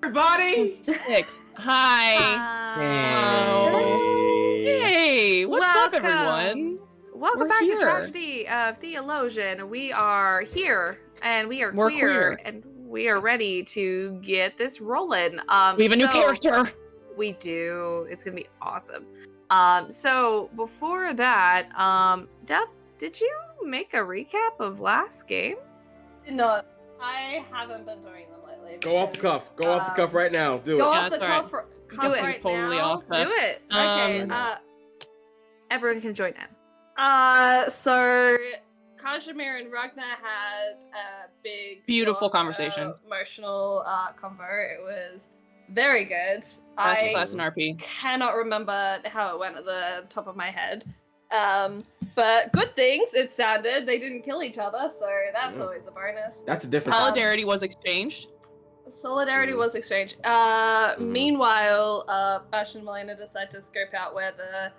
everybody! 6. Hi. Hey, what's up, everyone? Welcome back to Tragedy of Theolosian. We are here, and we are queer, and we are ready to get this rolling. We have a new character. We do. It's gonna be awesome. So before that, Death, did you make a recap of last game? No, I haven't been doing them lately. Go off the cuff. Go off the cuff right now. Do it. Go off the cuff. Do it. Right totally now. off the... Do it. Okay. Everyone can join in. So Kazimir and Ragna had a big, beautiful long, conversation, emotional convo. It was very good. Class and RP. Cannot remember how it went at the top of my head. But good things it sounded. They didn't kill each other, so that's always a bonus. That's a different. Solidarity was exchanged. Solidarity was exchanged. Meanwhile, Bastian and Milena decided to scope out where the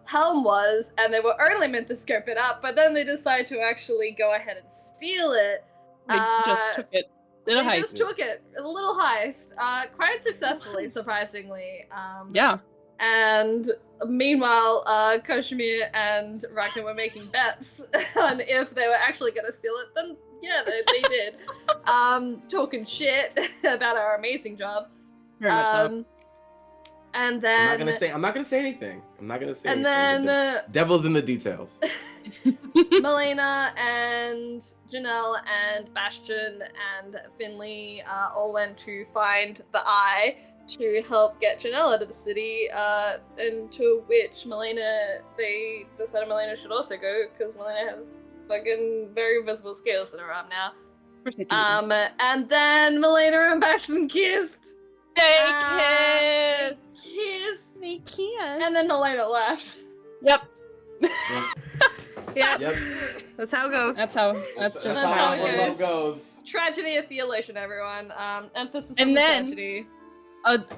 helm was, and they were only meant to scope it out, but then they decided to actually go ahead and steal it. They just took it. Did a heist. They just took it. A little heist. Quite successfully, surprisingly. Yeah. And meanwhile, Kazimir and Ragna were making bets on if they were actually going to steal it. Then, yeah, they did. Talking shit about our amazing job. Very much so. And then I'm not gonna say anything. And then devil's in the details. Milena and Janelle and Bastian and Finley all went to find the eye to help get Janelle out of the city, and to which they decided Milena should also go, because Milena has fucking very visible scales in her arm now. And then Milena and Bastian kissed. They Kissed. They kissed. And then Milena left. Yep. Yep. That's how it goes. That's how it goes. Tragedy of Theolosion, everyone. Emphasis and on then, tragedy.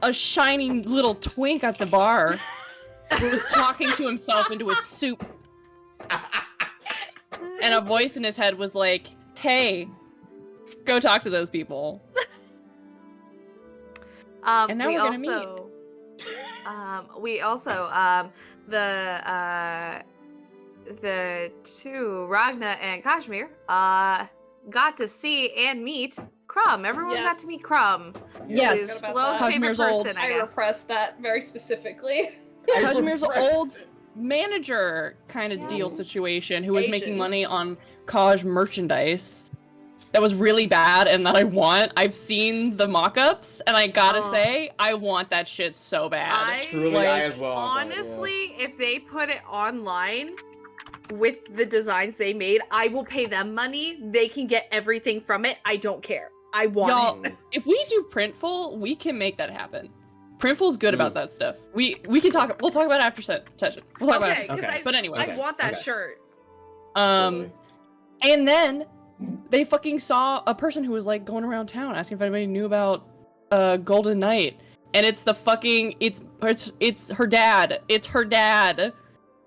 A shining little twink at the bar was talking to himself into a soup. And a voice in his head was like, hey, go talk to those people. And now we're gonna meet. We also, the two, Ragna and Kazimir, got to see and meet Crumb. Everyone got to meet Crumb. Yes. Sloane's Kazimir's favorite old. person, I repressed that very specifically. Kazimir's old manager kind of deal situation, who was making money on Kaj merchandise that was really bad and that I want. I've seen the mock-ups, and I gotta say, I want that shit so bad. Truly, I as well. Honestly, if they put it online with the designs they made, I will pay them money. They can get everything from it. I don't care. I want it. If we do Printful, we can make that happen. Printful's good about that stuff. We can talk. We'll talk about it after session. We'll talk about it after session. But anyway, I want that shirt. And then they fucking saw a person who was like going around town asking if anybody knew about Golden Knight, and it's the fucking it's her dad. It's her dad.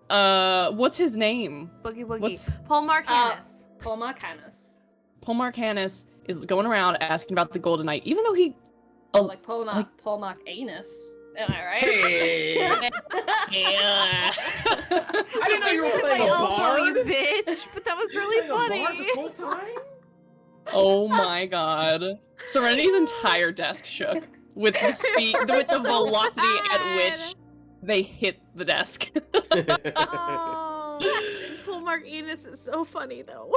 What's his name? Boogie Woogie. Paul Marcanis. Paul Marcanis. Paul Marcanis is going around asking about the Golden Knight, even though he like Paul Marcanis. Am I right? Hey. Yeah. I didn't know you were playing a bard, you bitch. But that was really funny. This whole time? Oh my god. Serenity's entire desk shook with the speed, with the velocity at which they hit the desk. Paul Marcanis is so funny, though.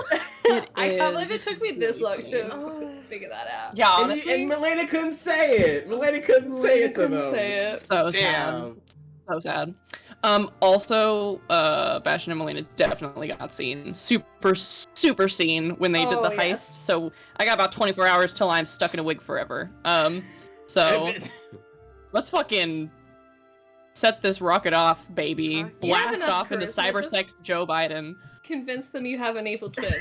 I can't believe it took me this long to figure that out. Yeah, honestly. And Milena couldn't say it. Milena couldn't say it to them. So sad. So sad. Also, Bastian and Milena definitely got seen. Super seen when they did the heist. So I got about 24 hours till I'm stuck in a wig forever. So let's fucking set this rocket off, baby. Blast off into cybersex Joe Biden. Convince them you have an evil twin.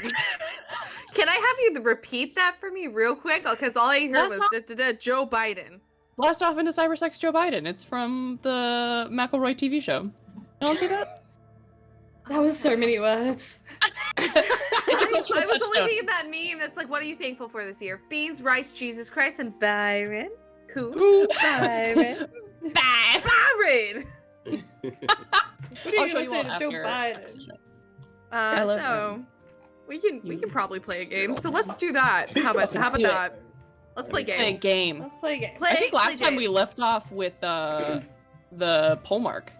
Can I have you repeat that for me real quick? Because all I heard was Joe Biden. Blast off into cybersex Joe Biden. It's from the McElroy TV show. You don't see that? That was so many words. It's a cultural I was only touchstone. thinking that meme that's like, what are you thankful for this year? Beans, rice, Jesus Christ, and Byron. Cool. Ooh. Byron. Bye. Byron! What are I'll you show gonna you say all to after. Joe after Biden? session. So love we can probably play a game. So let's do that. How about Do it. that? Let's play a Play a game. game. Let's play a game. Play, I think last play time we game. left off with the polemark.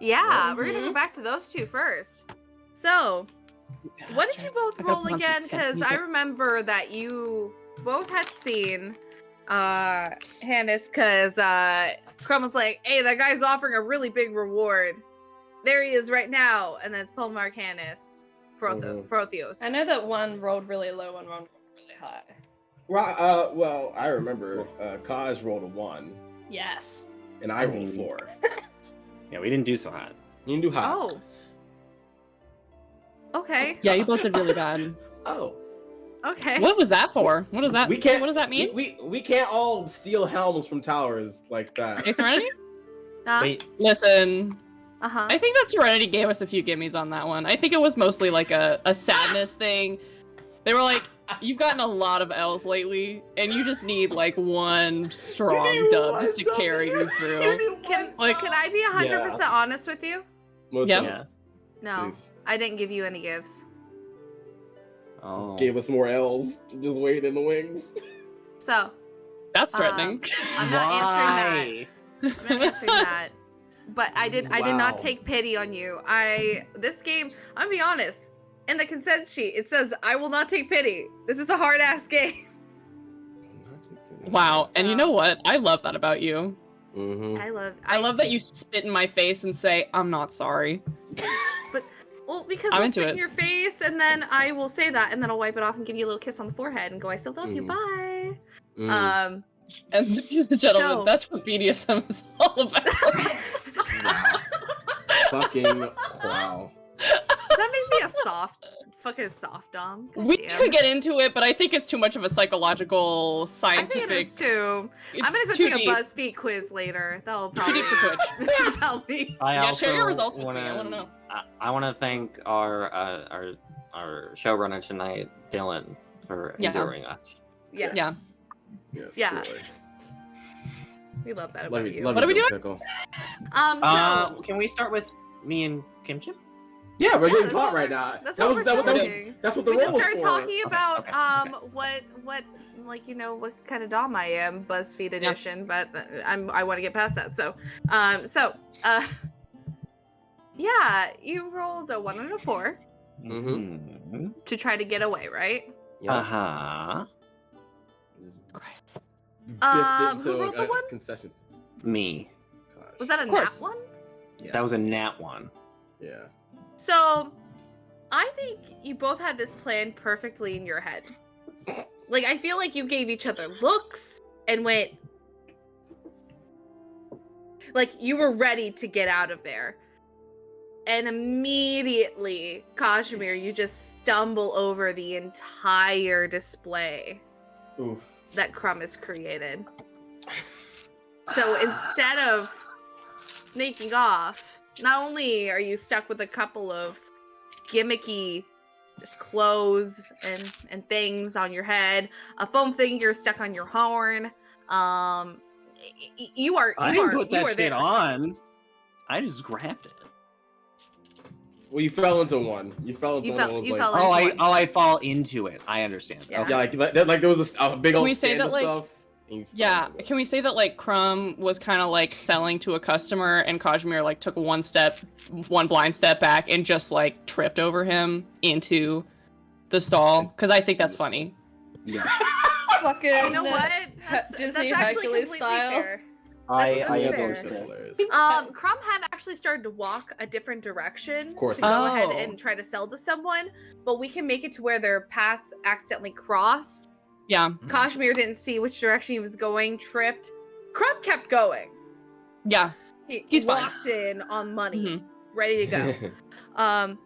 Yeah, we're gonna Mhm. go back to those two first. So, what did you both roll again? Because I remember that you both had seen Hannes, because Crumb was like, hey, that guy's offering a really big reward. There he is right now. And then it's Polmark, Hannes, Protheos. I know that one rolled really low and one rolled really high. Well, I remember Kaj rolled a 1, Yes. and I rolled a 4. Yeah, we didn't do so hot. You didn't do hot. Oh. Okay. Yeah, you both did really bad. Oh. Okay. What was that for? What does that? We can't. What does that mean? We can't all steal helms from towers like that. Hey, Serenity? Wait, Listen, Uh-huh. I think that Serenity gave us a few gimmies on that one. I think it was mostly like a sadness thing. They were like, you've gotten a lot of L's lately, and you just need like one strong dub just to carry you through. Can Like- I be 100% honest with you? Yeah. yeah. No. Please. I didn't give you any gifts. Oh. Gave us more L's. Just waiting in the wings. So, That's threatening. I'm not answering that. Why? I'm not answering that. But I did Wow. not take pity on you. This game, I'm gonna be honest. In the consent sheet, it says I will not take pity. This is a hard ass game. Wow. And you So- know what? I love that about you. Mm-hmm. I love that you spit in my face and say, I'm not sorry. Well, because I'm I'll into spit it. in your face, and then I will say that, and then I'll wipe it off and give you a little kiss on the forehead and go, I still love you, bye. Mm. And ladies and gentlemen, So- that's what BDSM is all about. Fucking wow. Does that make me a fucking soft dom? God We damn. could get into it, but I think it's too much of a psychological, I scientific. think it is too. It's I'm gonna go too take deep. a BuzzFeed quiz later. That'll Too probably deep for Twitch. tell me. I Yeah, also share your results with me. wanna, I want to know. I want to thank our showrunner tonight, Dylan, for Yeah. enduring us. Yes. Yeah. Yes. Yeah. Joy. We love that Love about you. you. Love What you, are we Bill doing? Pickle. So Can we start with me and Kimchi? Yeah, we're Yeah, getting that's caught what right we're- now. that's That what was- we're that was- starting. That's what the we roll just was started for. talking about okay. what like, you know, what kind of dom I am, BuzzFeed edition, but I want to get past that. So yeah, you rolled a 1 and a 4 Mm-hmm. to try to get away, right? Yeah. Uh-huh. Who rolled the 1? Concession. Me. Was that a Of nat course. 1? Yes. That was a nat one. Yeah. So, I think you both had this plan perfectly in your head. Like, I feel like you gave each other looks and went... Like, you were ready to get out of there. And immediately, Kazimir, you just stumble over the entire display Oof. that Crumb has created. So instead of sneaking off, not only are you stuck with a couple of gimmicky just clothes and things on your head, a foam figure stuck on your horn, you are I didn't put you that are shit there. on. I just grabbed it. Well, you fell into one. You fell into You one. fell- that was you like, fell Oh, into I fall into it. I understand. Yeah. Okay. Yeah, like there was a big Can old we say stand that, of like- stuff. and you fell Yeah, into it. can we say that like Crumb was kind of like selling to a customer and Kazimir like took one blind step back and just like tripped over him into the stall? Because I think that's funny. Yeah. Fucking You know what? Disney that's actually Hercules completely style. fair. I That's Yeah, fair. those are hilarious. Crumb had actually started to walk a different direction course to go ahead Oh. and try to sell to someone, but we can make it to where their paths accidentally crossed. Yeah, Kazimir didn't see which direction he was going, tripped. Crumb kept going. yeah. He He's fine. walked in on money, Mhm. ready to go. And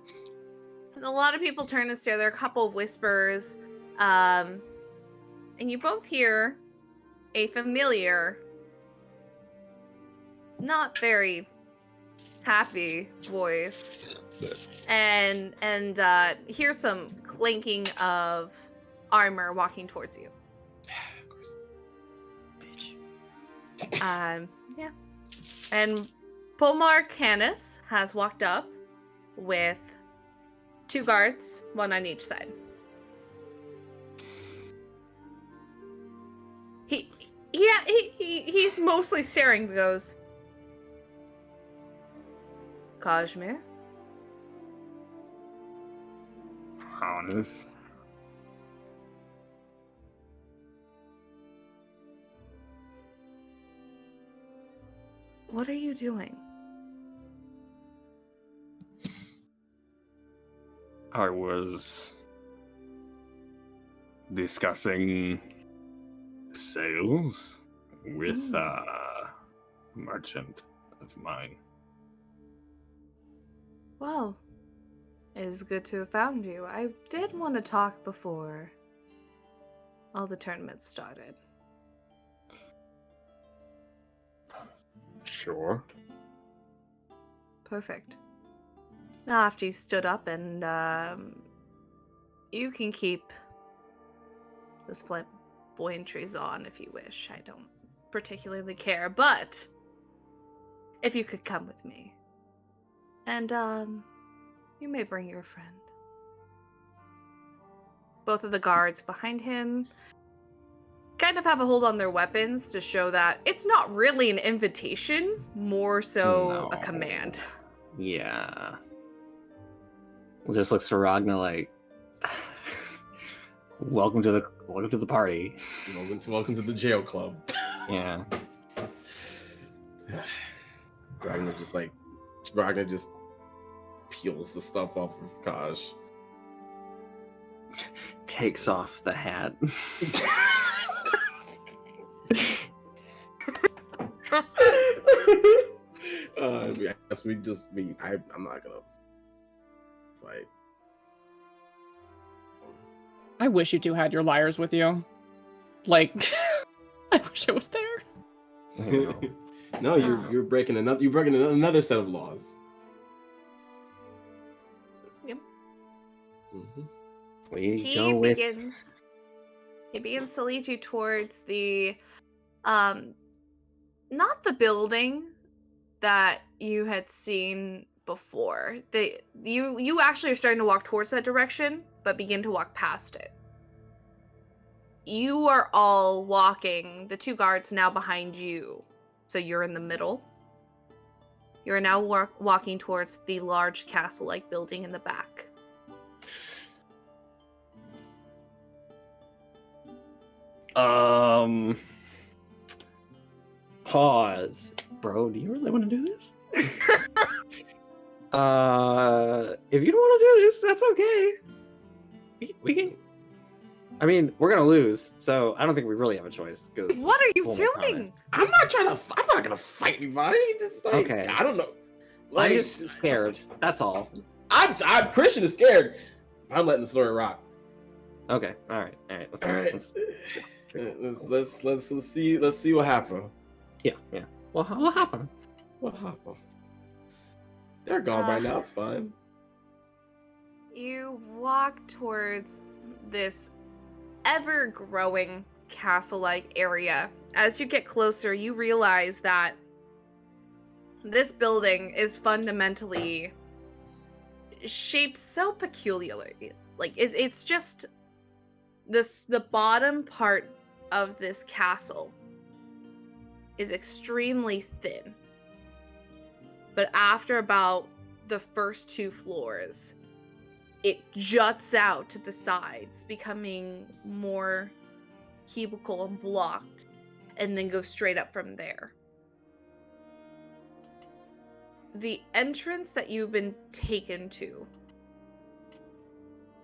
a lot of people turn and stare. There are a couple of whispers, and you both hear a familiar, not very happy voice, and hear some clanking of armor walking towards you. Of course. Yeah. And Polmar Canis has walked up with 2 guards, 1 on each side. He's mostly staring, but goes, Kazimir? Honest. What are you doing? I was discussing sales with a merchant of mine. Well, it is good to have found you. I did want to talk before all the tournaments started. Sure. Perfect. Now, after you stood up, and you can keep those flamboyantries on if you wish. I don't particularly care, but if you could come with me, and you may bring your friend. Both of the guards behind him kind of have a hold on their weapons to show that it's not really an invitation, more so a No. command. Yeah. Just looks to Ragna like, welcome to the party. Welcome to the jail club. Yeah. Ragna just peels the stuff off of Kaj. Takes off the hat. I guess I'm not gonna fight. I wish you two had your lyres with you. Like, I wish it was there. No, you're breaking another set of laws. Yep. Mm-hmm. We He begins to lead you towards the not the building that you had seen before. You actually are starting to walk towards that direction, but begin to walk past it. You are all walking, the 2 guards now behind you, so you're in the middle. You're now walking towards the large castle-like building in the back. Pause. Bro, do you really want to do this? If you don't want to do this, that's okay. We can. I mean, we're gonna lose, so I don't think we really have a choice. What are you doing? I'm not gonna fight anybody. Just Okay. I don't know. I'm just scared. That's all. I'm Christian is scared. I'm letting the story rock. Okay. All right. Let's see what happened. Yeah. Well, what happened? What happened? They're gone by now. It's fine. You walk towards this ever-growing castle-like area. As you get closer, you realize that this building is fundamentally shaped so peculiarly. Like it's just the bottom part of this castle is extremely thin. But after about the first 2 floors, it juts out to the sides, becoming more cubical and blocked, and then goes straight up from there. The entrance that you've been taken to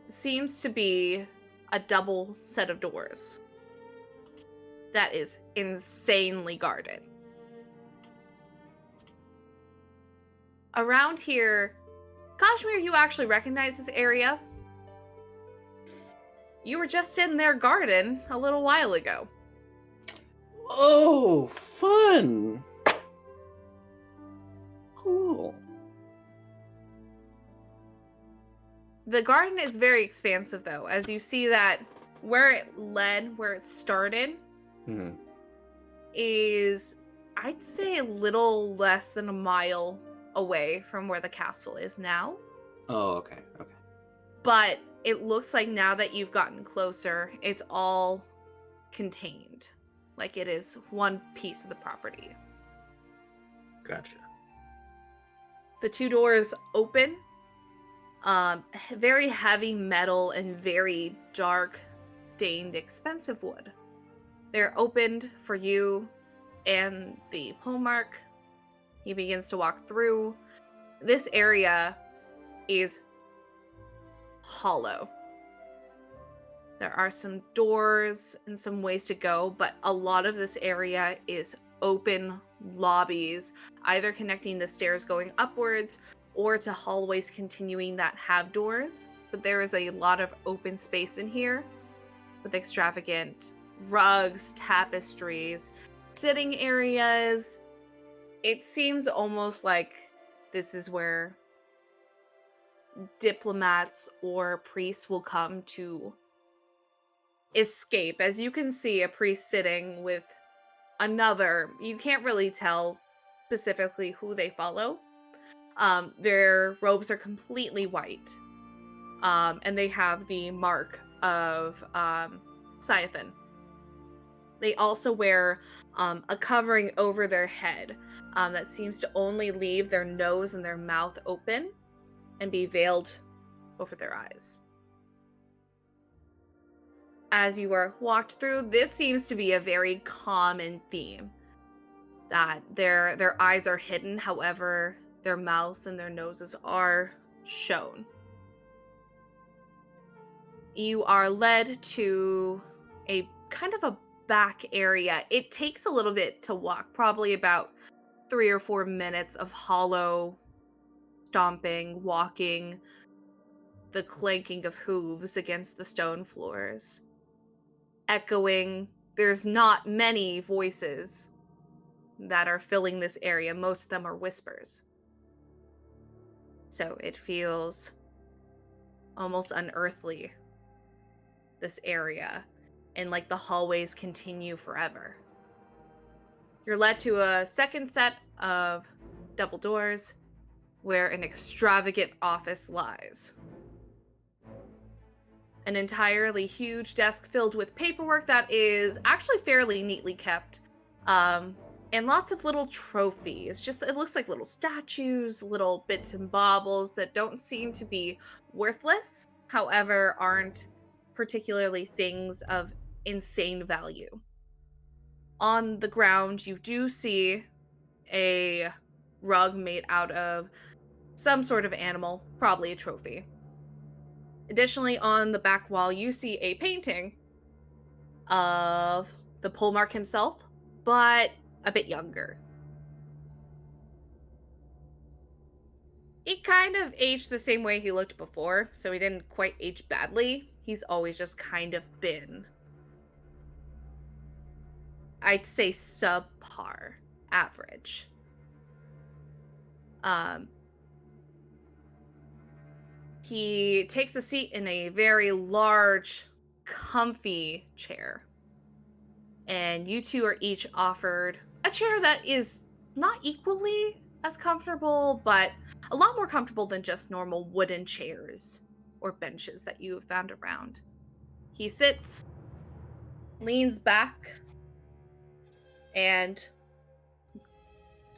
seems to be a double set of doors that is insanely guarded. Around here, Kazimir, you actually recognize this area. You were just in their garden a little while ago. Oh, fun! Cool. The garden is very expansive, though, as you see that where it started, is, I'd say, a little less than a mile away from where the castle is now. Oh, okay. Okay. But it looks like now that you've gotten closer, it's all contained. Like it is one piece of the property. Gotcha. The two doors open. Very heavy metal and very dark, stained, expensive wood. They're opened for you and the polemarch. He begins to walk through. This area is hollow. There are some doors and some ways to go, but a lot of this area is open lobbies, either connecting to stairs going upwards or to hallways continuing that have doors. But there is a lot of open space in here with extravagant rugs, tapestries, sitting areas. It seems almost like this is where diplomats or priests will come to escape. As you can see, a priest sitting with another, you can't really tell specifically who they follow. Their robes are completely white, and they have the mark of Scythian. They also wear a covering over their head that seems to only leave their nose and their mouth open and be veiled over their eyes. As you are walked through, this seems to be a very common theme, that their eyes are hidden, however, their mouths and their noses are shown. You are led to a kind of a back area. It takes a little bit to walk, probably about 3 or 4 minutes of hollow stomping, walking, the clanking of hooves against the stone floors. Echoing. There's not many voices that are filling this area. Most of them are whispers. So it feels almost unearthly, this area, and like the hallways continue forever. You're led to a second set of double doors where an extravagant office lies. An entirely huge desk filled with paperwork that is actually fairly neatly kept. And lots of little trophies. It looks like little statues, little bits and baubles that don't seem to be worthless, however, aren't particularly things of insane value. On the ground, you do see a rug made out of some sort of animal, probably a trophy. Additionally, on the back wall, you see a painting of the polemarch himself, but a bit younger. He kind of aged the same way he looked before, so he didn't quite age badly. He's always just kind of been, I'd say, subpar, average. He takes a seat in a very large, comfy chair. And you two are each offered a chair that is not equally as comfortable, but a lot more comfortable than just normal wooden chairs or benches that you have found around. He sits, leans back, and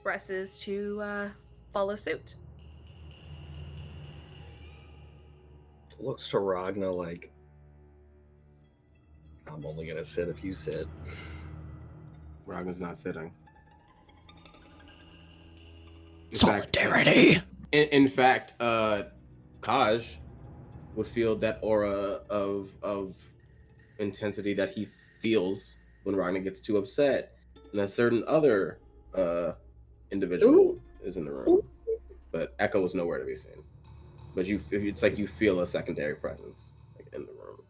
presses to follow suit. Looks to Ragna like, I'm only gonna sit if you sit. Ragna's not sitting. Solidarity. In fact, Kaj would feel that aura of intensity that he feels when Ragna gets too upset, and a certain other individual is in the room, but Echo is nowhere to be seen. But it's like you feel a secondary presence like, in the room,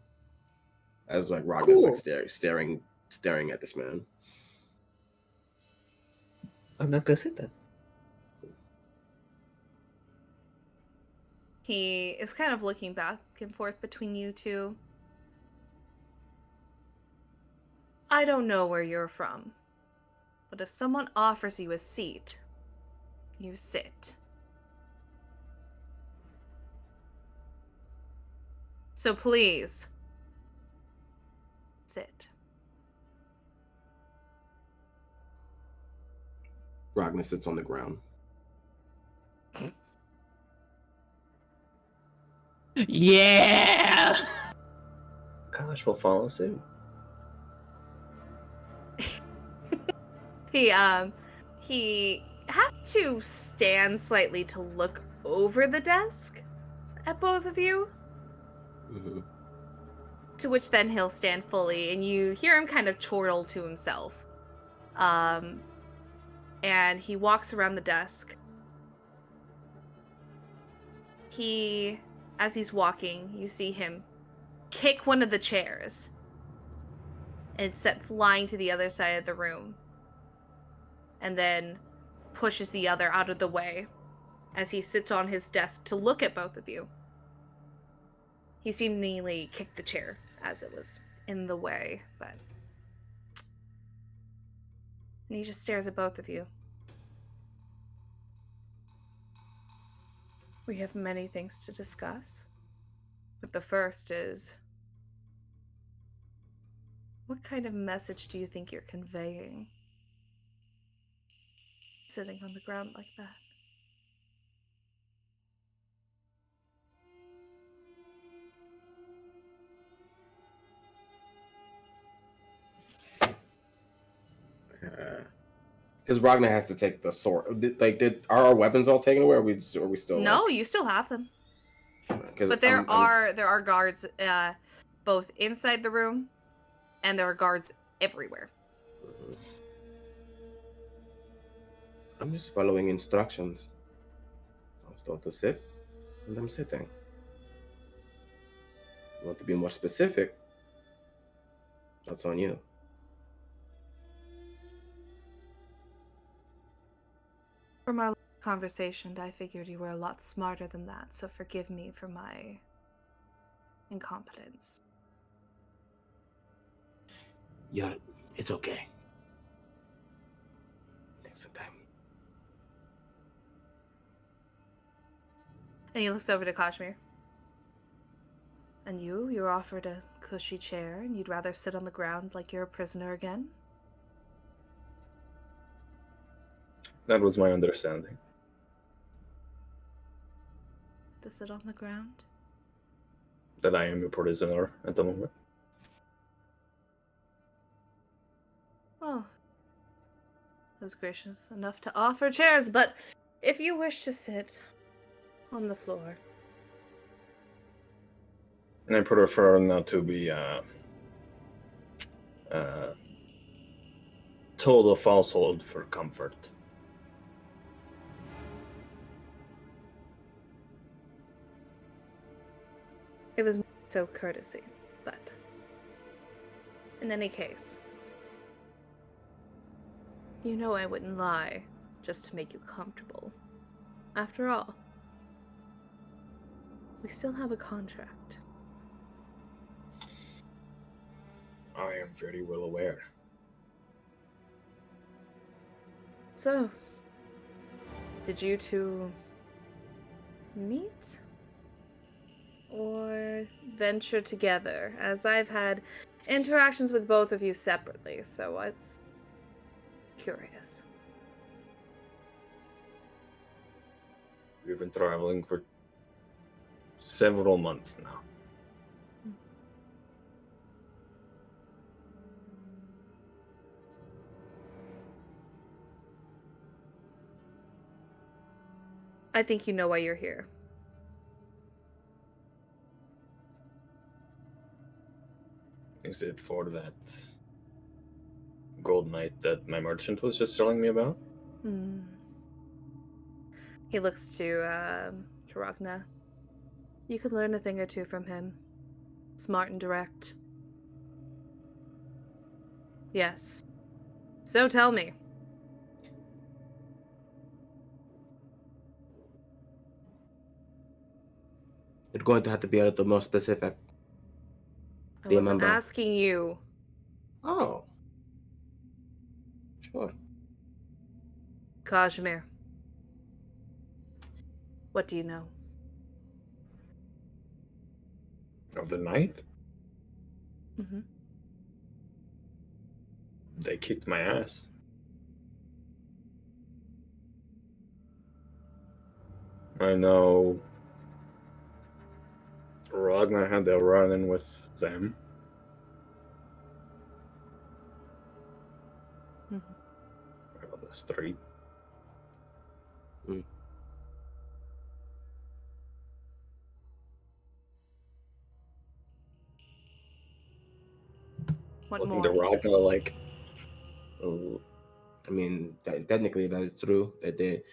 as like Ragna's like staring at this man. I'm not gonna sit then. He is kind of looking back and forth between you two. I don't know where you're from, but if someone offers you a seat, you sit. So please, sit. Ragna sits on the ground. Yeah. Gosh, will follow suit. He has to stand slightly to look over the desk at both of you. Mm-hmm. To which then he'll stand fully, and you hear him kind of chortle to himself. And he walks around the desk. As he's walking, you see him kick one of the chairs. And it's sent flying to the other side of the room. And then pushes the other out of the way as he sits on his desk to look at both of you. He seemingly kicked the chair as it was in the way, but... And he just stares at both of you. We have many things to discuss. But the first is... what kind of message do you think you're conveying? Sitting on the ground like that. Because Ragna has to take the sword. Are our weapons all taken away? Or are we still? No, you still have them. But there are guards both inside the room, and there are guards everywhere. I'm just following instructions. I was told to sit, and I'm sitting. You want to be more specific? That's on you. From our conversation, I figured you were a lot smarter than that, so forgive me for my incompetence. Yeah, it's okay. Take some time. And he looks over to Kazimir. And you were offered a cushy chair, and you'd rather sit on the ground like you're a prisoner again? That was my understanding. To sit on the ground? That I am a prisoner at the moment. Oh. I was gracious enough to offer chairs, but if you wish to sit on the floor. And I prefer not to be told a falsehood for comfort. It was so courtesy, but in any case, you know I wouldn't lie just to make you comfortable. After all, we still have a contract. I am very well aware. So, did you two meet? Or venture together? As I've had interactions with both of you separately, so it's curious. We've been traveling for several months now. I think you know why you're here. Is it for that gold knight that my merchant was just telling me about? He looks to Ragna. You could learn a thing or two from him. Smart and direct. Yes. So tell me. You're going to have to be a little more specific. I wasn't Remember. asking you. Oh. Sure. Kazimir. What do you know? Of the night, Mm-hmm. they kicked my ass. I know Ragna had that run-in with them. Mm-hmm. On the street. What Looking more? to Ragna like, I mean, technically that is true. That they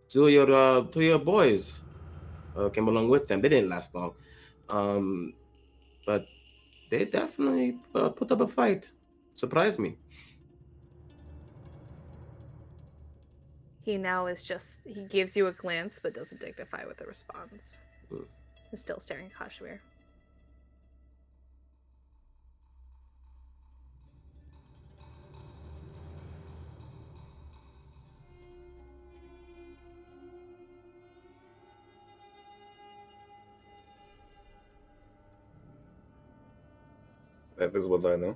two of your boys came along with them. They didn't last long, but they definitely put up a fight. Surprised me. He now is just, he gives you a glance but doesn't dignify with a response. Mm. He's still staring at Kazimir. that is what I know.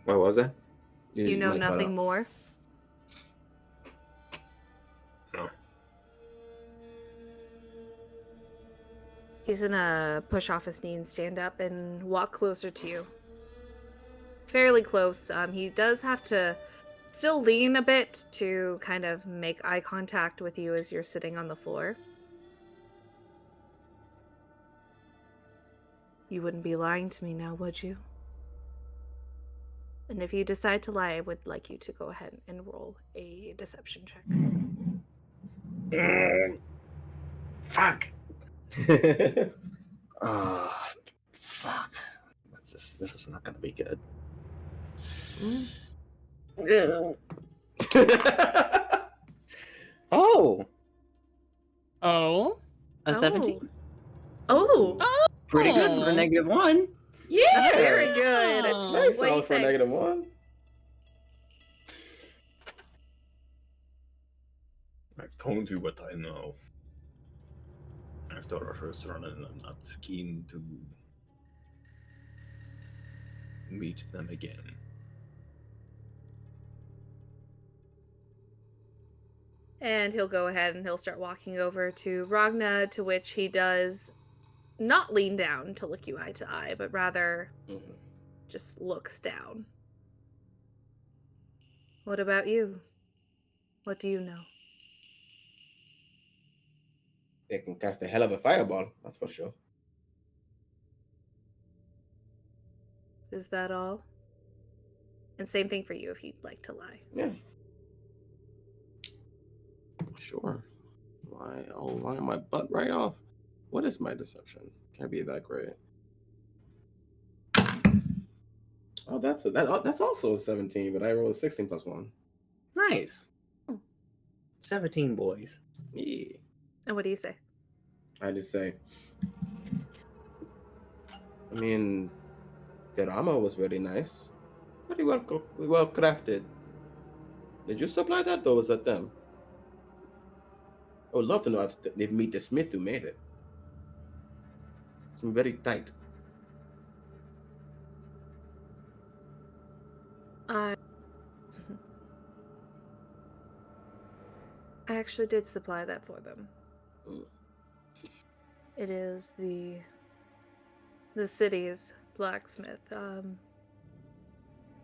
What was that? You know might cut nothing out. more? No. He's gonna push off his knee and stand up and walk closer to you. Fairly close. He does have to still lean a bit to kind of make eye contact with you as you're sitting on the floor. You wouldn't be lying to me now, would you? And if you decide to lie, I would like you to go ahead and roll a deception check. Fuck. Fuck. This is not gonna be good. Oh, Oh. a 17. Oh! Pretty good for a -1. Yeah! Very good! Oh. Nice What do you sound for think? -1. I've told you what I know. After our first run, and I'm not keen to meet them again. And he'll go ahead and he'll start walking over to Ragna, to which he does not lean down to look you eye to eye, but rather just looks down. What about you? What do you know? They can cast a hell of a fireball, that's for sure. Is that all? And same thing for you if you'd like to lie. Yeah. Sure. Why? I'll lie my butt right off. What is my deception? Can't be that great. Oh, that's also a 17, but I rolled a 16 plus 1. Nice. 17 boys. Yeah. And what do you say? I just say, I mean, the armor was very nice. Pretty well crafted. Did you supply that, or was that them? I would love to know if they meet the smith who made it. It's very tight. I actually did supply that for them. Mm. It is the city's blacksmith.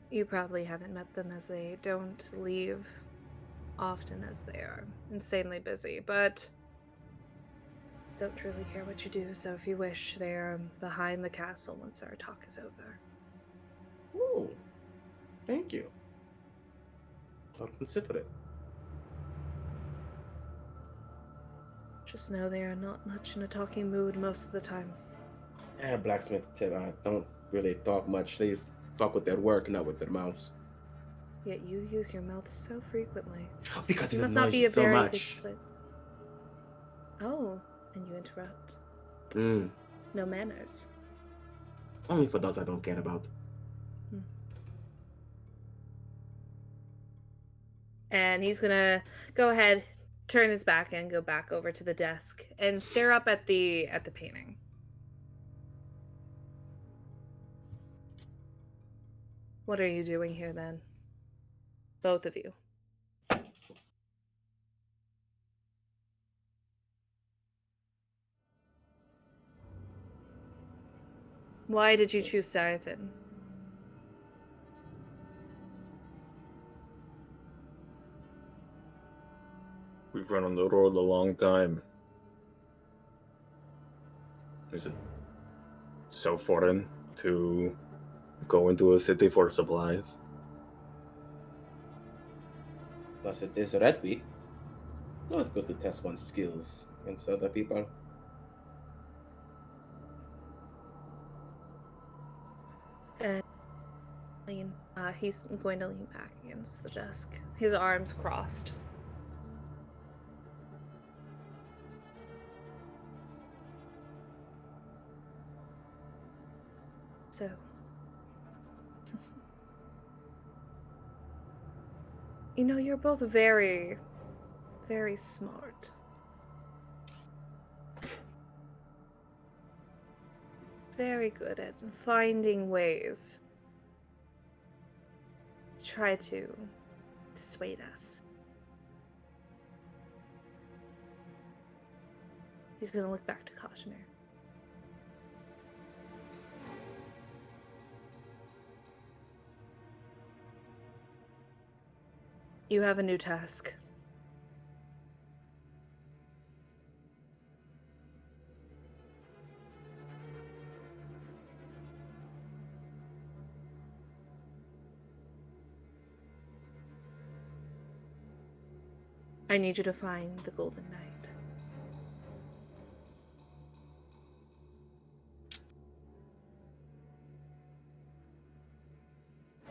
You probably haven't met them, as they don't leave often, as they are insanely busy, but don't really care what you do, so if you wish, they are behind the castle once our talk is over. Oh, thank you. I'll consider it. Just know they are not much in a talking mood most of the time. Yeah, blacksmiths don't really talk much. They talk with their work, not with their mouths. Yet you use your mouth so frequently. Because it Must not annoys be you a so very good much. switch. Oh, and you interrupt. Mm. No manners. Only for those I don't care about. And he's gonna go ahead, turn his back, and go back over to the desk and stare up at the painting. What are you doing here then? Both of you. Why did you choose Sarathan? We've run on the road a long time. Is it so foreign to go into a city for supplies? Plus, it is Red Week. It's always good to test one's skills against other people. And he's going to lean back against the desk, his arms crossed. So, you know, you're both very, very smart. Very good at finding ways to try to dissuade us. He's gonna look back to Kazimir. You have a new task. I need you to find the Golden Knight.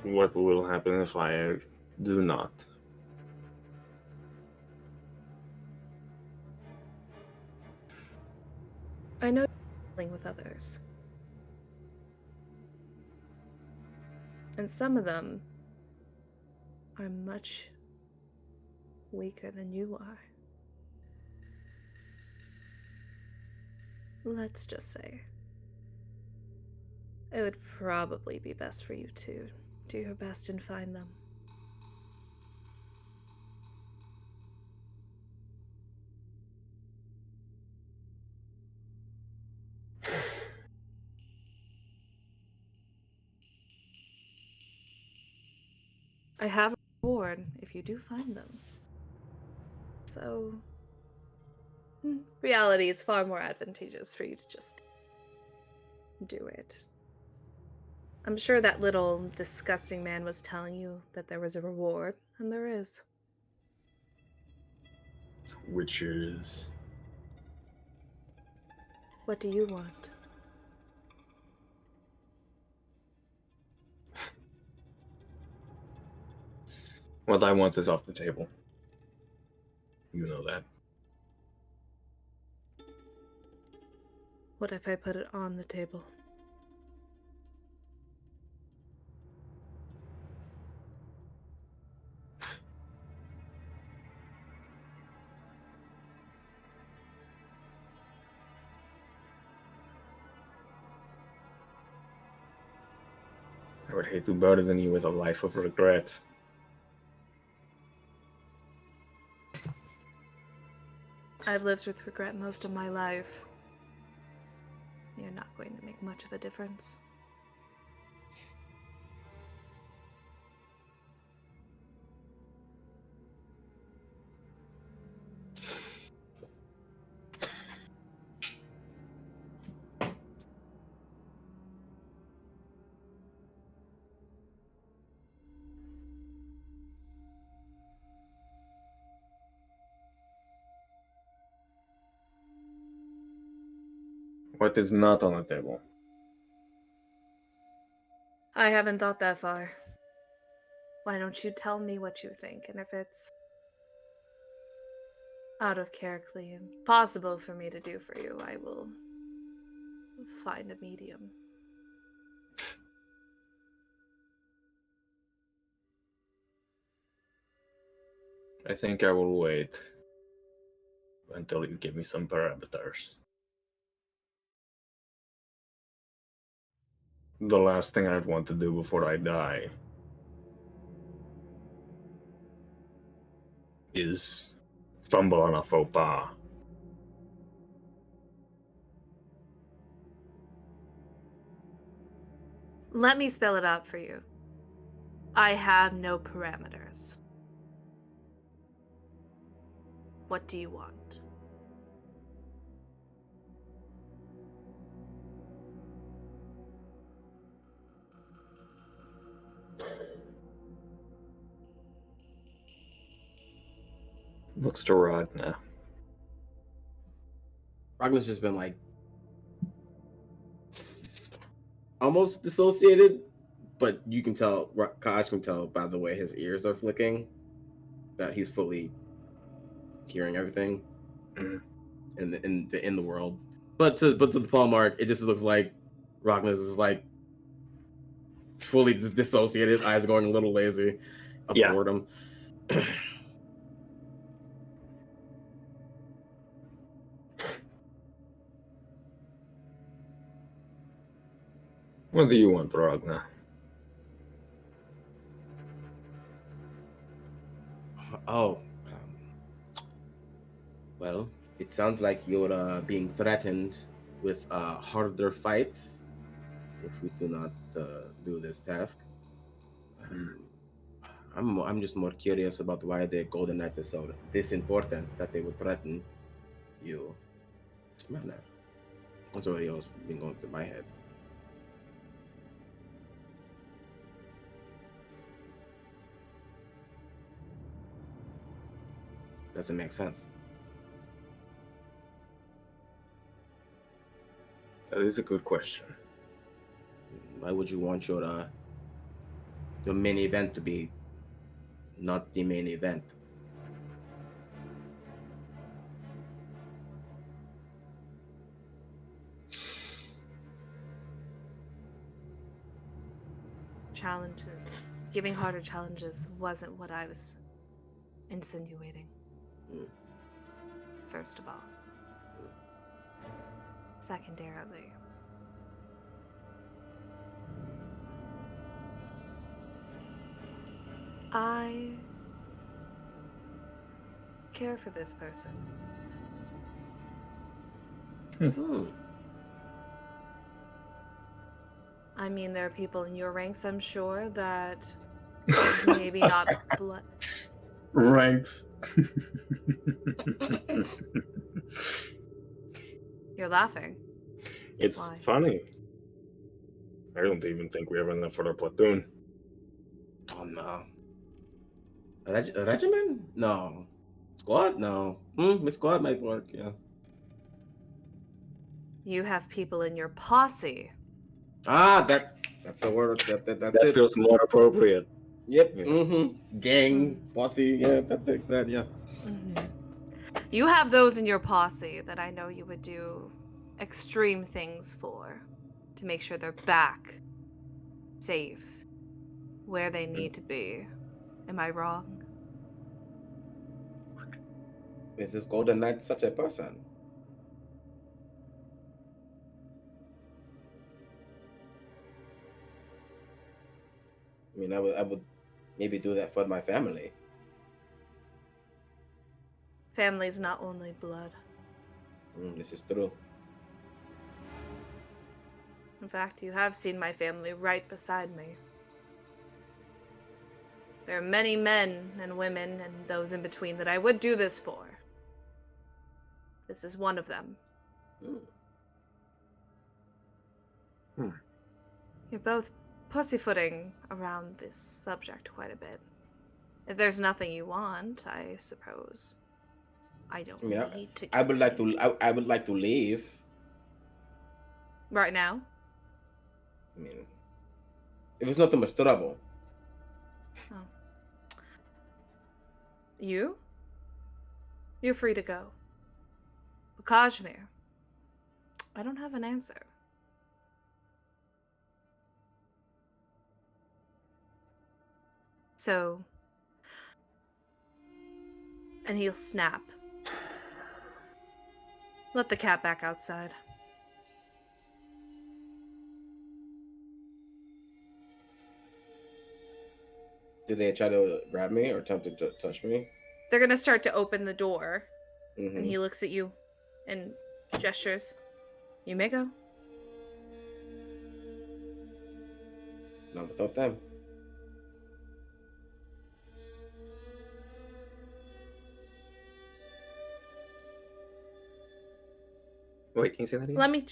What will happen if I do not? I know you're dealing with others. And some of them are much weaker than you are. Let's just say it would probably be best for you to do your best and find them. I have a reward if you do find them. So, reality, it's far more advantageous for you to just do it. I'm sure that little disgusting man was telling you that there was a reward, and there is. Which is... What do you want? What I want is off the table. You know that. What if I put it on the table? I would hate to burden you with a life of regret. I've lived with regret most of my life. You're not going to make much of a difference. What is not on the table? I haven't thought that far. Why don't you tell me what you think? And if it's out of character and possible for me to do for you, I will find a medium. I think I will wait until you give me some parameters. The last thing I'd want to do before I die is fumble on a faux pas. Let me spell it out for you. I have no parameters. What do you want? Looks to Ragna. Ragna's just been like almost dissociated, but you can tell, Kaj can tell by the way his ears are flicking that he's fully hearing everything in the world. But to the palm art, it just looks like Ragna's is like fully dissociated, eyes going a little lazy of boredom. What do you want, Ragna? Oh, well, it sounds like you're being threatened with harder fights if we do not do this task. I'm just more curious about why the Golden Knight is so this important that they would threaten you this manner. That's already else been going through my head. Doesn't make sense. That is a good question. Why would you want your main event to be not the main event? Challenges. Giving harder challenges wasn't what I was insinuating. First of all. Secondarily. I care for this person. I mean, there are people in your ranks, I'm sure, that maybe not blood. Ranks. You're laughing. It's Why? funny. I don't even think we have enough for the platoon. Oh no. A regiment? No. Squad? No. The squad might work, yeah. You have people in your posse. That's the word. That's That it. feels more appropriate. Yep. Yeah. Gang, posse. Yeah, that. Yeah. You have those in your posse that I know you would do extreme things for to make sure they're back, safe, where they need to be. Am I wrong? Is this Golden Knight such a person? I mean, I would maybe do that for my family. Family's not only blood. This is true. In fact, you have seen my family right beside me. There are many men and women and those in between that I would do this for. This is one of them. You're both pussyfooting around this subject quite a bit. If there's nothing you want, I suppose I don't need to. I would like to. I would like to leave. Right now? I mean, if it's not too much trouble. Oh. You? You're free to go. But Kazimir, I don't have an answer. So... And he'll snap. Let the cat back outside. Did they try to grab me or attempt to touch me? They're gonna start to open the door, Mm-hmm. and he looks at you and gestures. You may go. Not without them. Wait, can you say that again? Let me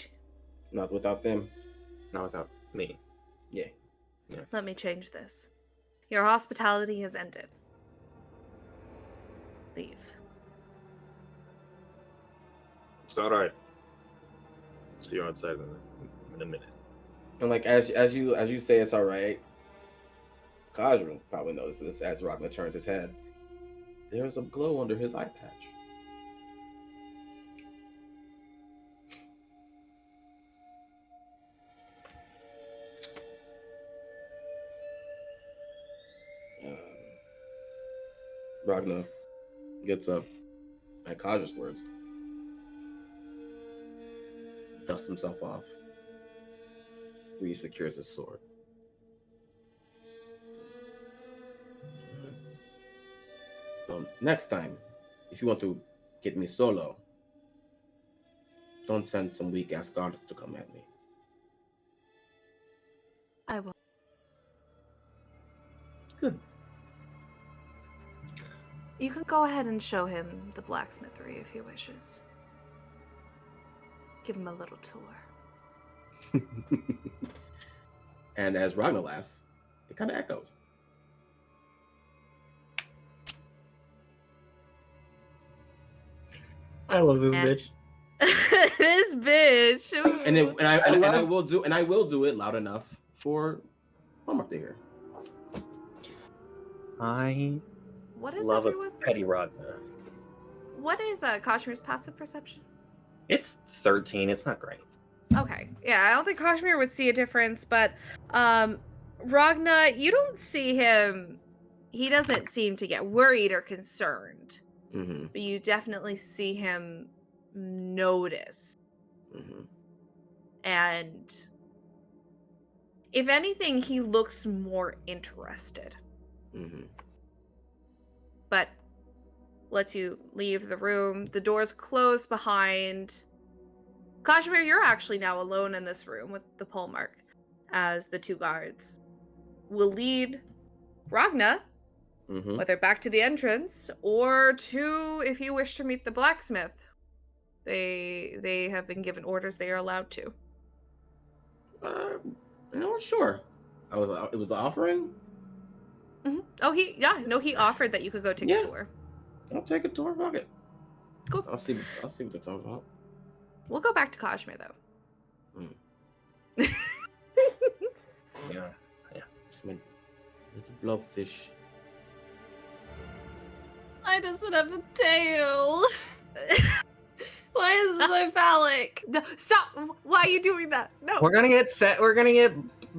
Not without them. Not without me. Yeah. let me change this. Your hospitality has ended. Leave. It's all right. See you outside in a minute. And like as you say it's all right, Kazimir probably notices this as Ragna turns his head. There's a glow under his eye patch. Ragna gets up at Kaja's words, dusts himself off, re-secures his sword. So next time, if you want to get me solo, don't send some weak ass guards to come at me. I will. Good. You can go ahead and show him the blacksmithery if he wishes. Give him a little tour. And as Ragna laughs, it kind of echoes. I love this Yeah. bitch. This bitch. And I will do it loud enough for Homework to hear. I What is love a everyone's? petty Ragna. What is Kashmir's passive perception? It's 13. It's not great. Okay, yeah, I don't think Kashmir would see a difference, but Ragna, you don't see him. He doesn't seem to get worried or concerned, Mm-hmm. but you definitely see him notice. Mm-hmm. And if anything, he looks more interested. Mm-hmm. But lets you leave the room. The doors close behind. Kashmir, you're actually now alone in this room with the pole mark, as the two guards will lead Ragna, Mm-hmm. whether back to the entrance or to, if you wish to meet the blacksmith. They have been given orders they are allowed to. Sure. It was offering. Mm-hmm. Oh, he offered that you could go take a tour. I'll take a tour. Fuck it. Cool. I'll see what they're talking about. We'll go back to Kashmir though. Yeah. It's my little blobfish. I doesn't have a tail. Why is it so phallic? No, stop! Why are you doing that? No. We're gonna get set. We're gonna get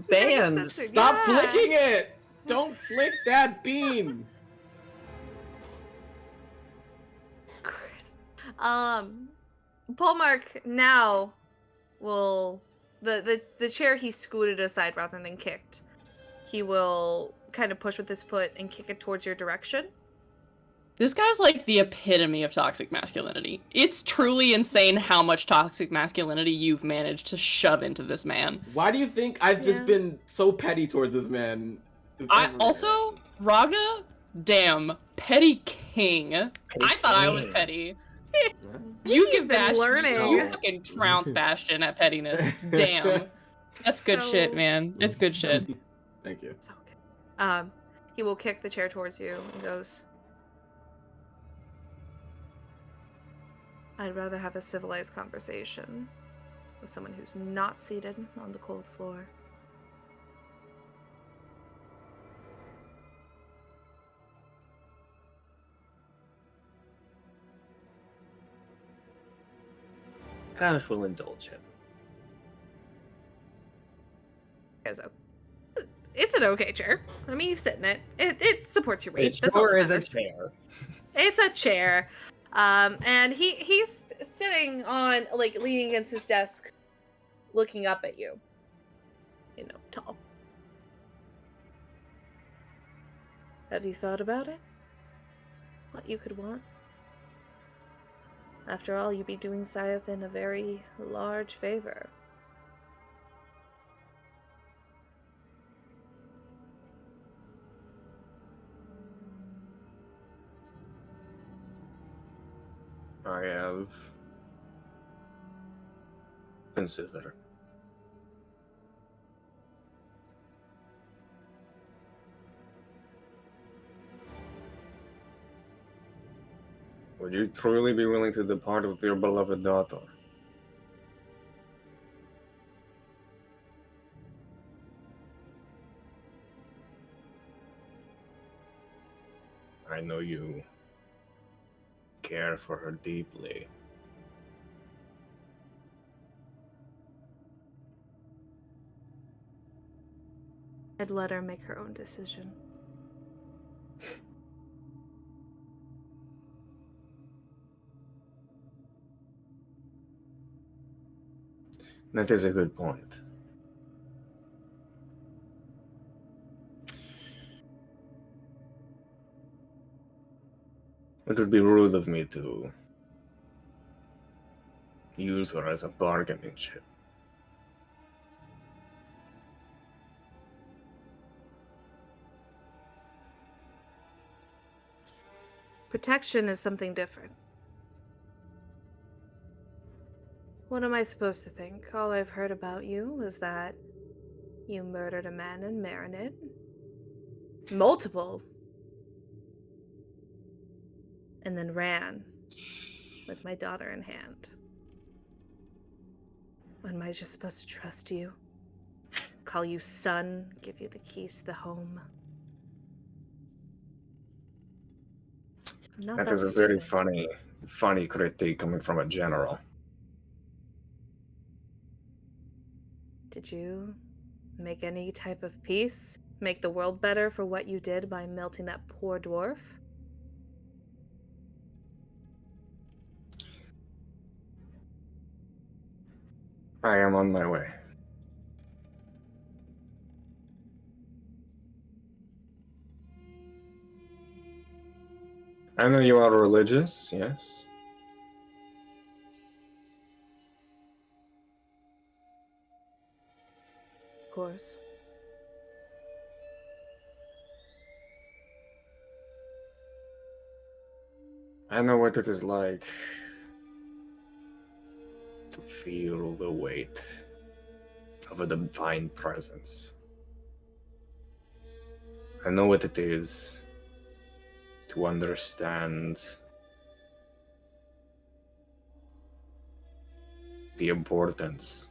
banned. censored. Stop Yeah. flicking it! Don't flick that beam. Chris. Polmark now will the chair he scooted aside rather than kicked. He will kind of push with his foot and kick it towards your direction. This guy's like the epitome of toxic masculinity. It's truly insane how much toxic masculinity you've managed to shove into this man. Why do you think I've just Yeah. been so petty towards this man? Also, Ragna, damn, petty king. I thought I was petty. You He's give been Bastian, learning. you fucking trounce Bastian at pettiness. Damn. That's good So- shit, man. It's good shit. Thank you. It's okay. He will kick the chair towards you and goes, I'd rather have a civilized conversation with someone who's not seated on the cold floor. Gosh, will indulge him. It's an okay chair. I mean, you sit in it. It supports your weight. It That's all sure that is a matters. chair. It's a chair. And he's sitting on, like, leaning against his desk, looking up at you. You know, tall. Have you thought about it? What you could want? After all, you'd be doing Sayathin a very large favor. I have considered. Would you truly be willing to depart with your beloved daughter? I know you care for her deeply. I'd let her make her own decision. That is a good point. It would be rude of me to use her as a bargaining chip. Protection is something different. What am I supposed to think? All I've heard about you is that you murdered a man in Marinid. Multiple. And then ran with my daughter in hand. Am I just supposed to trust you? Call you son, give you the keys to the home? I'm not That that is a very stupid. funny critique coming from a general. Did you make any type of peace? Make the world better for what you did by melting that poor dwarf? I am on my way. I know you are religious, yes? Of course. I know what it is like to feel the weight of a divine presence. I know what it is to understand the importance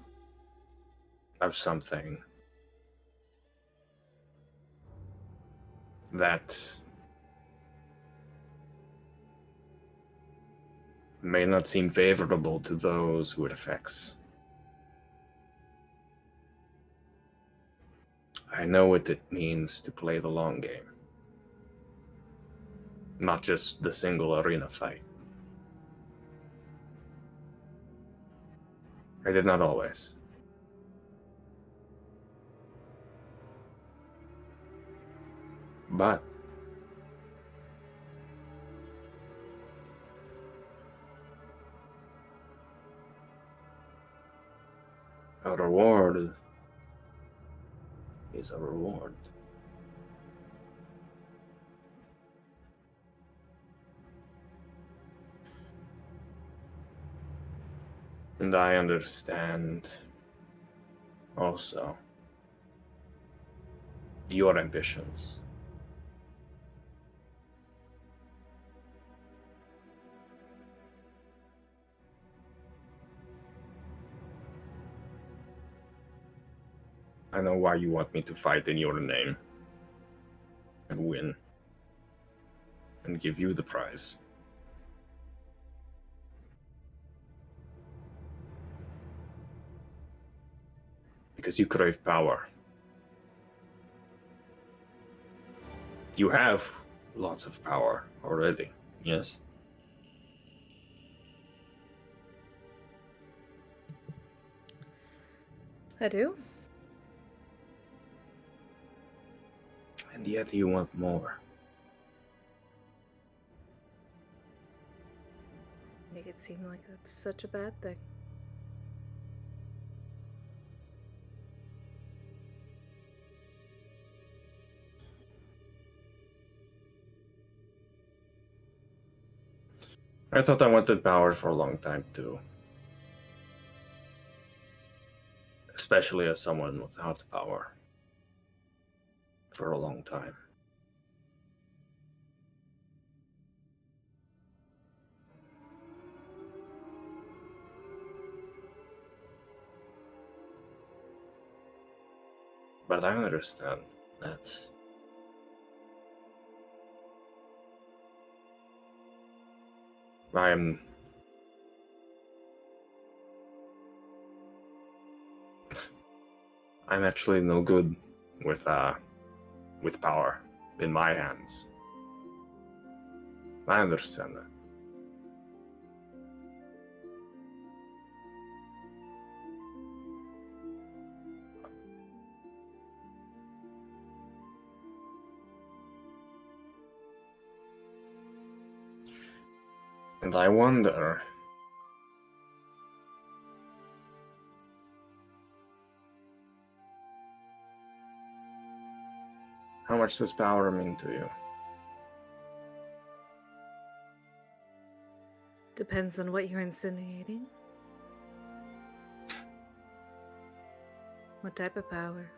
of something that may not seem favorable to those who it affects. I know what it means to play the long game, not just the single arena fight. I did not always. But a reward is a reward. And I understand also your ambitions. I know why you want me to fight in your name and win and give you the prize. Because you crave power. You have lots of power already, yes? I do. And yet you want more. Make it seem like that's such a bad thing. I thought I wanted power for a long time too. Especially as someone without power. For a long time. But I understand that. I'm actually no good with power in my hands. I understand that. And I wonder how much does power mean to you? Depends on what you're insinuating. What type of power?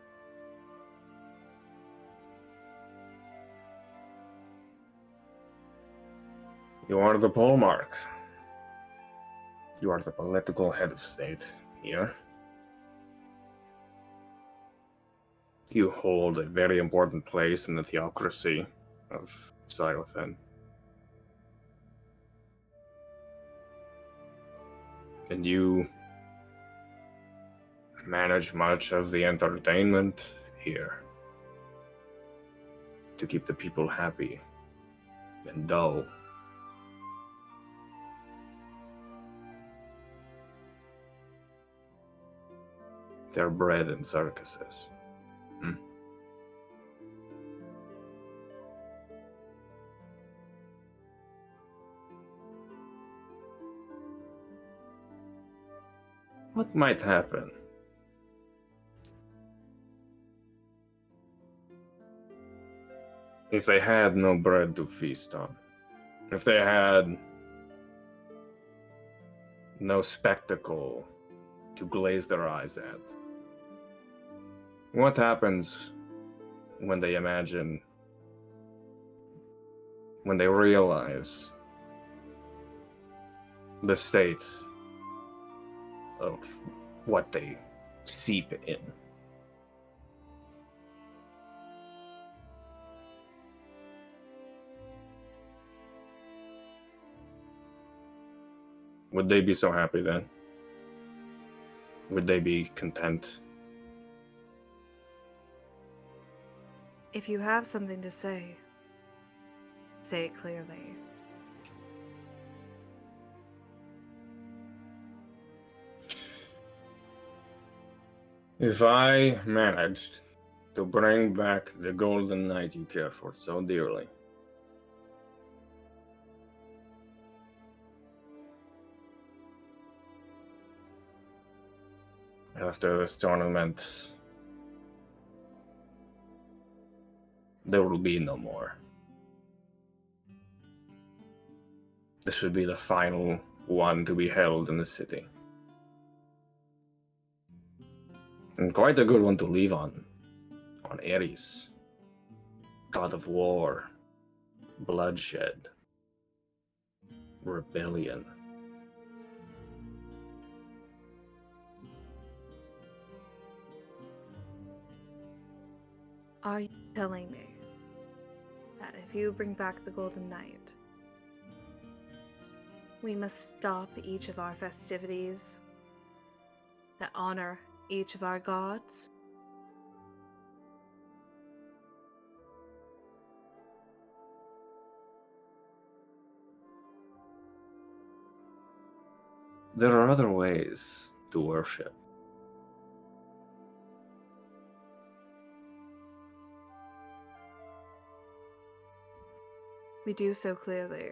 You are the Polmark. You are the political head of state here. You hold a very important place in the theocracy of Xylothen. And you manage much of the entertainment here to keep the people happy and dull. They're bred in circuses. What might happen if they had no bread to feast on? If they had no spectacle to glaze their eyes at? What happens when they imagine, when they realize the state of what they seep in? Would they be so happy then? Would they be content? If you have something to say it clearly. If I managed to bring back the golden knight you care for so dearly, after this tournament, there will be no more. This would be the final one to be held in the city. And quite a good one to leave on Ares. God of war, bloodshed, rebellion. Are you telling me that if you bring back the Golden Knight, we must stop each of our festivities that honor each of our gods? There are other ways to worship. We do so clearly.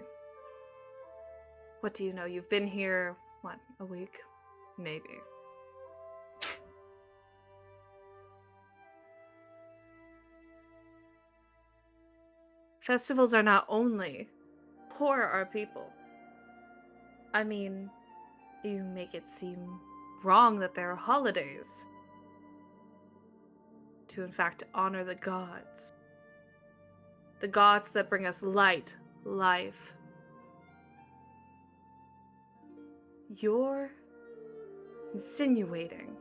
What do you know? You've been here, what, a week? Maybe. Festivals are not only for our people. I mean, you make it seem wrong that there are holidays to, in fact, honor the gods. The gods that bring us light, life. You're insinuating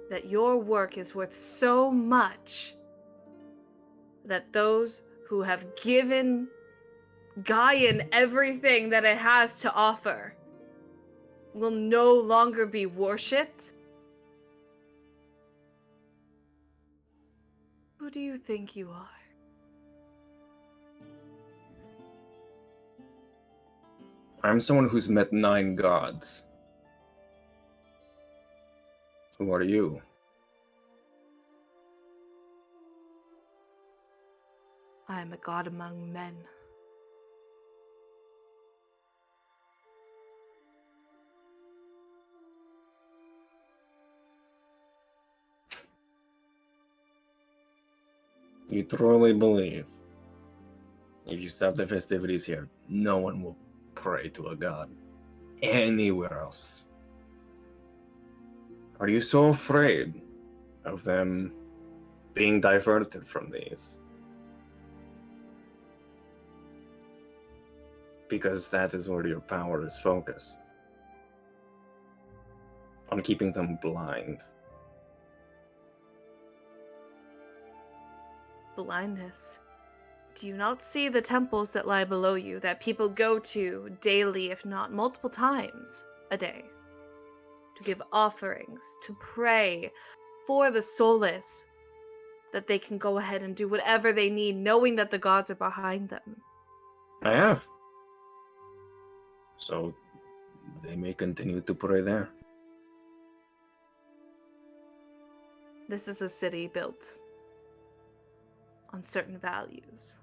that your work is worth so much that those who have given Gaian everything that it has to offer will no longer be worshipped? Who do you think you are? I'm someone who's met 9 gods. Who are you? I am a god among men. You truly believe if you stop the festivities here, no one will pray to a god anywhere else? Are you so afraid of them being diverted from these? Because that is where your power is focused. On keeping them blind. Blindness. Do you not see the temples that lie below you that people go to daily, if not multiple times a day? To give offerings, to pray for the soulless, that they can go ahead and do whatever they need, knowing that the gods are behind them. I have. So they may continue to pray there. This is a city built on certain values.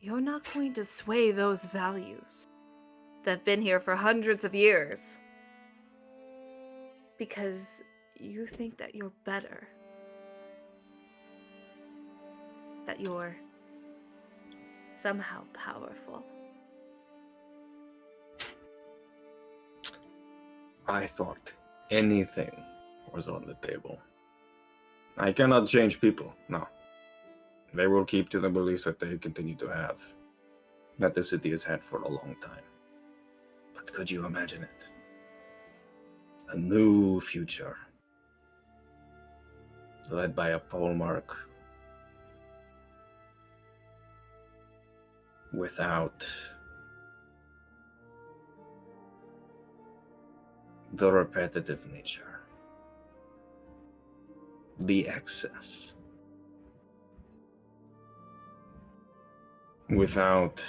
You're not going to sway those values that have been here for hundreds of years because you think that you're better. That you're somehow powerful. I thought anything was on the table. I cannot change people, no. They will keep to the beliefs that they continue to have, that the city has had for a long time. But could you imagine it? A new future, led by a polemarch, without the repetitive nature, the excess, without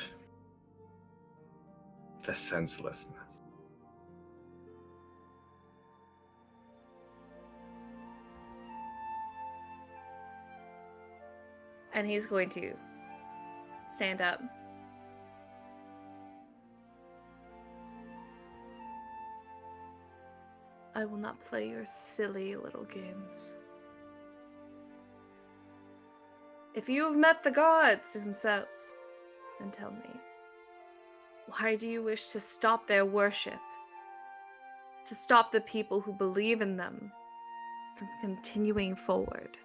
the senselessness. And he's going to stand up. I will not play your silly little games. If you have met the gods themselves, then tell me, why do you wish to stop their worship? To stop the people who believe in them from continuing forward?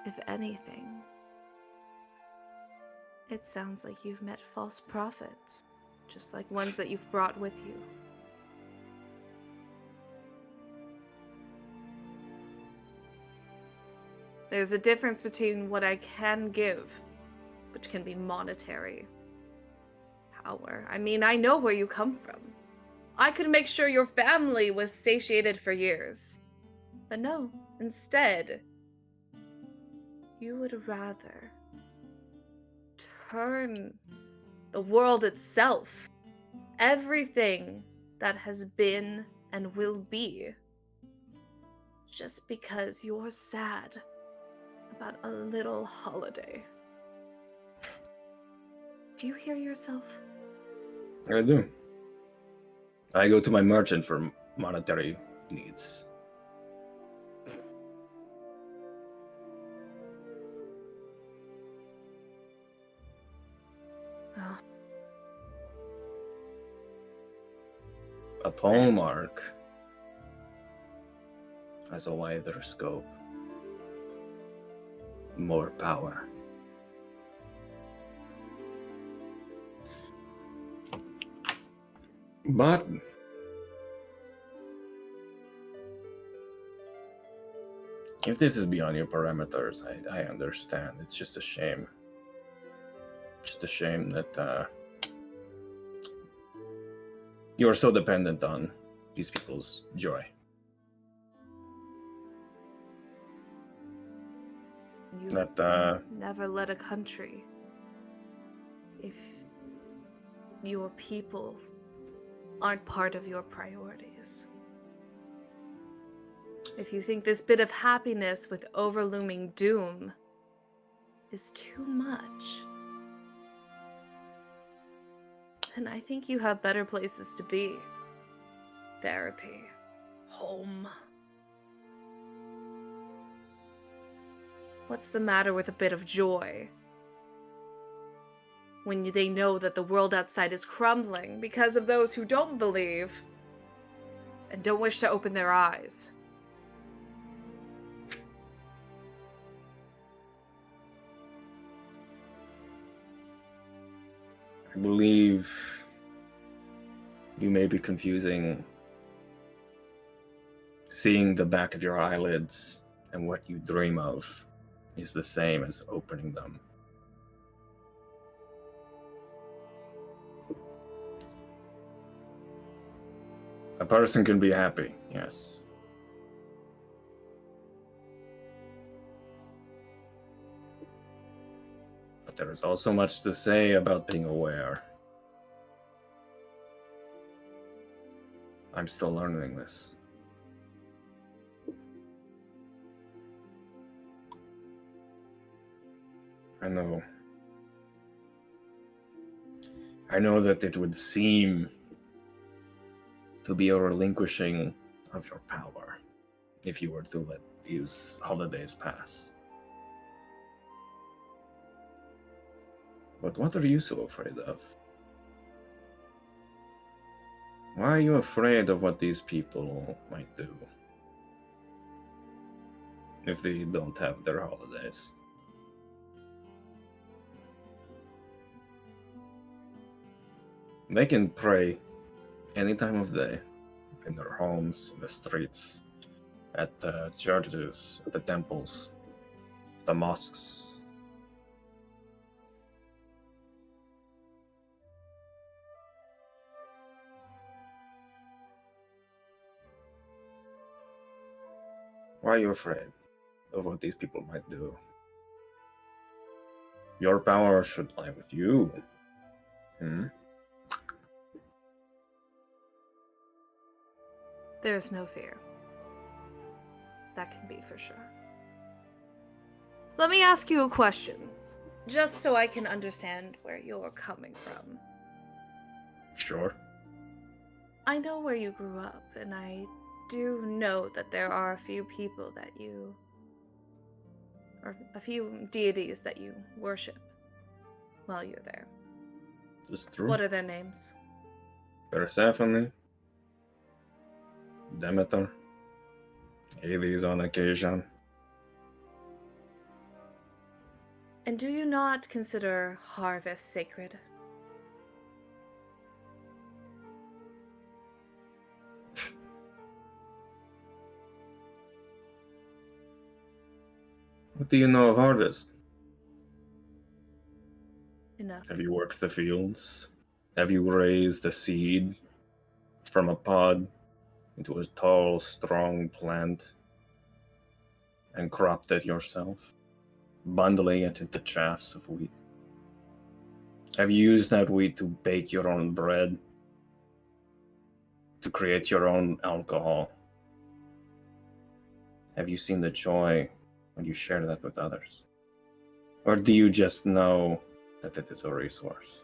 If anything, it sounds like you've met false prophets, just like ones that you've brought with you. There's a difference between what I can give, which can be monetary, power. I mean, I know where you come from. I could make sure your family was satiated for years. But no, instead, you would rather turn the world itself, everything that has been and will be, just because you're sad about a little holiday. Do you hear yourself? I do. I go to my merchant for monetary needs. Oh, A poem arc has a wider scope, more power. But if this is beyond your parameters, I understand. It's just a shame. Just a shame that you're so dependent on these people's joy. you That never led a country if your people aren't part of your priorities. If you think this bit of happiness with overlooming doom is too much, then I think you have better places to be. Therapy. Home. What's the matter with a bit of joy? When they know that the world outside is crumbling because of those who don't believe and don't wish to open their eyes. I believe you may be confusing seeing the back of your eyelids and what you dream of is the same as opening them. A person can be happy, yes. But there is also much to say about being aware. I'm still learning this. I know that it would seem to be a relinquishing of your power if you were to let these holidays pass. But what are you so afraid of? Why are you afraid of what these people might do if they don't have their holidays? They can pray any time of day, in their homes, in the streets, at the churches, at the temples, the mosques. Why are you afraid of what these people might do? Your power should lie with you. There's no fear. That can be for sure. Let me ask you a question, just so I can understand where you're coming from. Sure. I know where you grew up, and I do know that there are a few people that you... or a few deities that you worship while you're there. It's true. What are their names? Persephone, Demeter, Hades on occasion. And do you not consider harvest sacred? What do you know of harvest? Enough. Have you worked the fields? Have you raised a seed from a pod into a tall, strong plant and cropped it yourself, bundling it into chaffs of wheat? Have you used that wheat to bake your own bread, to create your own alcohol? Have you seen the joy when you share that with others? Or do you just know that it is a resource?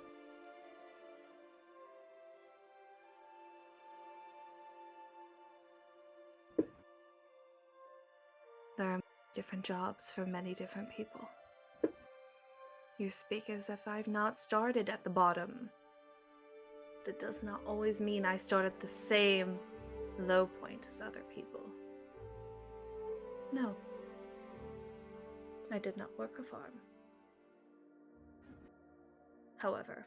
There are different jobs for many different people. You speak as if I've not started at the bottom. That does not always mean I start at the same low point as other people. No. I did not work a farm. However,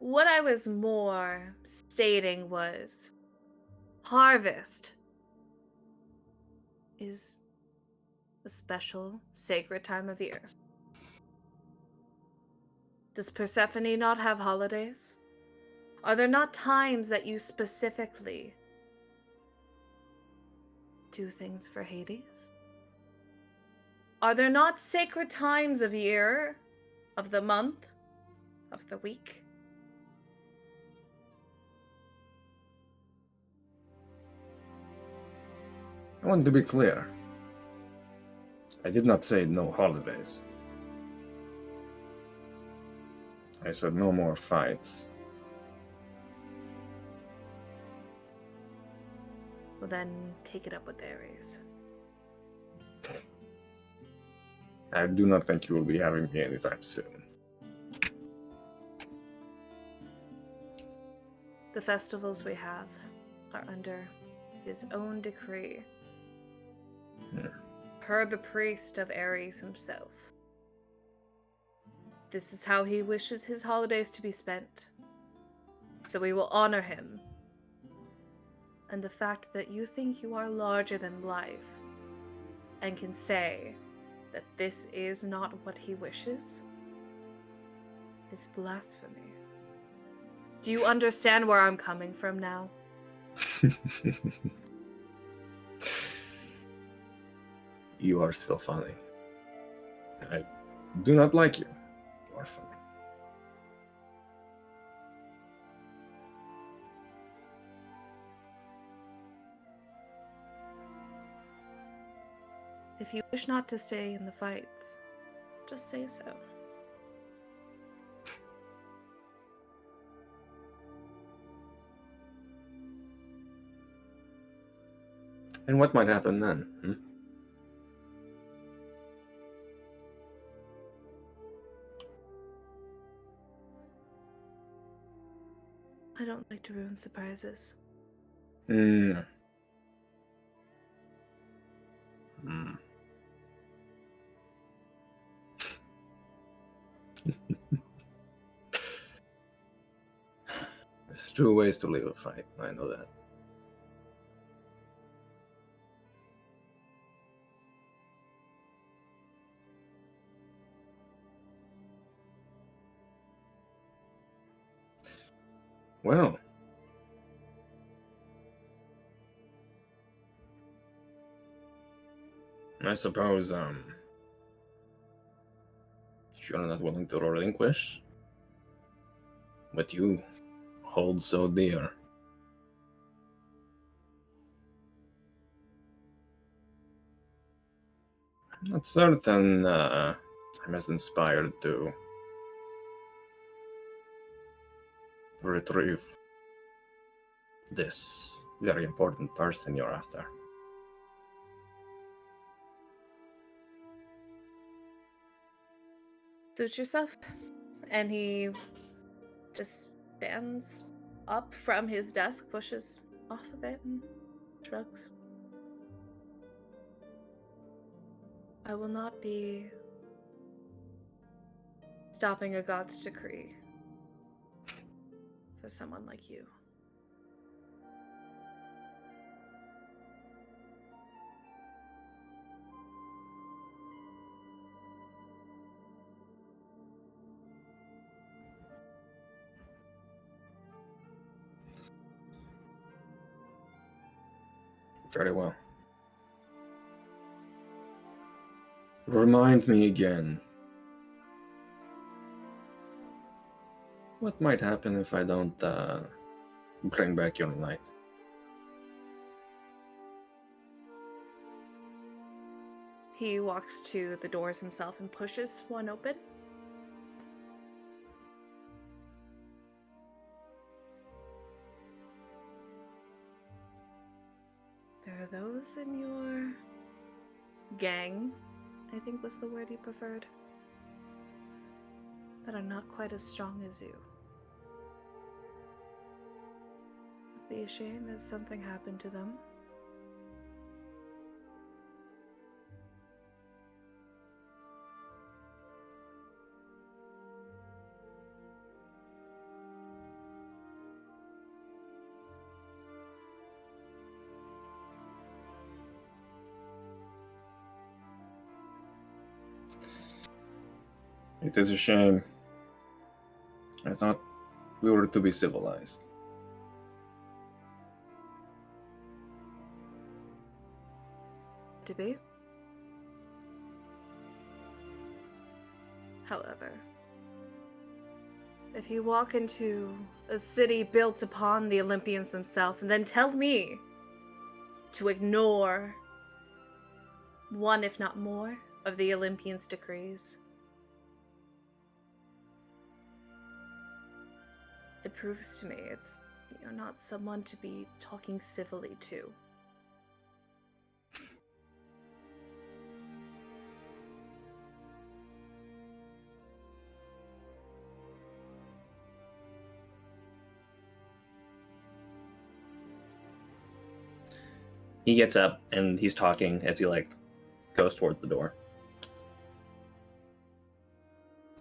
what I was more stating was harvest is a special, sacred time of year. Does Persephone not have holidays? Are there not times that you specifically do things for Hades? Are there not sacred times of year, of the month, of the week? I want to be clear. I did not say no holidays. I said no more fights. Well, then take it up with Ares. I do not think you will be having me anytime soon. The festivals we have are under his own decree. Per the priest of Ares himself. This is how he wishes his holidays to be spent. So we will honor him. And the fact that you think you are larger than life and can say that this is not what he wishes is blasphemy. Do you understand where I'm coming from now? You are so funny. I do not like you. You are funny. If you wish not to stay in the fights, just say so. And what might happen then? I don't like to ruin surprises. There's two ways to leave a fight. I know that. Well, I suppose you're not willing to relinquish what you hold so dear. I'm not certain I'm as inspired to retrieve this very important person you're after. Suit yourself. And he just stands up from his desk, pushes off of it, and shrugs. I will not be stopping a god's decree for someone like you. Very well. Remind me again. What might happen if I don't bring back your light? He walks to the doors himself and pushes one open. There are those in your gang, I think was the word he preferred, that are not quite as strong as you. It'd be a shame if something happened to them. It is a shame. I thought we were to be civilized. To be. However, if you walk into a city built upon the Olympians themselves and then tell me to ignore one, if not more, of the Olympians' decrees, it proves to me it's, not someone to be talking civilly to. He gets up and he's talking as he goes towards the door.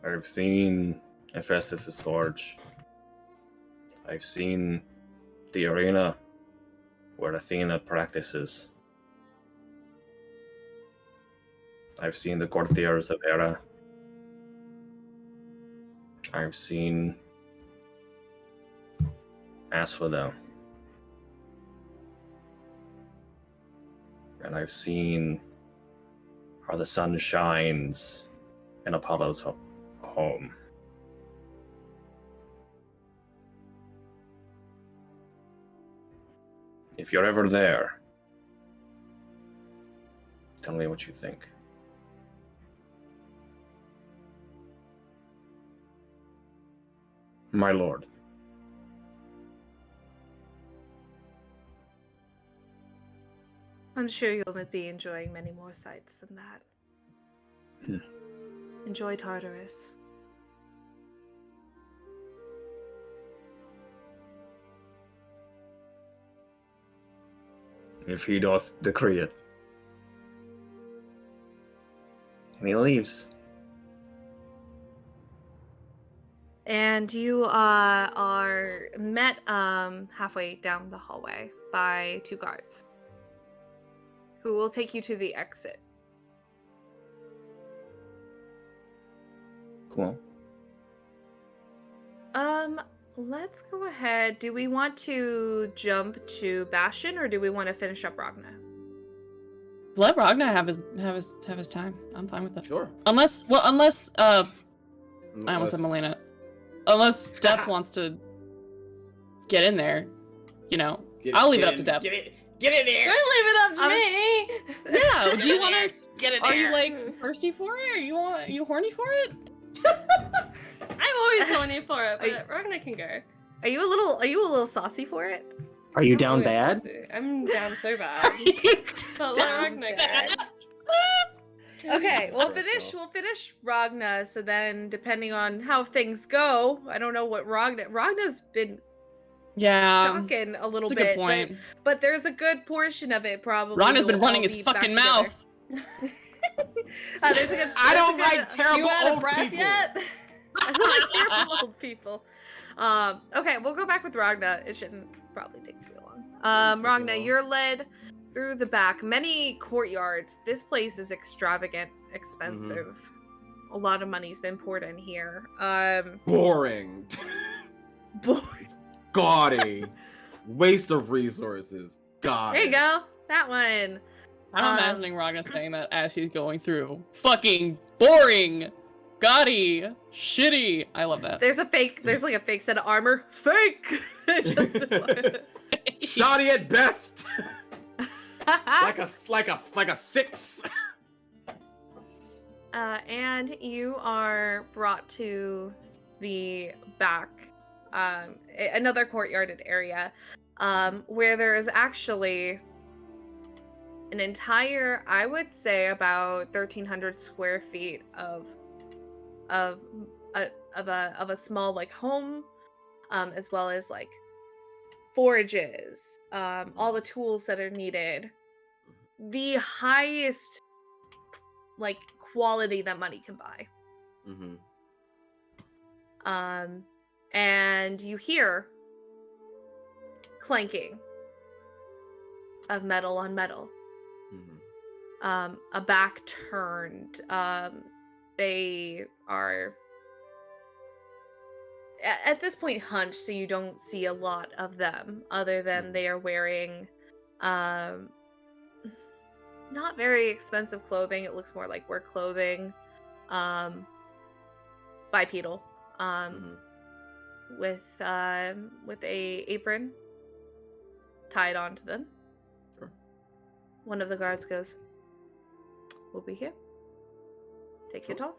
I've seen Hephaestus' forge. I've seen the arena where Athena practices. I've seen the courtiers of Hera. I've seen Asphodel. And I've seen how the sun shines in Apollo's home. If you're ever there, tell me what you think. My lord. I'm sure you'll be enjoying many more sights than that. Enjoy Tartarus. If he doth decree it. And he leaves. And you are met halfway down the hallway by two guards who will take you to the exit. Cool. Let's go ahead. Do we want to jump to Bastian or do we want to finish up Ragna? Let Ragna have his time. I'm fine with it. Sure. Unless I almost said Melina. Unless Depth wants to get in there, I'll leave it up to Depth. Get in there. Don't leave it up to me. Yeah. Do you want to? Get in Are there. you thirsty for it? Are you horny for it? I'm always horny for it, but Ragna can go. Are you a little saucy for it? Are you I'm down always bad? saucy. I'm down so bad. But let Ragna go. Okay, we'll finish Ragna, so then depending on how things go, I don't know what Ragna's been talking a little that's a bit. good point. But there's a good portion of it probably. Ragna's been will all running his be back fucking together. mouth. There's a good. I don't there's a like good- terrible You out of old breath people. yet? I don't like terrible old people. Okay, we'll go back with Ragna. It shouldn't probably take too long. Ragna, you're led through the back. Many courtyards. This place is extravagant, expensive. A lot of money's been poured in here. Boring. Boy, Gaudy. Waste of resources. God. there you go. That one. I'm imagining Ragna saying that as he's going through. Fucking boring, gaudy, shitty. I love that. There's like a fake set of armor. Fake. Just Shoddy at best. like a 6. And you are brought to the back, another courtyarded area, where there is actually an entire, I would say, about 1,300 square feet of a small like home, as well as like forages, all the tools that are needed, the highest like quality that money can buy. Mm-hmm. And you hear clanking of metal on metal. Mm-hmm. A back turned. They are at this point hunched, so you don't see a lot of them, other than they are wearing not very expensive clothing. It looks more like work clothing, bipedal, with a apron tied onto them. Sure. One of the guards goes, "We'll be here. Take your time."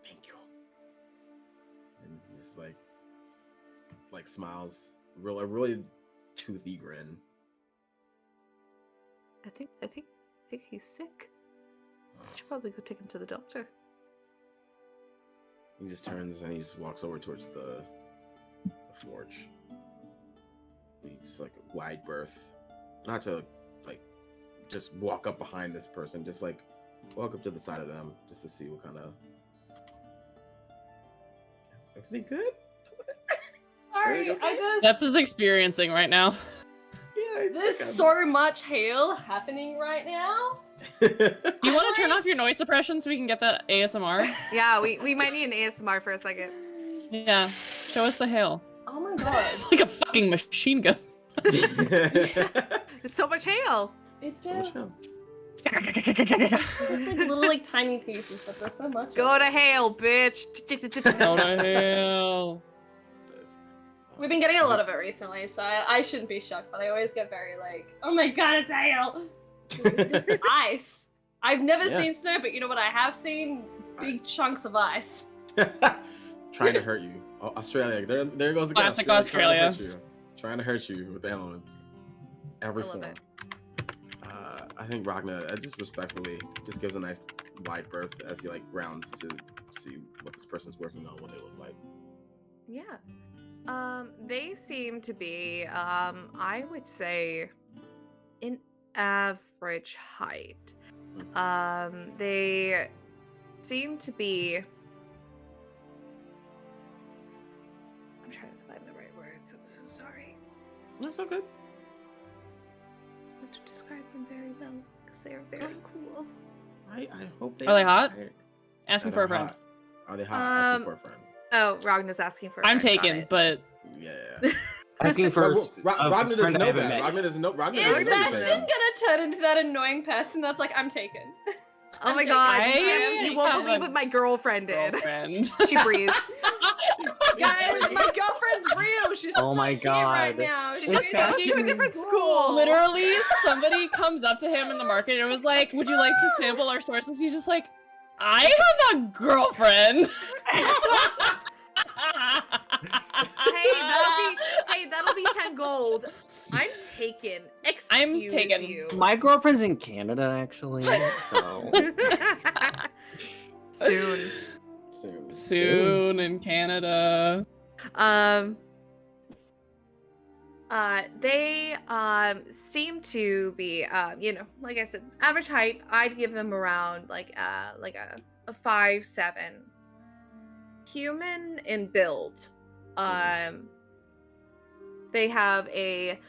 Thank you. And he's like smiles, a really toothy grin. I think he's sick. Should probably go take him to the doctor. He just turns and he just walks over towards the forge. He's like a wide berth. Not to like just walk up behind this person, just like walk up to the side of them just to see what kind of everything good? Sorry, I just That's his experiencing right now. Yeah, there's so much hail happening right now. You want to turn off your noise suppression so we can get that ASMR? Yeah, we might need an ASMR for a second. Yeah. Show us the hail. Oh my god. It's like a fucking machine gun. It's so much hail. It just it's like little like tiny pieces, but there's so much. Go to hail, bitch. Go to hail. We've been getting a lot of it recently, so I shouldn't be shocked, but I always get very like, oh my god, it's hail! It's just ice. I've never seen snow, but you know what I have seen? Big chunks of ice. Trying to hurt you. Oh, Australia. There goes again. Classic Australia. Trying to hurt you with the elements. Every I love form. it. I think Ragna, just respectfully, just gives a nice wide berth as he like rounds to see what this person's working on, what they look like. Yeah. They seem to be, I would say, in average height. They seem to be. I'm trying to find the right words. I'm so sorry. That's okay. I want to describe them very well because they are very cool. I hope they Are they hot? Asking for a friend. Hot. Are they hot? Asking for a friend. Oh, Ragna's asking for a I'm friend. Got taken, it. but Yeah. Asking for Ragna doesn't know that. met. Ragna doesn't know. Ragna Is doesn't know Bastian anything. gonna turn into that annoying person that's like, I'm taken? Oh my I'm god, taken. you won't have believe a what my girlfriend did. girlfriend. She breathed. Guys, my girlfriend's real. She's just Oh my not here right God. now. She She's just goes to a fucking different school. Literally, somebody comes up to him in the market and was like, "Would you like to sample our sources?" He's just like, "I have a girlfriend." That'll be 10 gold. I'm taken. Excuse taken. you. My girlfriend's in Canada, actually. So Soon in Canada. They seem to be like I said, average height. I'd give them around like a 5'7". Human in build. They have a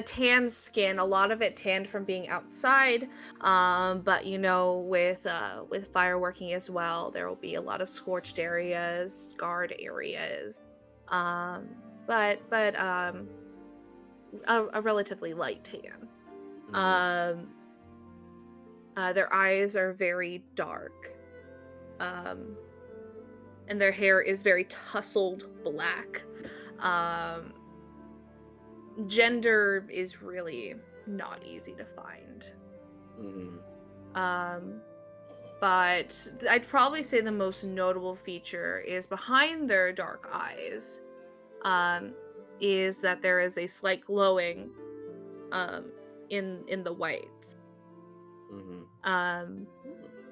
tan skin, a lot of it tanned from being outside, but with fireworking as well, there will be a lot of scorched areas, scarred areas, but a relatively light tan. Mhm. Their eyes are very dark. And their hair is very tousled black. Gender is really not easy to find. Mhm. But I'd probably say the most notable feature is behind their dark eyes, is that there is a slight glowing in the whites. Mhm.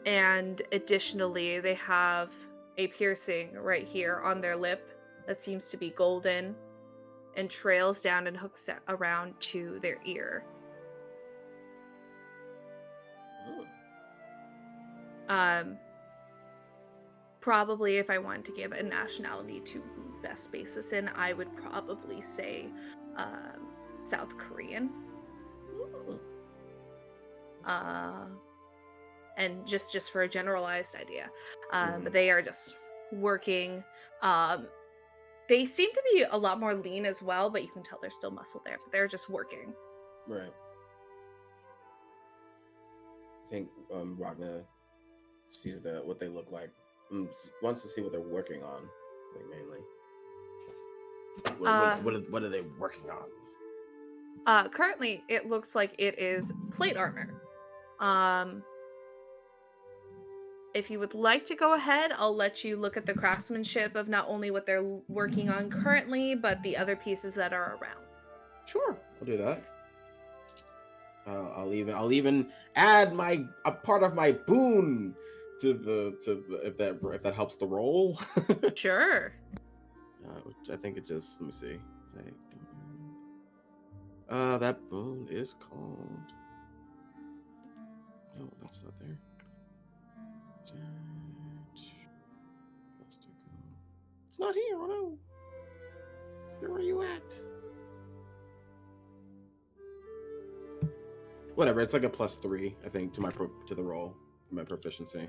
And additionally, they have a piercing right here on their lip that seems to be golden and trails down and hooks around to their ear. Probably if I wanted to give a nationality to best basis in, I would probably say South Korean. And just for a generalized idea. But they are just working. They seem to be a lot more lean as well, but you can tell there's still muscle there, but they're just working. Right. I think Ragna sees what they look like. Wants to see what they're working on. I think mainly. What are they working on? Currently, it looks like it is plate armor. If you would like to go ahead, I'll let you look at the craftsmanship of not only what they're working on currently, but the other pieces that are around. Sure, I'll do that. I'll even add a part of my boon to the if that helps the roll. Sure. Which I think it just, let me see. That boon is called. No, that's not there. It's not here. Oh no. Where are you at? Whatever. It's like a +3, I think, to the roll, my proficiency.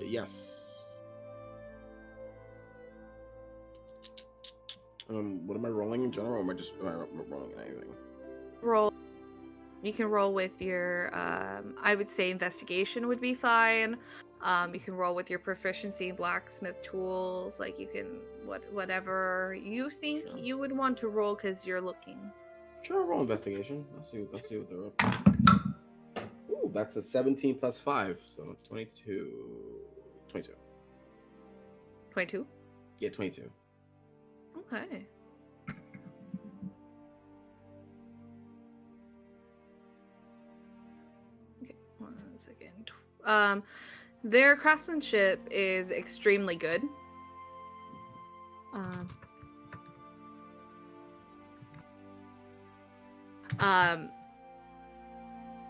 Yes. What am I rolling in general? Or am I rolling in anything? Roll. You can roll with your, I would say investigation would be fine. You can roll with your proficiency in blacksmith tools. Like you can, whatever you think you would want to roll because you're looking. Sure, roll investigation. Let's see what they're up to. Ooh, that's a 17 plus 5, so 22. 22. 22? Yeah, 22. Okay. Okay, 1 second. Their craftsmanship is extremely good.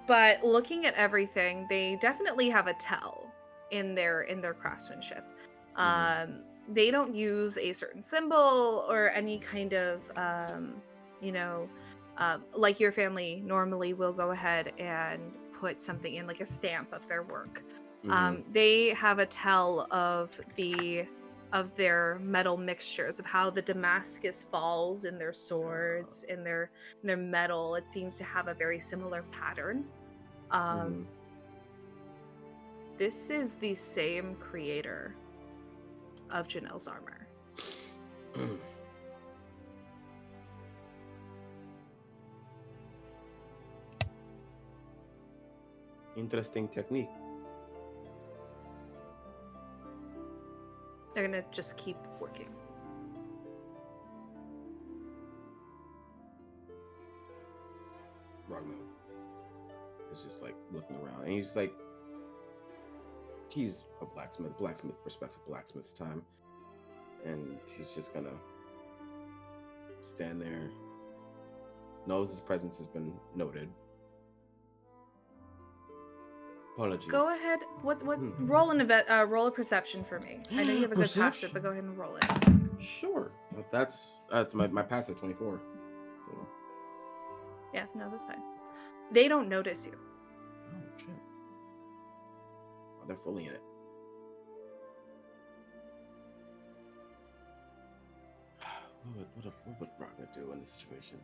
But looking at everything, they definitely have a tell in their craftsmanship. They don't use a certain symbol or any kind of like your family normally will go ahead and put something in, like a stamp of their work. They have a tell of their metal mixtures, of how the Damascus falls in their swords, in their metal. It seems to have a very similar pattern. This is the same creator of Janelle's armor. Interesting technique. They're gonna just keep working. Ragna is just like looking around, and he's like, he's a blacksmith. Blacksmith respects a blacksmith's time, and he's just gonna stand there. Knows his presence has been noted. Apologies. Go ahead. What? Roll roll a perception for me. I know you have a good passive, but go ahead and roll it. Sure. But that's my passive 24. So. Yeah, no, that's fine. They don't notice you. Oh shit. Oh, they're fully in it. What would Ragna do in this situation?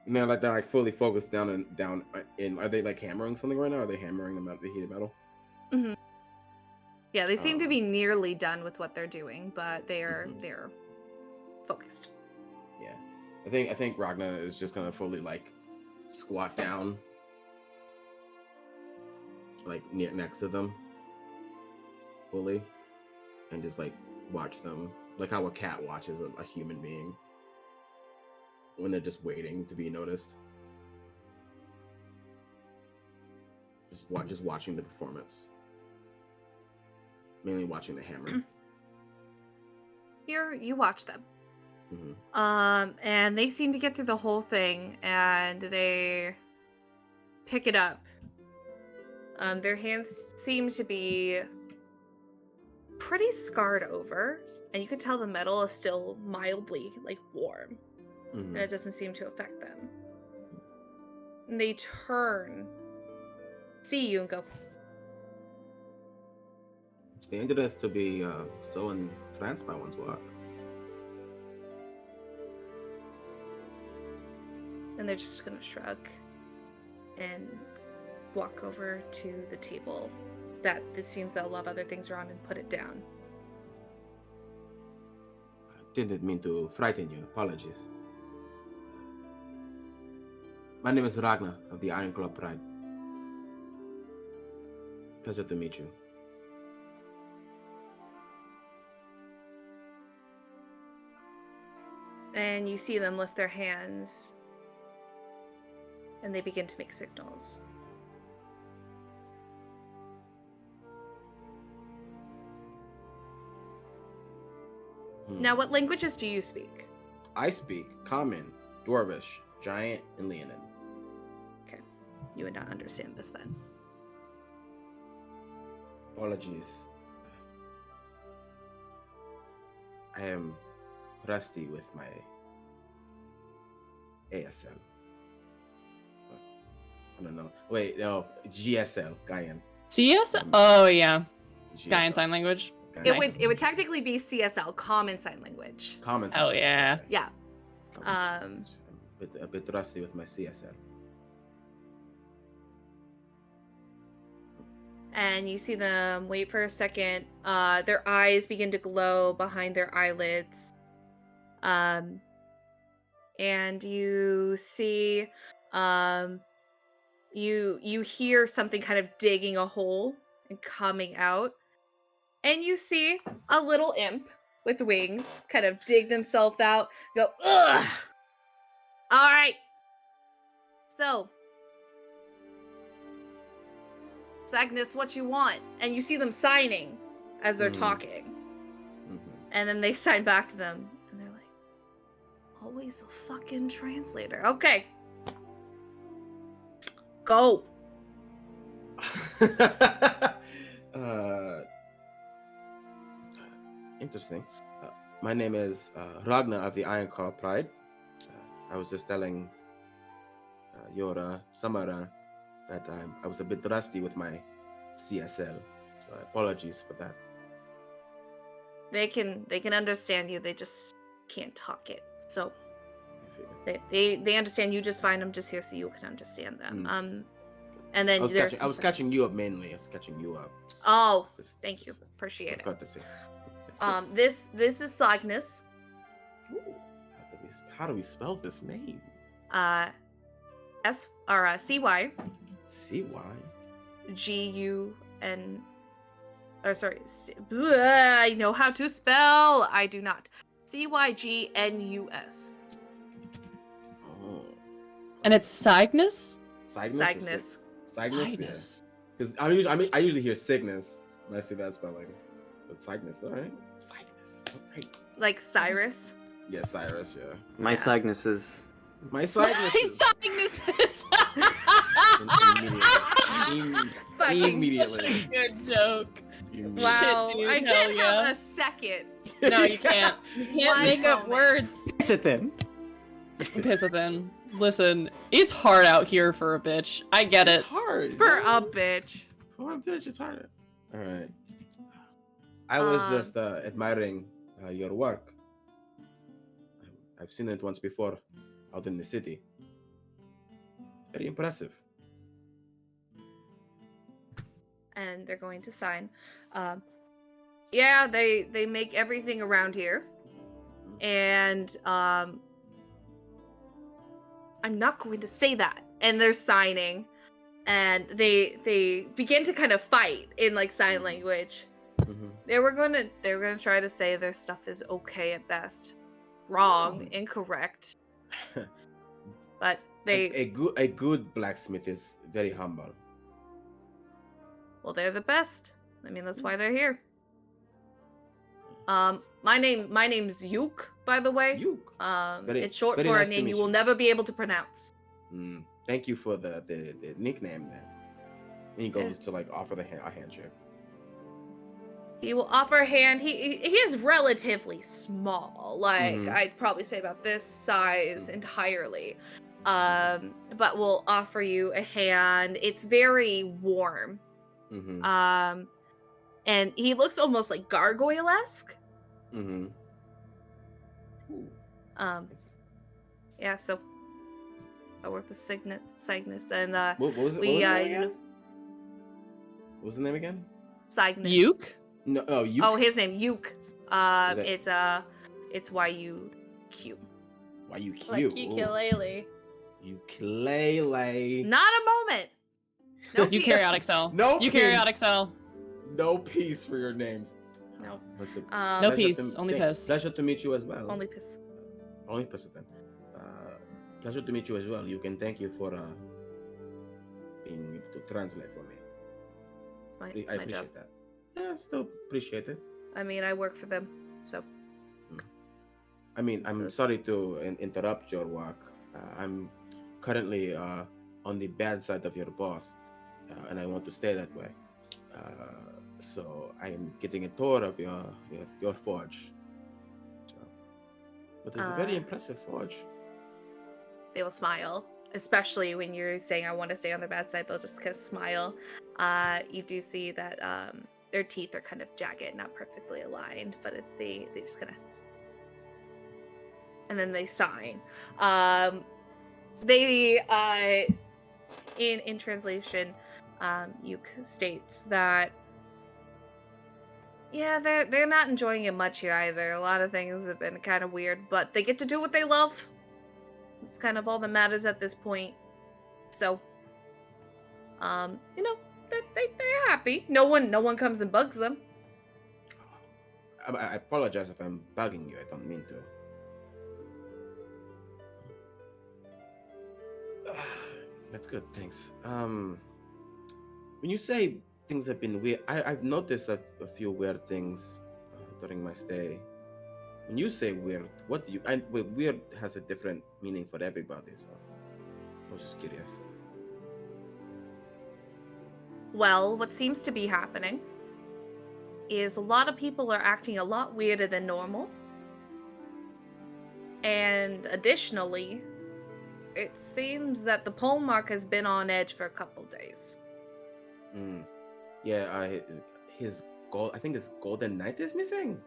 Now, like they're like fully focused down in. Are they like hammering something right now? Are they hammering the heated metal? Mm-hmm. Yeah, they seem to be nearly done with what they're doing, but they're focused. Yeah, I think Ragna is just gonna fully like squat down, like next to them, fully, and just like watch them, like how a cat watches a human being when they're just waiting to be noticed. Just watching the performance, mainly watching the hammer. You watch them. Mm-hmm. And they seem to get through the whole thing, and they pick it up. Their hands seem to be pretty scarred over, and you can tell the metal is still mildly like warm. Mm-hmm. And it doesn't seem to affect them. And they turn, see you, and go, It's dangerous to be so entranced by one's work. and they're just gonna shrug and walk over to the table that it seems that a lot of other things are on and put it down. I didn't mean to frighten you. Apologies. My name is Ragna of the Iron Claw Pride. Pleasure to meet you. And you see them lift their hands and they begin to make signals. Now, what languages do you speak? I speak Common, Dwarvish, Giant, and Leonin. Okay. You would not understand this then. Apologies. I am rusty with my ASL. I don't know. Wait, no, GSL, Gaian. CS? Oh yeah, GSL. Gaian Sign Language. Gaian. It would technically be CSL, Common Sign Language. Common. Oh yeah. Okay. Yeah. I'm a bit rusty with my CSL. And you see them wait for a second. Their eyes begin to glow behind their eyelids. And you see, you hear something kind of digging a hole and coming out. And you see a little imp with wings kind of dig themselves out, go, ugh! All right. So, Agnes, what you want? And you see them signing as they're talking. Mm-hmm. And then they sign back to them. And they're like, always a fucking translator. Okay. Go. Interesting. My name is Ragna of the Iron Claw Pride. I was just telling your Samara that I was a bit rusty with my CSL, so apologies for that. They can understand you. They just can't talk it. So they understand you just fine. I'm just here so you can understand them. And then I was catching you up mainly. I was catching you up. Oh, thank you. Appreciate it. Courtesy. This is Agnes. How do we spell this name? CY. CY. GUN. Or sorry. I know how to spell. I do not. CYGNUS. Oh. And it's Cygnus? Cygnus. Cygnus. Because I usually hear Cygnus when I see that spelling. But Cygnus, all right. Cygnus. All right. Like Cyrus. Yeah, Cyrus. Yeah. My Cygnus is. My Cygnus. Immediately. Good joke. Wow. Shit, dude, I can't hell have a second. No, you can't. You can't One make up moment. words. Is it then? Pissathin. Listen, it's hard out here for a bitch. I get it. It's hard. For a bitch. For a bitch, it's hard. All right. I was just admiring your work. I've seen it once before, out in the city. Very impressive. And they're going to sign. Yeah, they make everything around here, and I'm not going to say that. And they're signing, and they begin to kind of fight in like sign language. Mm-hmm. They were gonna try to say their stuff is okay at best, wrong, incorrect. But they a good blacksmith is very humble. well, they're the best. I mean, that's why they're here. My name's Yuk, by the way. Yuk. It's short very for nice a to name meet you will you. never be able to pronounce. Thank you for the nickname then. And he goes to like offer a handshake. He will offer a hand. He is relatively small, like Mhm. I'd probably say about this size entirely. But will offer you a hand. It's very warm. Mm-hmm. And he looks almost like gargoyle-esque. Mm-hmm. Yeah. So I work with Cygnus, and What was it? we What was the name you again? know, What was the name again? Cygnus. Uke? No, oh, you. Oh, his name Yuk. that- It's Y-U-Q. Why you cute? Like Ooh. ukulele. Ukulele. Not a moment. No, Eukaryotic cell. No Eukaryotic peace. cell. No peace for your names. No. What's it? No Um, peace, only piss. Pleasure to meet you as well. only piss. Only piss then. Pleasure to meet you as well. You can thank you for being able to translate for me. It's I my job. appreciate that. Yeah, still appreciate it. I mean, I work for them, so. I mean, I'm So- sorry to interrupt your work. I'm currently on the bad side of your boss, and I want to stay that way. So I am getting a tour of your forge. So, but it's a very impressive forge. They will smile, especially when you're saying I want to stay on their bad side. They'll just kind of smile. You do see that their teeth are kind of jagged, not perfectly aligned, but they just kind of, and then they sign. They in translation, Yuke states that yeah, they're not enjoying it much here either. A lot of things have been kind of weird, but they get to do what they love. It's kind of all that matters at this point. So, they're happy. No one comes and bugs them. I apologize if I'm bugging you. I don't mean to. That's good, thanks. When you say things have been weird, I've noticed a few weird things during my stay. When you say weird, what do you? Weird has a different meaning for everybody, so I was just curious. Well, what seems to be happening is a lot of people are acting a lot weirder than normal. And additionally, it seems that the pole mark has been on edge for a couple days. Yeah, his gold. I think his golden knight is missing.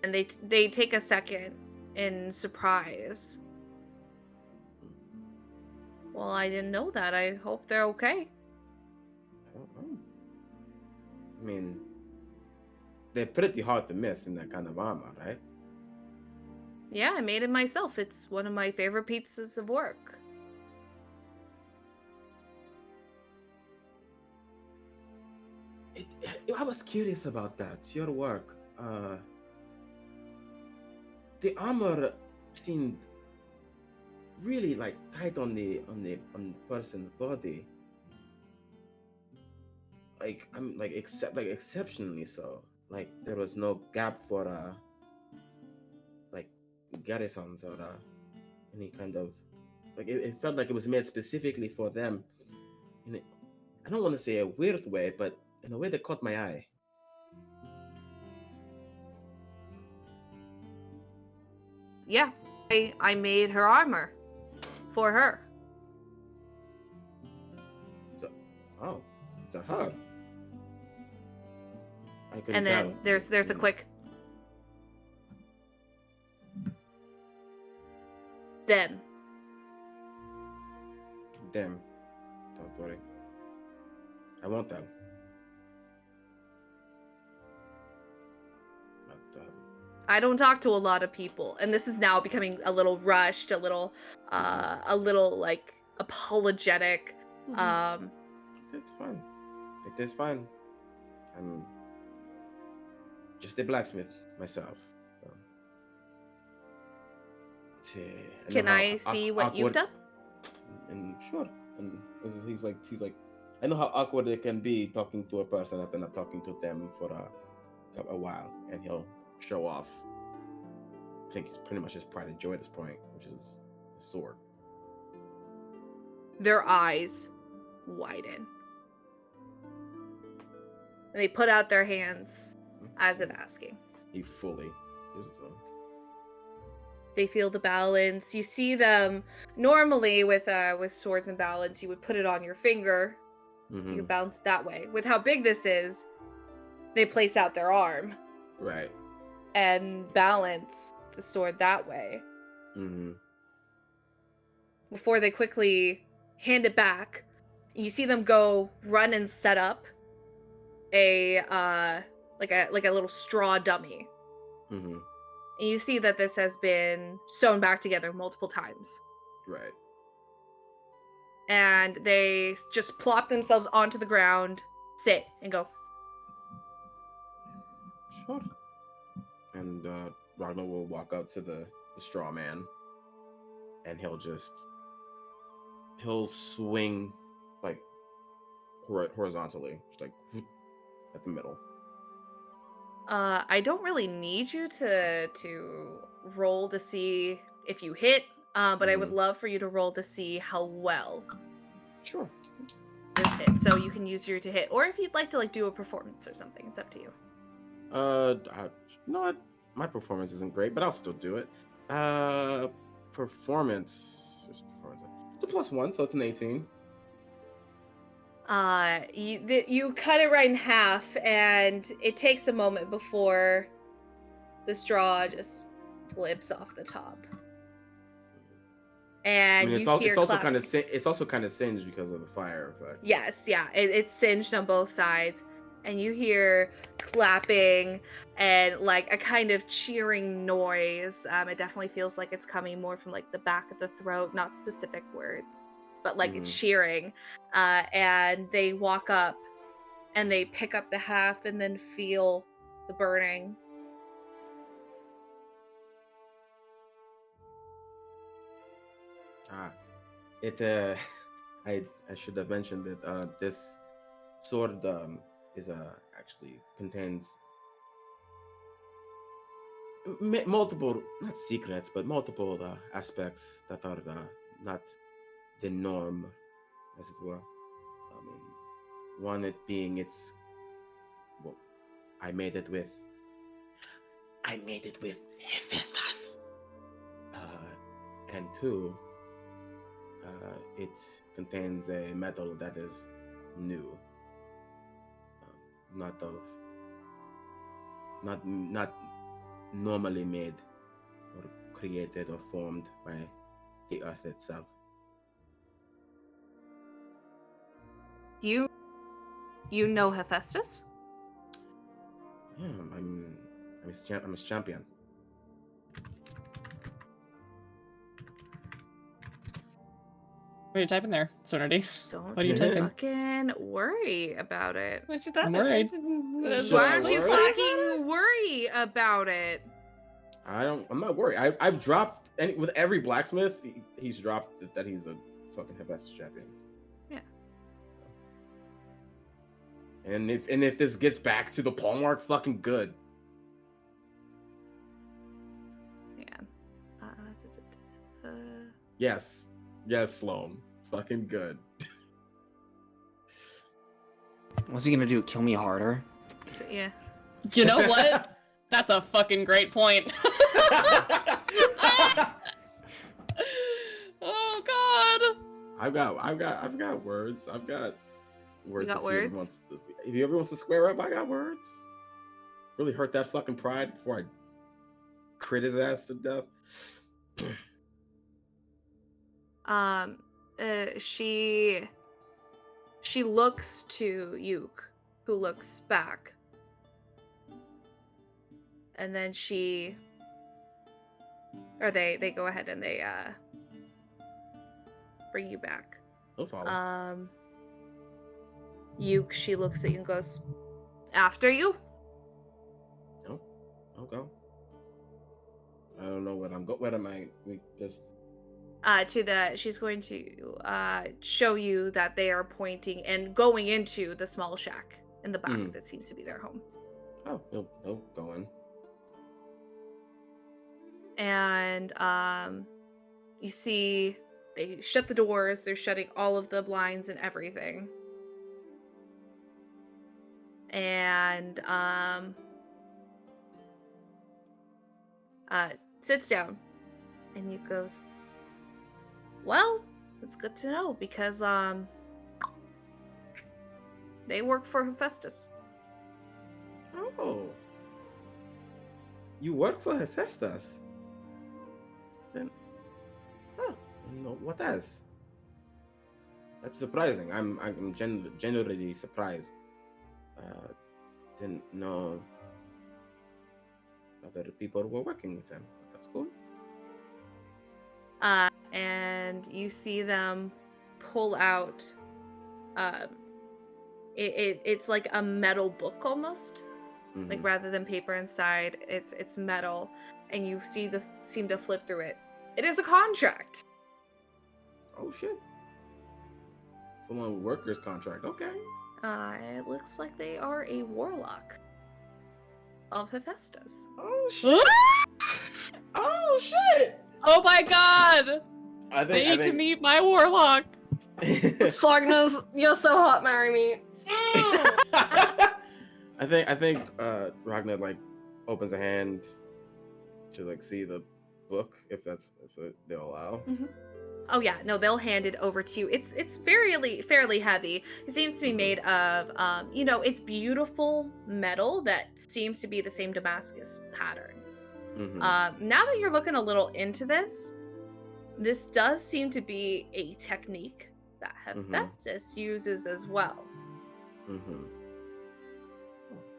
And they take a second in surprise. Well, I didn't know that. I hope they're okay. I don't know. I mean, they're pretty hard to miss in that kind of armor, right? Yeah, I made it myself. It's one of my favorite pieces of work. I was curious about that. Your work. The armor seemed really like tight on the person's body. Like exceptionally so. Like there was no gap for like garrisons or any kind of like it felt like it was made specifically for them. I don't want to say a weird way, but in a way that caught my eye. Yeah, I made her armor for her. So, oh, it's a her. I couldn't And then tell. there's a quick them. Them. Don't worry. I won't tell. But I don't talk to a lot of people, and this is now becoming a little rushed, a little like apologetic. it's fine. It is fine. I'm just a blacksmith myself. So. Can I see what you've done? And sure. And he's like, I know how awkward it can be talking to a person after not talking to them for a while, and he'll show off. I think it's pretty much his pride and joy at this point, which is a sword. Their eyes widen. And they put out their hands as if asking. He fully uses them. They feel the balance. You see them normally with swords and balance. You would put it on your finger. You could balance it that way. With how big this is, they place out their arm. Right. And balance the sword that way. Before they quickly hand it back, you see them go run and set up a little straw dummy. And you see that this has been sewn back together multiple times. Right. And they just plop themselves onto the ground, sit, and go. Sure. And Ragna will walk up to the straw man, and he'll swing like horizontally, just like at the middle. I don't really need you to roll to see if you hit, but I would love for you to roll to see how well. Sure. This hit, so you can use your to hit, or if you'd like to do a performance or something, it's up to you. No, my performance isn't great, but I'll still do it. Performance. It's a +1, so it's an 18. You cut it right in half, and it takes a moment before the straw just slips off the top. And it's also kind of singed because of the fire effect. Yes, yeah, it's singed on both sides, and you hear clapping and like a kind of cheering noise. It definitely feels like it's coming more from like the back of the throat, not specific words, but like it's cheering. And they walk up and they pick up the half and then feel the burning. I should have mentioned that this sword is actually contains multiple, not secrets, but multiple aspects that are not the norm, as it were. One it being I made it with Hephaestus. And two, it contains a metal that is new, not normally made or created or formed by the earth itself. You know Hephaestus? Yeah, I'm his champion. What are you typing there, Serenity? Don't What are you typing? fucking worry about it. What you I'm worried. Why don't you fucking worry about it? I'm not worried. I've dropped with every blacksmith. He's dropped that he's a fucking Hephaestus champion. Yeah. And if this gets back to the Palmark, fucking good. Man. Yes, Sloan. Fucking good. What's he gonna do? Kill me harder? So, yeah. You know what? That's a fucking great point. Oh God. I've got words. I've got words. You got words? If you ever wants to square up, I got words. really hurt that fucking pride before I crit his ass to death. She looks to Yuke, who looks back. And then they go ahead and they bring you back. No follow. Yuke, she looks at you and goes, "After you?" No, I'll go. I don't know what I'm go. What am I? We just. She's going to show you that they are pointing and going into the small shack in the back that seems to be their home. Oh, he'll go in. And you see they shut the doors, they're shutting all of the blinds and everything. And sits down and Yuke goes, "Well, it's good to know because they work for Hephaestus." Oh, you work for Hephaestus? Then, no, what else? That's surprising. I'm genuinely surprised. Didn't know other people were working with them. That's cool. And you see them pull out. It's like a metal book almost, like rather than paper inside, it's metal, and you seem to flip through it. It is a contract. Oh shit! Full-on workers contract. Okay. It looks like they are a warlock of Hephaestus. Oh shit! Oh shit! Oh my god! I They need to think meet my warlock. Sognos, you're so hot, marry me. I think Ragna like opens a hand to like see the book if they'll allow. Oh yeah, no, they'll hand it over to you. It's fairly heavy. It seems to be made of it's beautiful metal that seems to be the same Damascus pattern. Now that you're looking a little into this does seem to be a technique that Hephaestus uses as well.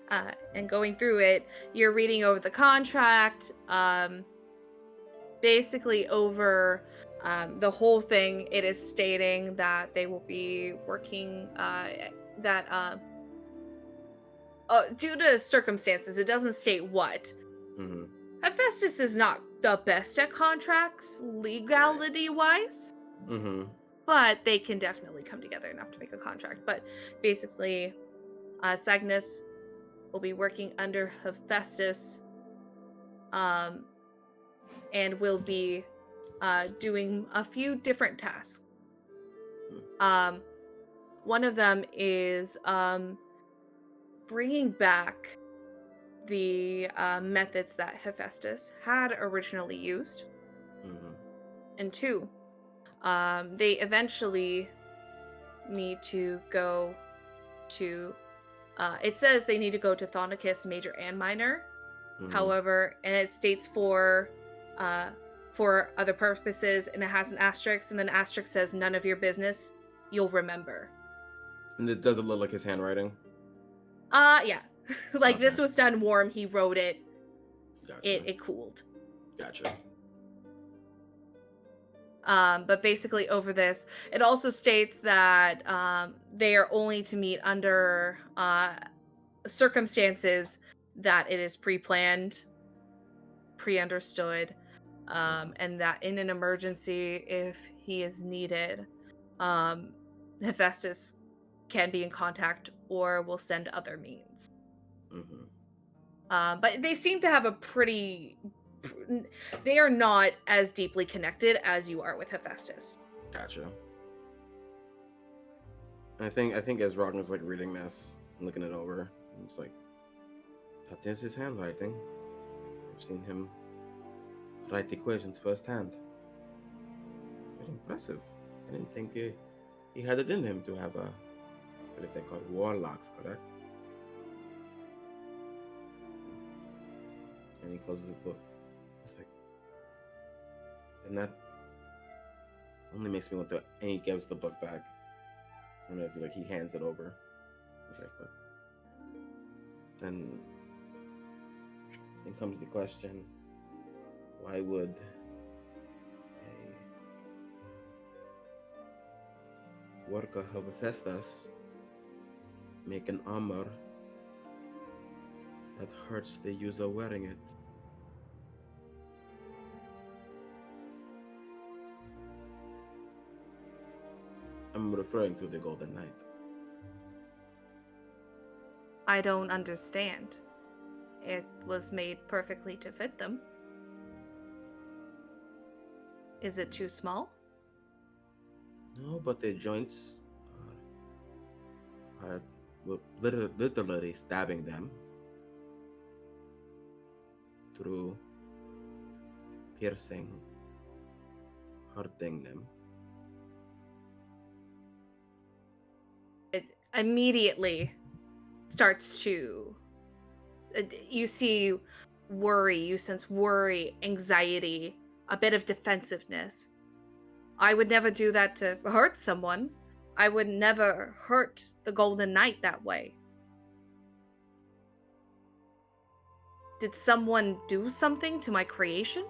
And going through it, you're reading over the contract, basically over the whole thing. It is stating that they will be working due to circumstances. It doesn't state what. Hephaestus is not the best at contracts legality-wise, but they can definitely come together enough to make a contract. But basically, Cygnus will be working under Hephaestus, and will be doing a few different tasks. One of them is bringing back the methods that Hephaestus had originally used. And two, they eventually need to go to it says they need to go to Thonicus Major and Minor. However, and it states for other purposes, and it has an asterisk, and then asterisk says none of your business, you'll remember. And it doesn't look like his handwriting. Yeah. Like, Okay. this was done warm, he wrote it. Gotcha. It cooled. Gotcha. But basically over this, it also states that they are only to meet under circumstances that it is pre-planned, pre-understood, and that in an emergency, if he is needed, Hephaestus can be in contact or will send other means. But they seem to have they are not as deeply connected as you are with Hephaestus. Gotcha. I think as Ragna's like reading this and looking it over, it's like, that is his handwriting. I've seen him write equations firsthand. Very impressive. I didn't think he had it in him to have what if they call warlocks, correct? And he closes the book. It's like, then that only makes me want to. And he gives the book back. And it's like he hands it over. It's like, but then comes the question: why would a worker of Hephaestus make an armor that hurts the user wearing it? I'm referring to the Golden Knight. I don't understand. It was made perfectly to fit them. Is it too small? No, but the joints are literally stabbing them through piercing, hurting them. It immediately starts to. You see worry, you sense worry, anxiety, a bit of defensiveness. I would never do that to hurt someone. I would never hurt the Golden Knight that way. Did someone do something to my creation?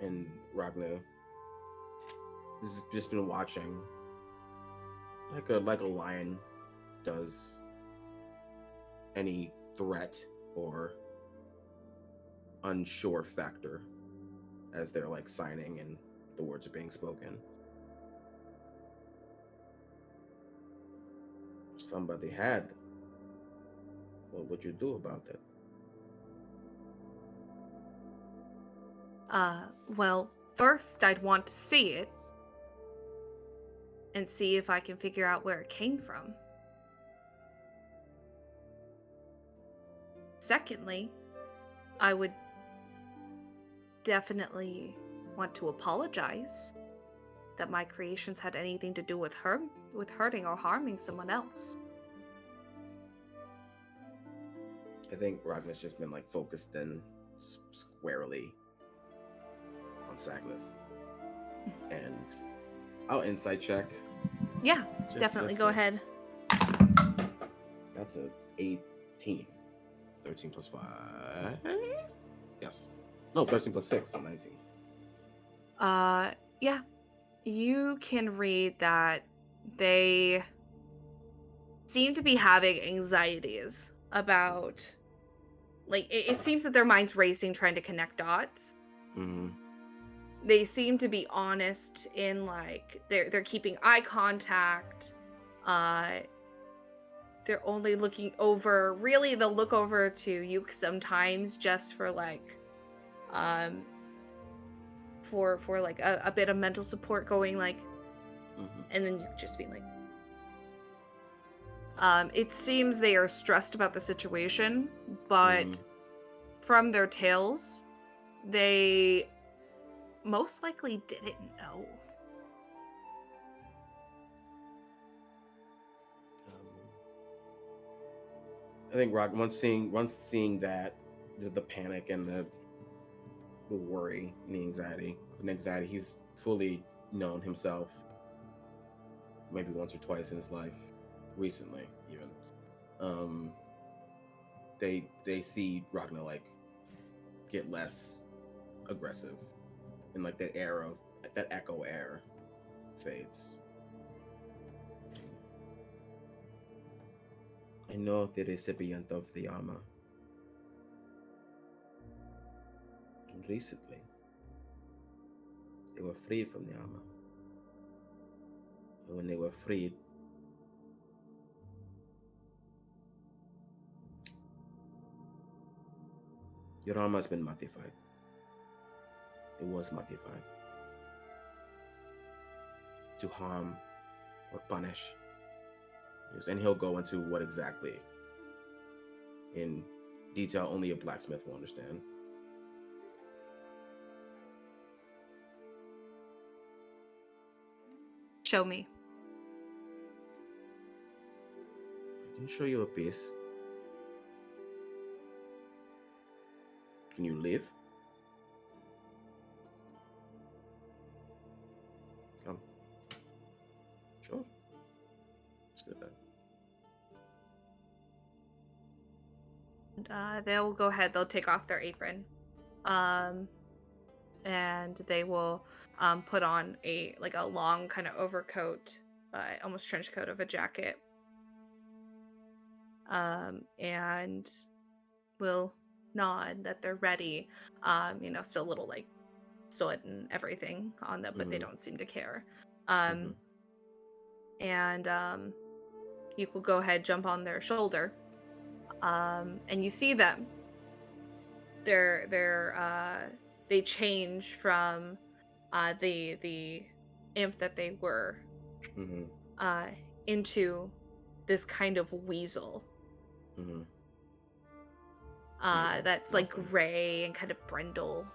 And Ragna has just been watching, like a lion does any threat or unsure factor as they're like signing and the words are being spoken. If somebody had, what would you do about it? Well, first I'd want to see it and see if I can figure out where it came from. Secondly, I would definitely want to apologize that my creations had anything to do with hurting or harming someone else. I think Ragna's just been like focused in squarely on Sagnus. And I'll insight check. Yeah, definitely go ahead. That's a 18. 13 plus 5. Yes. No, 13 plus 6, so 19. Yeah. You can read that they seem to be having anxieties about, like, it seems that their mind's racing trying to connect dots. Mm-hmm. They seem to be honest in, like, they're keeping eye contact. They're only looking over, really they'll look over to you sometimes just for like for like a bit of mental support going, like, and then you just be like, it seems they are stressed about the situation, but from their tales, they most likely didn't know. I think Rock once seeing that, just the panic and the worry and the anxiety, he's fully known himself maybe once or twice in his life, recently even. They see Ragna like get less aggressive, and like that air of that echo air fades. I know the recipient of the armor. And recently, they were freed from the armor. And when they were freed, your armor has been modified. It was modified to harm or punish. And he'll go into what exactly in detail only a blacksmith will understand. Show me. I do can show you a piece. Can you leave? Come. Sure. Let's do that. And they'll go ahead. They'll take off their apron, and they will put on a long kind of overcoat, almost trench coat of a jacket, and will nod that they're ready. Still a little soot and everything on them, but they don't seem to care. And you will go ahead, jump on their shoulder. And you see them. They change from the imp that they were into this kind of weasel. That's gray and kind of brindle.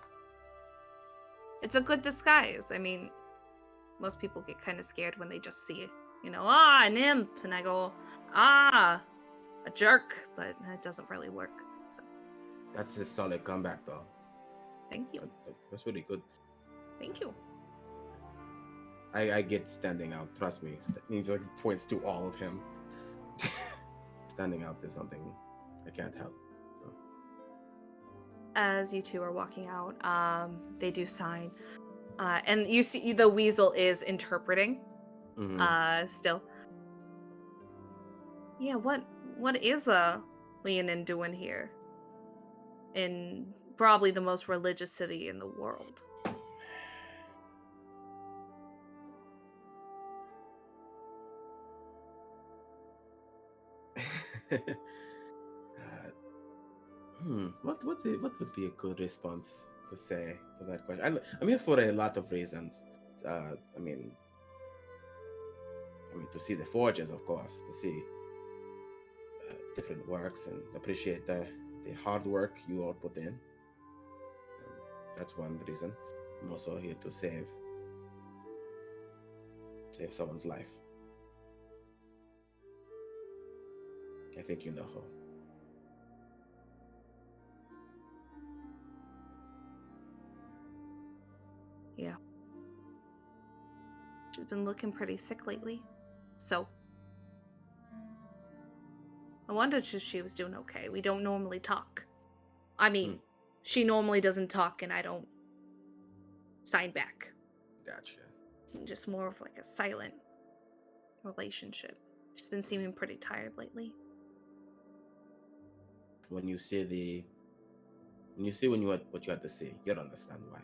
It's a good disguise. I mean, most people get kind of scared when they just see, an imp, and I go, a jerk, but it doesn't really work. So that's a solid comeback, though. Thank you. That's really good. Thank you. I get standing out. Trust me. He points to all of him. Standing out is something I can't help. So. As you two are walking out, they do sign, and you see the weasel is interpreting. Still. Yeah. What is Leonin doing here? In probably the most religious city in the world. What would be a good response to say to that question? I'm here for a lot of reasons. I mean, to see the forges, of course, to see different works and appreciate the hard work you all put in. That's one reason. I'm also here to save someone's life. I think you know who. Yeah. She's been looking pretty sick lately. So I wondered if she was doing okay. We don't normally talk. I mean, she normally doesn't talk and I don't sign back. Gotcha. Just more of a silent relationship. She's been seeming pretty tired lately. When you see what you had to see, you'll understand why.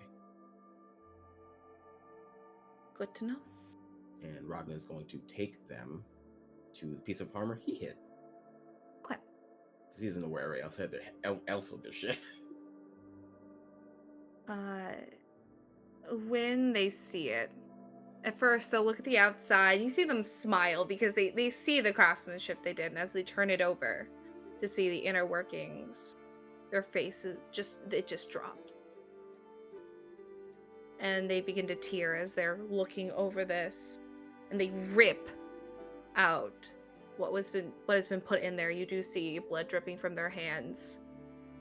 Good to know. And Ragna is going to take them to the piece of armor he hid. Okay. Because he doesn't know where else had their shit. When they see it, at first they'll look at the outside. You see them smile because they see the craftsmanship they did, and as they turn it over to see the inner workings, their faces just drops. And they begin to tear as they're looking over this, and they rip out what has been put in there. You do see blood dripping from their hands,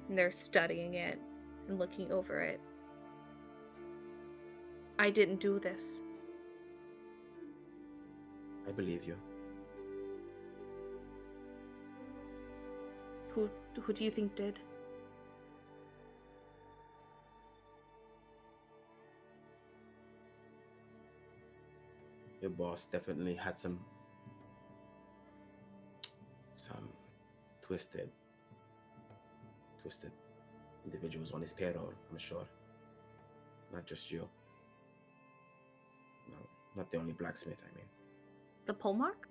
and they're studying it and looking over it. I didn't do this. I believe you. Who do you think did? Your boss definitely had some twisted individuals on his payroll, I'm sure. Not just you. No, not the only blacksmith, I mean. The pole mark?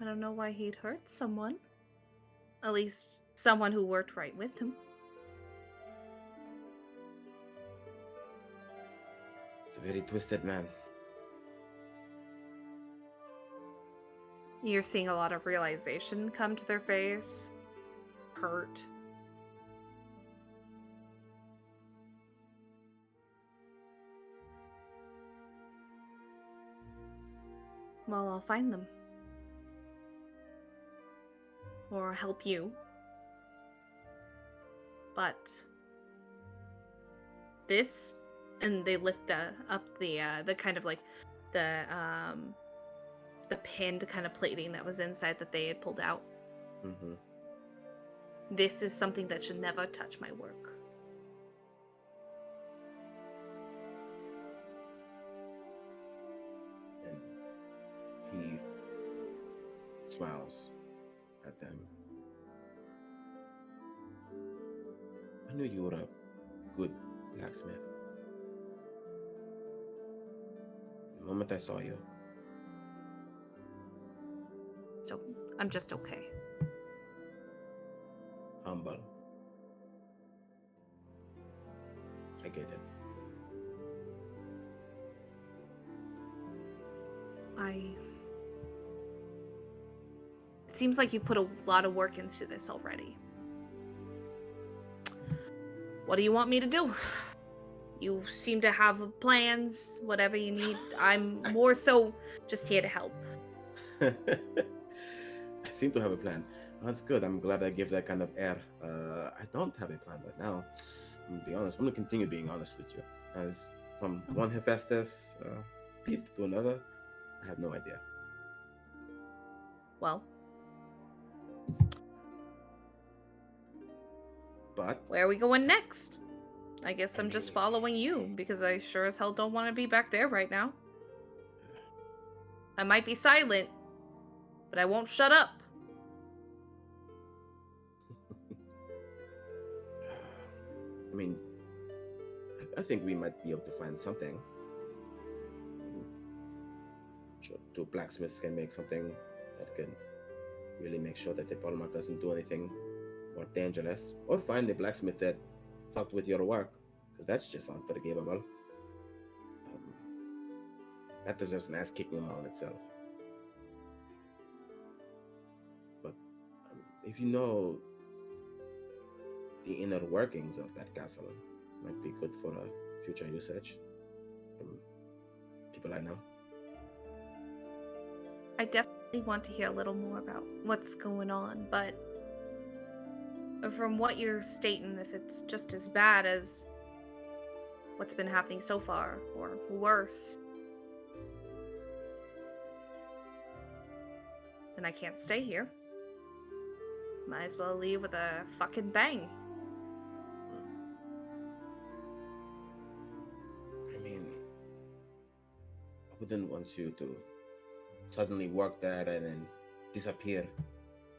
I don't know why he'd hurt someone. At least someone who worked right with him. It's a very twisted man. You're seeing a lot of realization come to their face. Hurt. Well, I'll find them. Or help you. But this, and they lift up the kind of like the pinned kind of plating that was inside that they had pulled out. Mm-hmm. This is something that should never touch my work. And he smiles at them. I knew you were a good blacksmith. The moment I saw you. So I'm just okay. Humble. I get it. It seems like you put a lot of work into this already. What do you want me to do? You seem to have plans, whatever you need. I'm more so just here to help. I seem to have a plan. That's good. I'm glad I give that kind of air. I don't have a plan right now. I'm gonna be honest. I'm gonna continue being honest with you. As from one Hephaestus peep to another, I have no idea. Well, But where are we going next? I guess I'm just following you, because I sure as hell don't want to be back there right now. I might be silent, but I won't shut up. I mean, I think we might be able to find something. Sure, two blacksmiths can make something that can really make sure that the polemarch doesn't do anything more dangerous, or find the blacksmith that fucked with your work, because that's just unforgivable. That deserves an ass kicking on itself. But if you know the inner workings of that castle, it might be good for a future usage from people I know. I definitely want to hear a little more about what's going on, but from what you're stating, if it's just as bad as what's been happening so far, or worse, then I can't stay here. Might as well leave with a fucking bang. I mean, I wouldn't want you to suddenly work there and then disappear.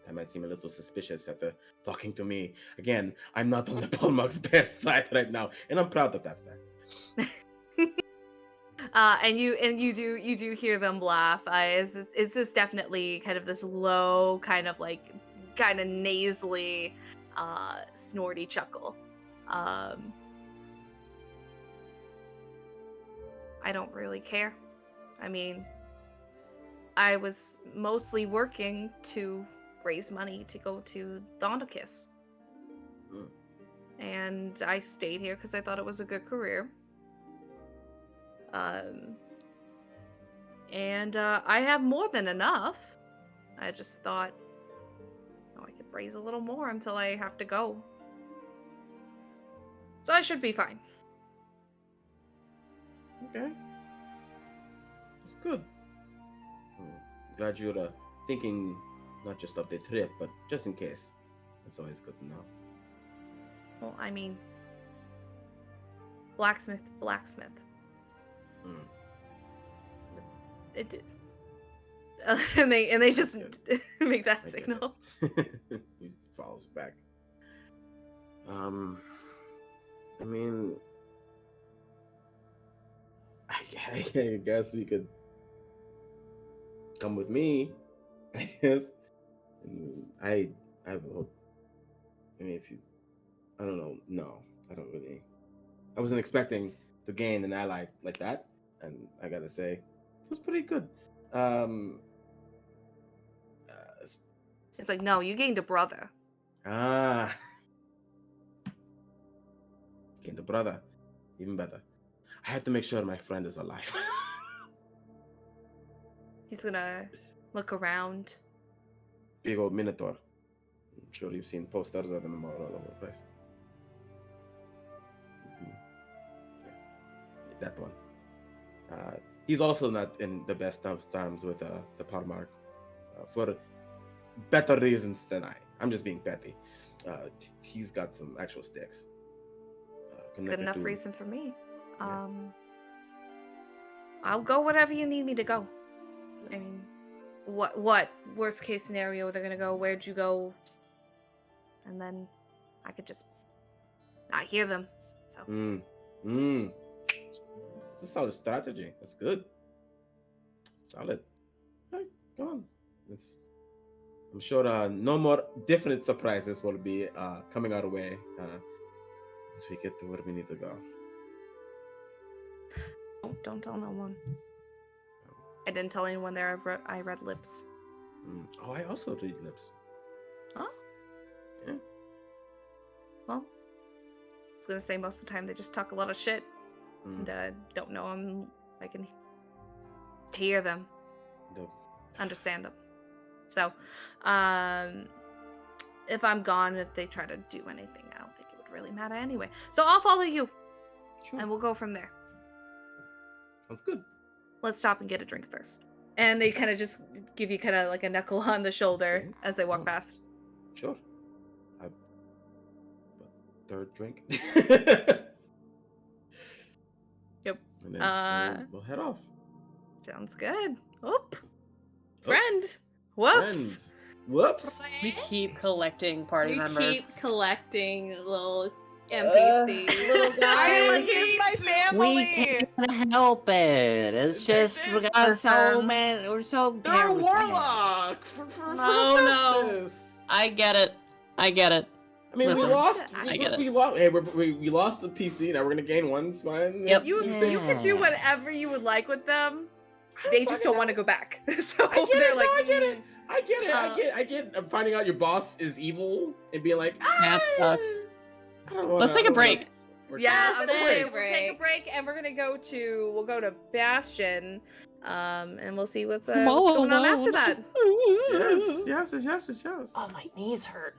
That might seem a little suspicious after talking to me. Again, I'm not on the polemarch's best side right now, and I'm proud of that fact. And you do hear them laugh. It's this definitely kind of this low, kind of nasally, snorty chuckle. I don't really care. I mean, I was mostly working to raise money to go to TotalPartyKiss. And I stayed here because I thought it was a good career. And I have more than enough. I just thought, I could raise a little more until I have to go. So I should be fine. Okay. That's good. Glad you're thinking not just of the trip, but just in case. That's always good to know. Well, I mean, blacksmith. And they just make that signal. He follows back. I mean, I guess you could come with me. I guess. I hope. I mean, if you, I don't know. No, I don't really. I wasn't expecting to gain an ally like that, and I gotta say, it was pretty good. It's like, no, you gained a brother. Gained a brother, even better. I have to make sure my friend is alive. He's gonna look around. Big old Minotaur. I'm sure you've seen posters of them all over the place. Mhm. Yeah, that one. He's also not in the best of times with the Parmark for better reasons than I. I'm just being petty. He's got some actual sticks. Good enough reason for me. Yeah. I'll go wherever you need me to go. I mean, what worst case scenario they're gonna go? Where'd you go? And then I could just not hear them. So It's a solid strategy. That's good. Solid. Hey, come on. I'm sure no more different surprises will be coming our way as we get to where we need to go. Don't tell no one. I didn't tell anyone there. I read lips. Oh, I also read lips. Huh? Yeah. Well, I was gonna say most of the time they just talk a lot of shit and don't know them. I can hear them, understand them. So, if I'm gone, if they try to do anything, I don't think it would really matter anyway. So I'll follow you, and we'll go from there. Sounds good. Let's stop and get a drink first. And they kind of just give you kind of like a knuckle on the shoulder as they walk past. Sure. Third drink. Yep. And then we'll head off. Sounds good. Oop. Friend. Whoops. Friends. Whoops. We keep collecting party members. Keep collecting little NPC, little guys. Here's my family. We can't help it. It's just we got so many. We're so. They're a warlock for No. Festus. I get it. I mean, Listen, we lost. I get it. We lost. Hey, we lost the PC. Now we're gonna gain one. It's fine. Yep. You can do whatever you would like with them. They just don't want to go back. So they're like, I get it. I get finding out your boss is evil and being like, That sucks. I don't wanna, Let's take a break. Yeah, I was gonna say Break. we'll take a break and we're gonna go to Bastian, and we'll see what's going on after that. Yes. Oh, my knees hurt.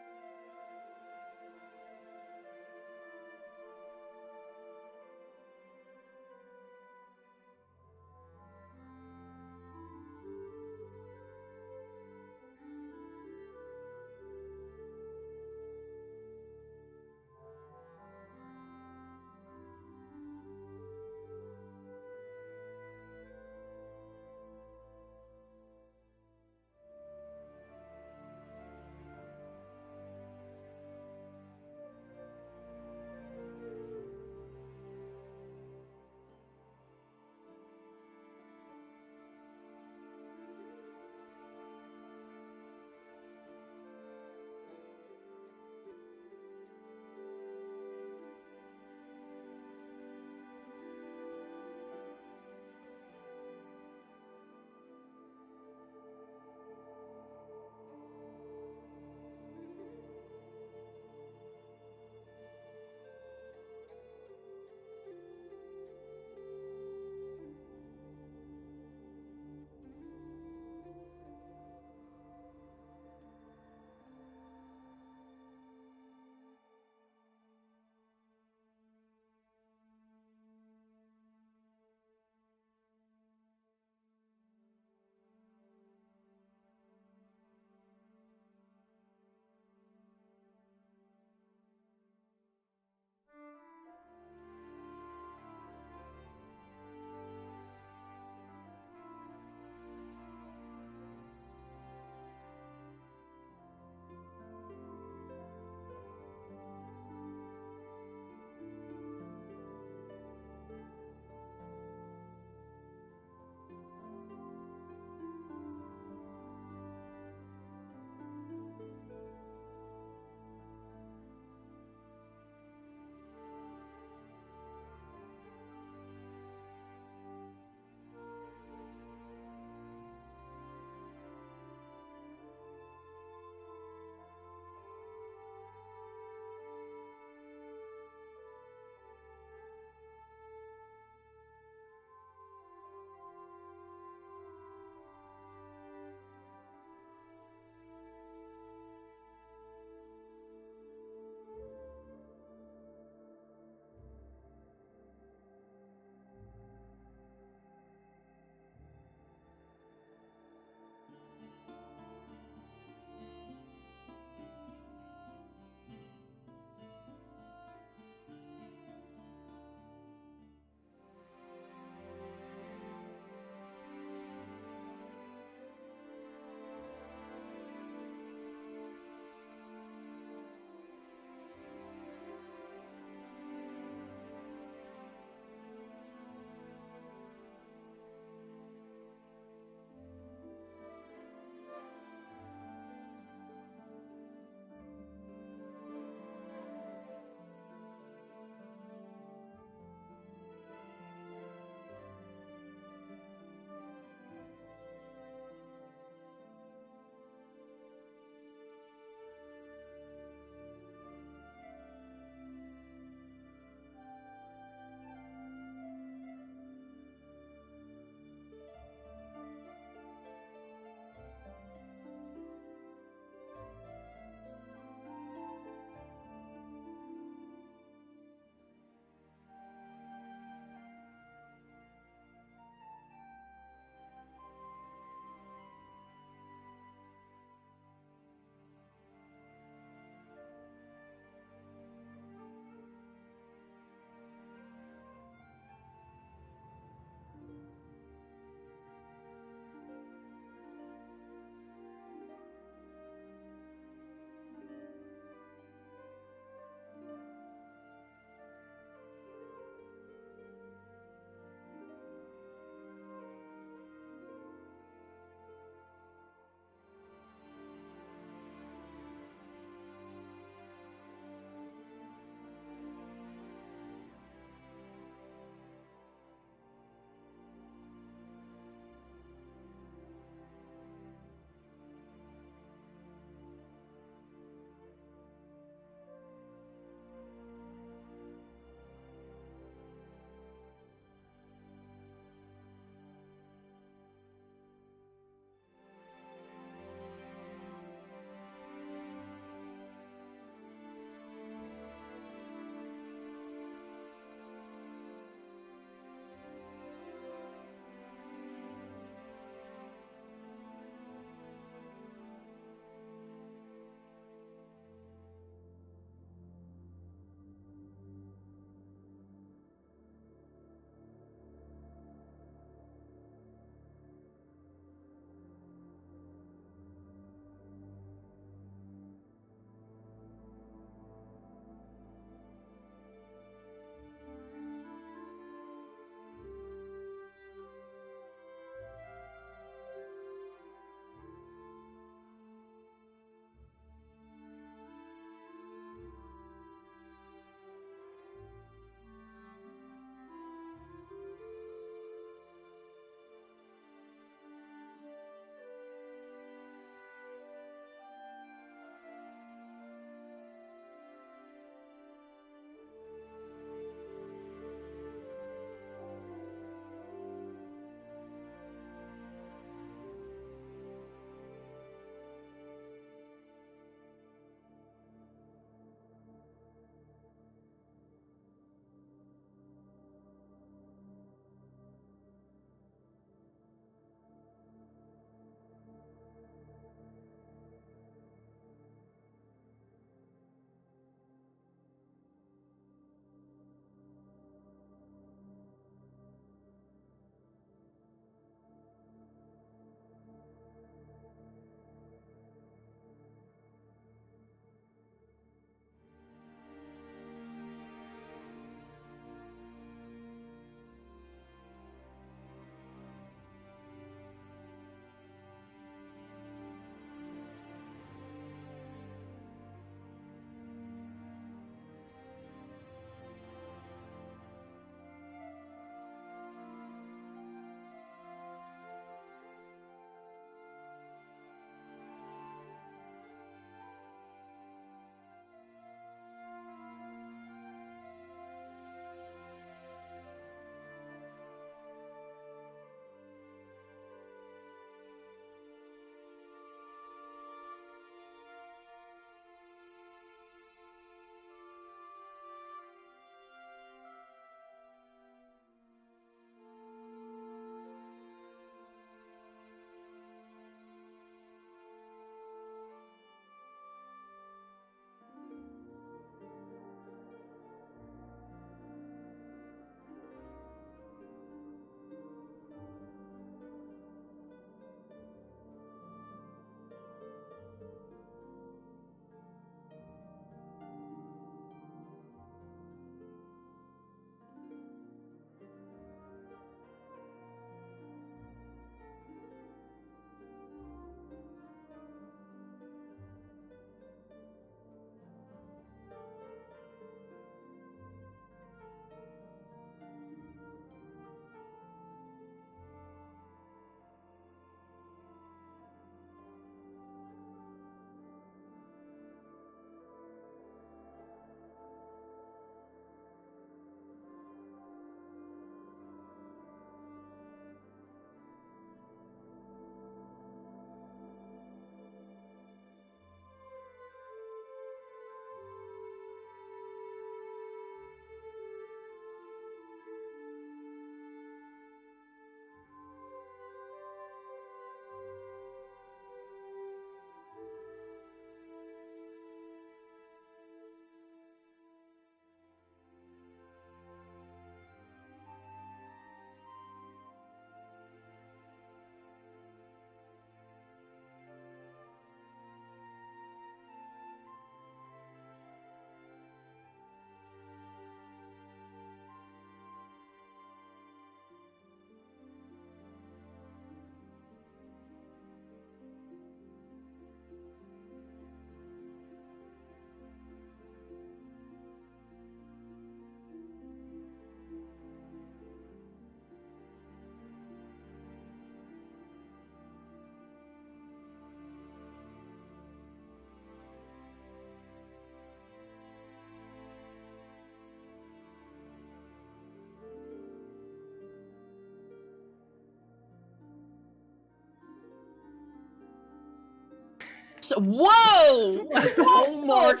Whoa! Hallmark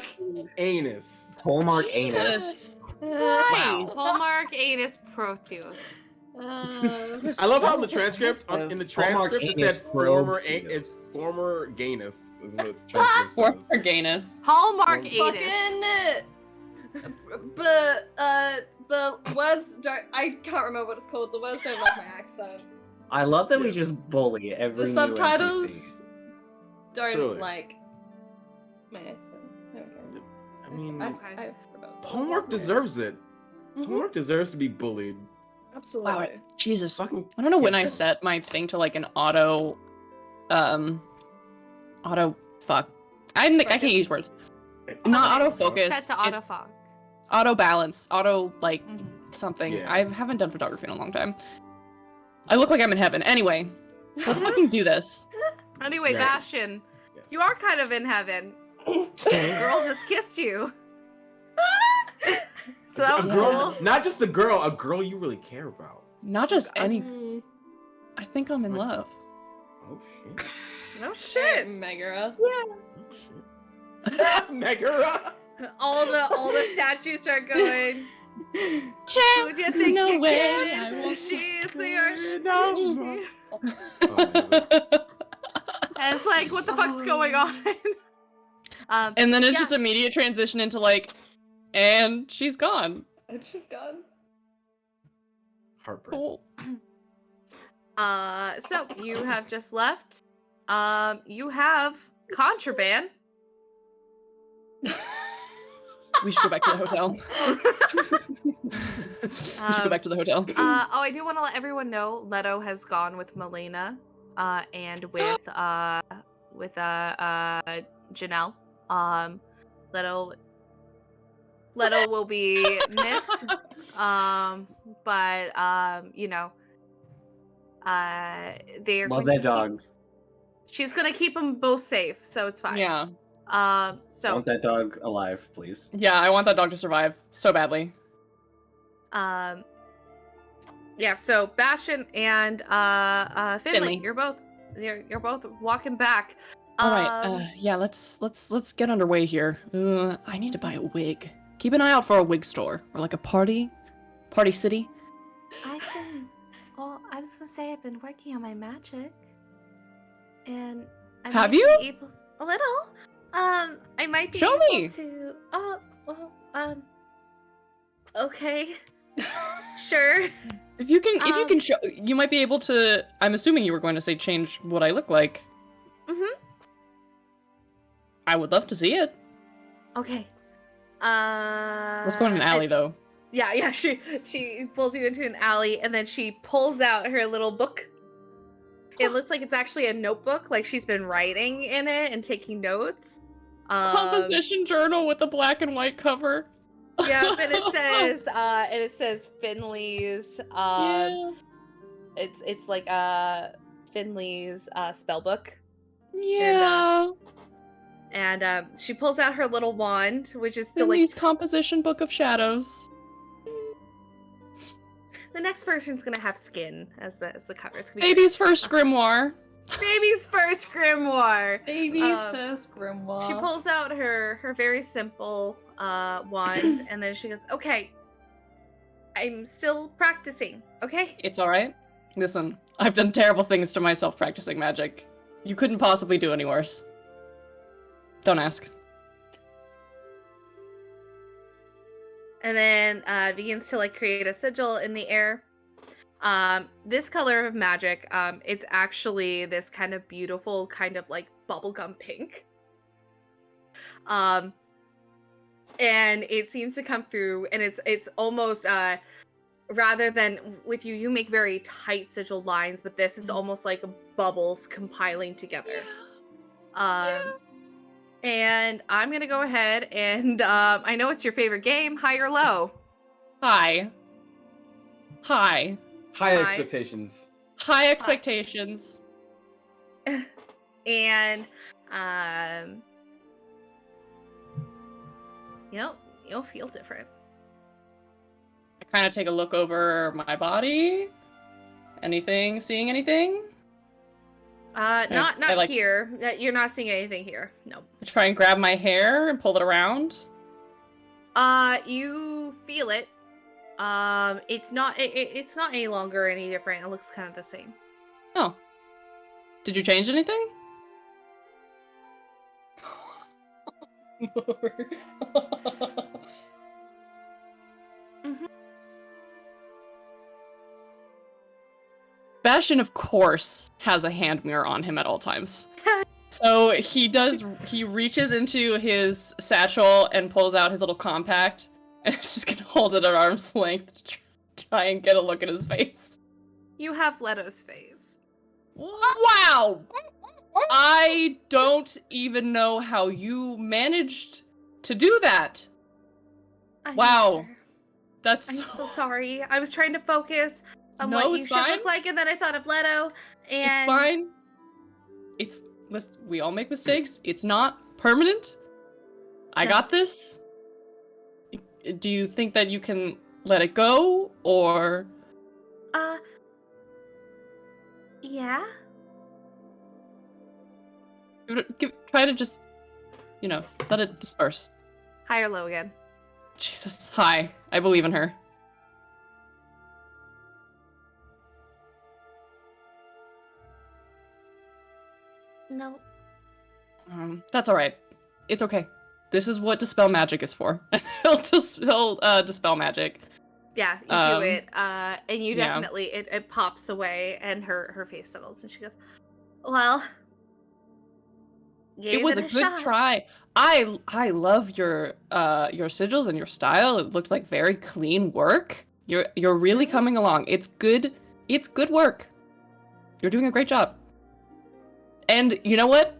anus. Hallmark Jesus. anus. Wow. Hallmark anus Proteus. I love how in the transcript, in the Hallmark transcript, it anus said probe it's former gayness, is what the transcript For says. gayness. Hallmark Well, anus. But the words don't. I can't remember what it's called. The words don't like my accent. I love that we Yeah. just bully every The new subtitles NPC. don't Truly. like my accent. Okay. I mean, I forgot. Hallmark deserves it. Mhm. Hallmark deserves to be bullied. Absolutely. Wow, Jesus. Fucking I don't know when I can't set my thing to like an auto fuck. I can't use words. Not autofocus. Set to it's autofog. auto balance. Auto like Mhm. something. Yeah. I haven't done photography in a long time. I look like I'm in heaven. Anyway, let's fucking do this. Anyway, Right. Bastian, Yes. you are kind of in heaven. Girl just kissed you. So that a was girl, cool. not just a girl you really care about. Not just any. Mm. I think I'm in love. Oh shit. No shit. Megara. Oh shit. Megara. All the statues start going. Who Chance, do you think no you're way. kidding? I will She's the arch. No. And it's like, what the fuck's going on? And then it's Yeah. just immediate transition into like, and she's gone. And she's gone. Heartbreak. Cool. So you have just left. You have contraband. We should go back to the hotel. We should go back to the hotel. I do want to let everyone know Leto has gone with Melina, and with Janelle. Leto will be missed. But you know, they are Love going that to dog. She's gonna keep them both safe, so it's fine. Yeah. I So want that dog alive, please. Yeah, I want that dog to survive so badly. yeah, so Bastian and Finley, Finley. you're both walking back. All right. Yeah, let's get underway here. I need to buy a wig. Keep an eye out for a wig store or like a party city. Well, I was gonna say I've been working on my magic, and I Have might you? be able, a little. I might be Show able me. to. Oh, well, okay, sure. If you can show, you might be able to. I'm assuming you were going to say change what I look like. Mhm. I would love to see it. Okay. Let's go in an alley though. Yeah. She pulls you into an alley, and then she pulls out her little book. It looks like it's actually a notebook, like she's been writing in it and taking notes. Composition journal with a black and white cover. Yeah, and it says Finley's. Yeah. It's like Finley's spell book. Yeah. And she pulls out her little wand, which is still Finley's composition book of shadows. like the next version's gonna have skin as the cover. It's gonna be Baby's first grimoire. baby's first grimoire. Baby's Um, first grimoire. She pulls out her very simple wand, and then she goes, "Okay, I'm still practicing. Okay." It's all right. Listen, I've done terrible things to myself practicing magic. You couldn't possibly do any worse. Don't ask. And then begins to like create a sigil in the air. This color of magic, it's actually this kind of beautiful, kind of like bubblegum pink. And it seems to come through, and it's almost rather than with you make very tight sigil lines, but this it's almost like bubbles compiling together. And I'm gonna go ahead and I know it's your favorite game, high or low. Hi. High High. expectations. High expectations. And you'll feel different. I kind of take a look over my body. Seeing anything? Not I, like, here. You're not seeing anything here. No. try and grab my hair and pull it around. You feel it. It's not. It's not any longer any different. It looks kind of the same. Oh. Did you change anything? Mm-hmm. Bastian, of course, has a hand mirror on him at all times. So he reaches into his satchel and pulls out his little compact, and is just gonna hold it at arm's length to try and get a look at his face. You have Leto's face. Wow! I don't even know how you managed to do that. Wow. That's I'm so sorry. I was trying to focus on No, what you it's should fine. look like, and then I thought of Leto. And It's fine. Listen, we all make mistakes. It's not permanent. I No. got this. Do you think that you can let it go, or? Yeah. Try to just, let it disperse. High or low again? Jesus, hi. I believe in her. No. That's all right. It's okay. This is what dispel magic is for. he'll dispel magic. Yeah, you do it, and you yeah. definitely it pops away, and her face settles, and she goes, "Well, It was a good shot." try. I love your sigils and your style. It looked like very clean work. You're really coming along. It's good. It's good work. You're doing a great job. And you know what?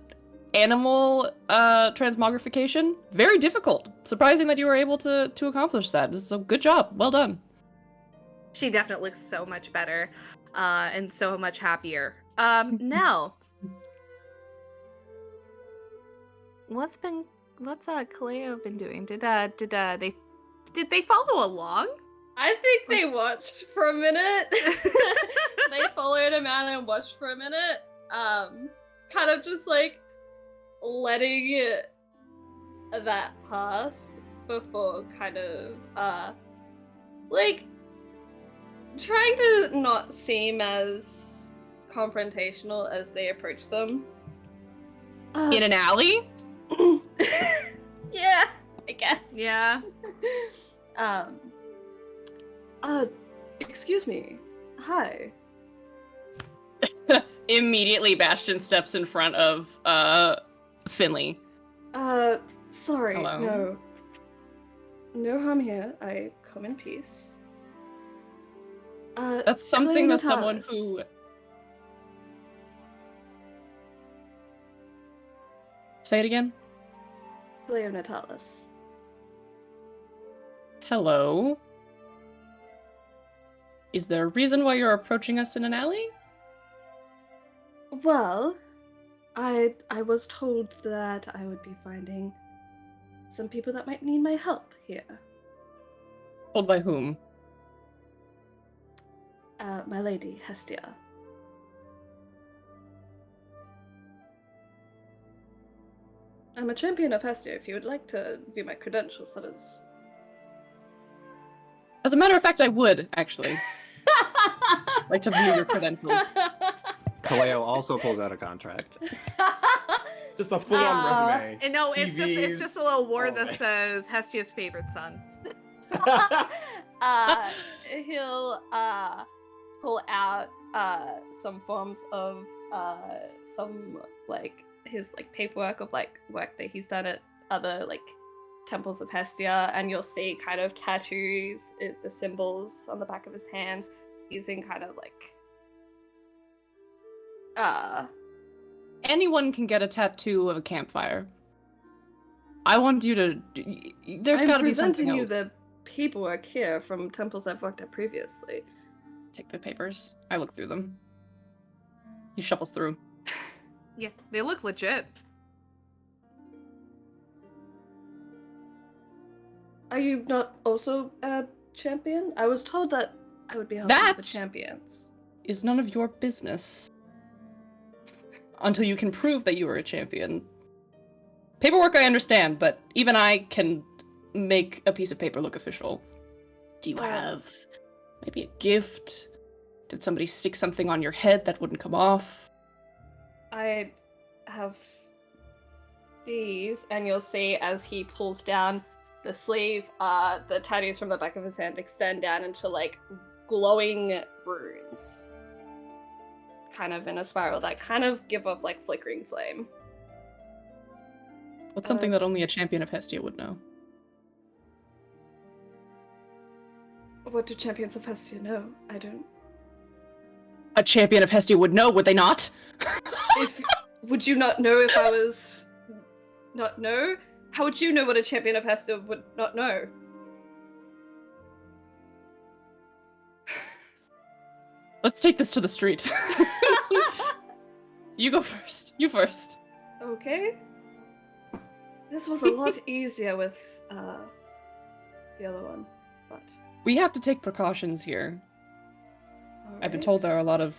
Animal transmogrification, very difficult. Surprising that you were able to accomplish that. This is a good job. Well done. She definitely looks so much better, and so much happier. Now, what's Caleo been doing? Did they follow along? I think they watched for a minute. They followed him out and watched for a minute. Kind of just like letting that pass before kind of like trying to not seem as confrontational as they approach them. In an alley? Yeah, I guess. Yeah. Excuse me. Hi. Immediately, Bastian steps in front of Finley. Sorry. Hello? No harm here. I come in peace. That's something that someone Natalis. who... Say it again? Caleo Natalis. Hello? Is there a reason why you're approaching us in an alley? Well, I was told that I would be finding some people that might need my help here. Told by whom? My lady, Hestia. I'm a champion of Hestia. If you would like to view my credentials, that is... As a matter of fact, I would, actually. Like to view your credentials. Caleo also pulls out a contract. It's just a full-on resume. And no, it's CVs. just a little word Oh, that says Hestia's favorite son. He'll pull out some forms of some like his like paperwork of like work that he's done at other like temples of Hestia, and you'll see kind of tattoos, the symbols on the back of his hands, using kind of like Anyone can get a tattoo of a campfire. I want you to... There's gotta be something presenting you else. the paperwork here from temples I've worked at previously. Take the papers. I look through them. He shuffles through. Yeah, they look legit. Are you not also a champion? I was told that I would be helping the That- champions. Is none of your business. until you can prove that you are a champion. Paperwork I understand, but even I can make a piece of paper look official. Do you have maybe a gift? Did somebody stick something on your head that wouldn't come off? I have these, and you'll see as he pulls down the sleeve, the tattoos from the back of his hand extend down into like glowing runes. Kind of in a spiral that kind of give off like flickering flame. What's something that only a champion of Hestia would know? What do champions of Hestia know? I don't. A champion of Hestia would know, would they not? Would you not know if I was not know? How would you know what a champion of Hestia would not know? Let's take this to the street. You go first. You first. Okay. This was a lot easier with the other one, but We have to take precautions here. I've been told there are a lot of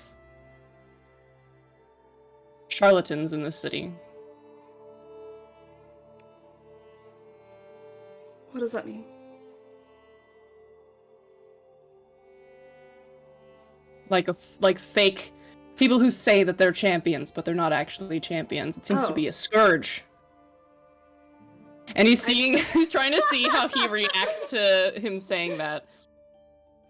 charlatans in this city. What does that mean? Like fake people who say that they're champions, but they're not actually champions. It seems to be a scourge. And he's trying to see how he reacts to him saying that.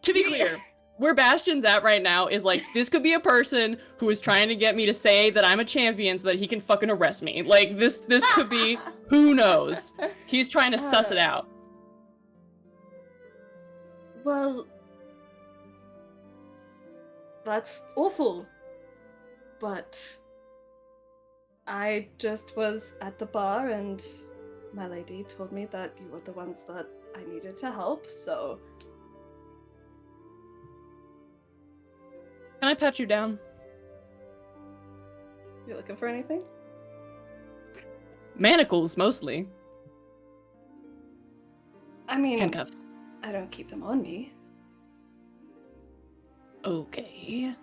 To be clear, where Bastian's at right now is like, this could be a person who is trying to get me to say that I'm a champion so that he can fucking arrest me. Like, this could be, who knows? He's trying to suss it out. Well, that's awful. But I just was at the bar and my lady told me that you were the ones that I needed to help, so... Can I pat you down? You looking for anything? Manacles, mostly. I mean... Handcuffs. I don't keep them on me. Okay.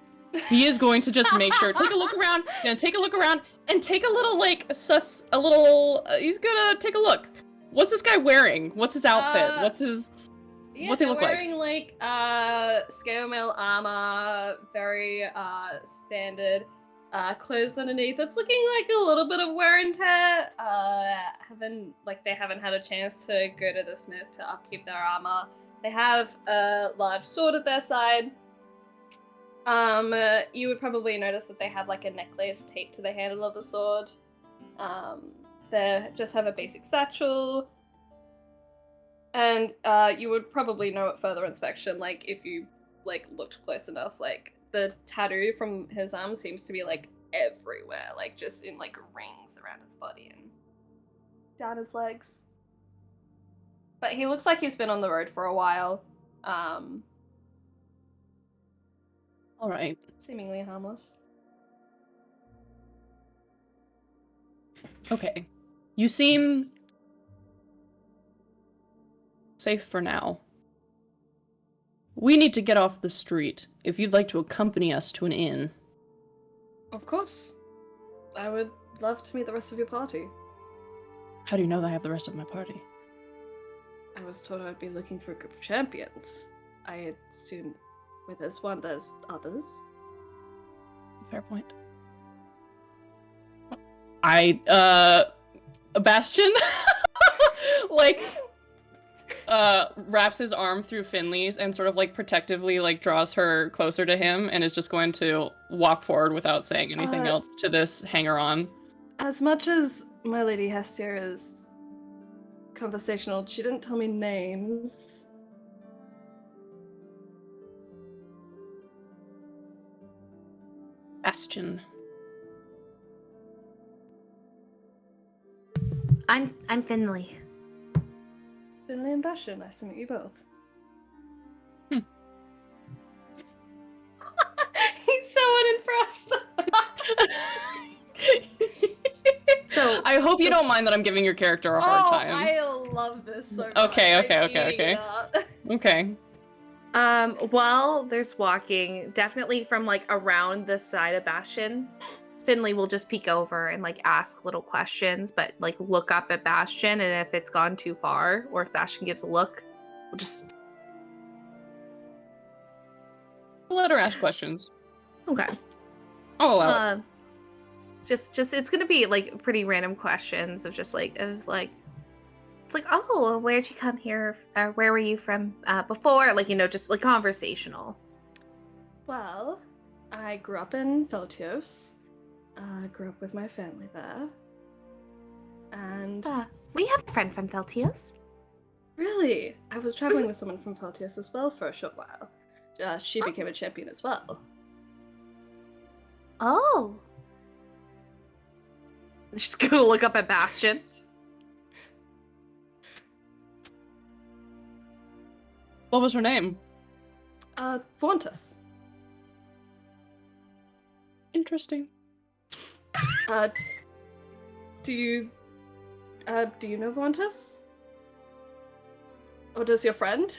He is going to just make sure. Take a look around. Gonna take a look around and take a little he's gonna take a look. What's this guy wearing? What's his outfit? What's he look wearing like scale mail armor, very standard clothes underneath. It's looking like a little bit of wear and tear. They haven't had a chance to go to the smith to upkeep their armor. They have a large sword at their side. You would probably notice that they have like a necklace taped to the handle of the sword. They just have a basic satchel. And you would probably know at further inspection, like if you like looked close enough, like the tattoo from his arm seems to be like everywhere, like just in like rings around his body and down his legs. But he looks like he's been on the road for a while. All right. Seemingly harmless. Okay. You seem safe for now. We need to get off the street. If you'd like to accompany us to an inn. Of course. I would love to meet the rest of your party. How do you know that I have the rest of my party? I was told I'd be looking for a group of champions. I assume where there's one, there's others. Fair point. Bastian wraps his arm through Finley's and sort of like protectively like draws her closer to him and is just going to walk forward without saying anything else to this hanger-on. As much as my lady Hestia is conversational, she didn't tell me names. Bastian. I'm Finley. Finley and Bastian, nice to meet you both. He's so unimpressed. So I hope you don't mind that I'm giving your character a hard time. I love this so much. Okay. Okay. While there's walking, definitely from like around the side of Bastian, Finley will just peek over and like ask little questions, but like look up at Bastian, and if it's gone too far, or if Bastian gives a look, we'll just Let her ask questions. okay. I'll allow it. Just it's gonna be like pretty random questions of just like it's like, oh, where'd you come here? Or where were you from before? Like, just like conversational. Well, I grew up in Feltios. Grew up with my family there. And We have a friend from Feltios. really, I was traveling with someone from Feltios as well for a short while. She became a champion as well. Oh. She's gonna look up at Bastian. What was her name? Vauntus. Interesting. Do you know Vauntus? Or does your friend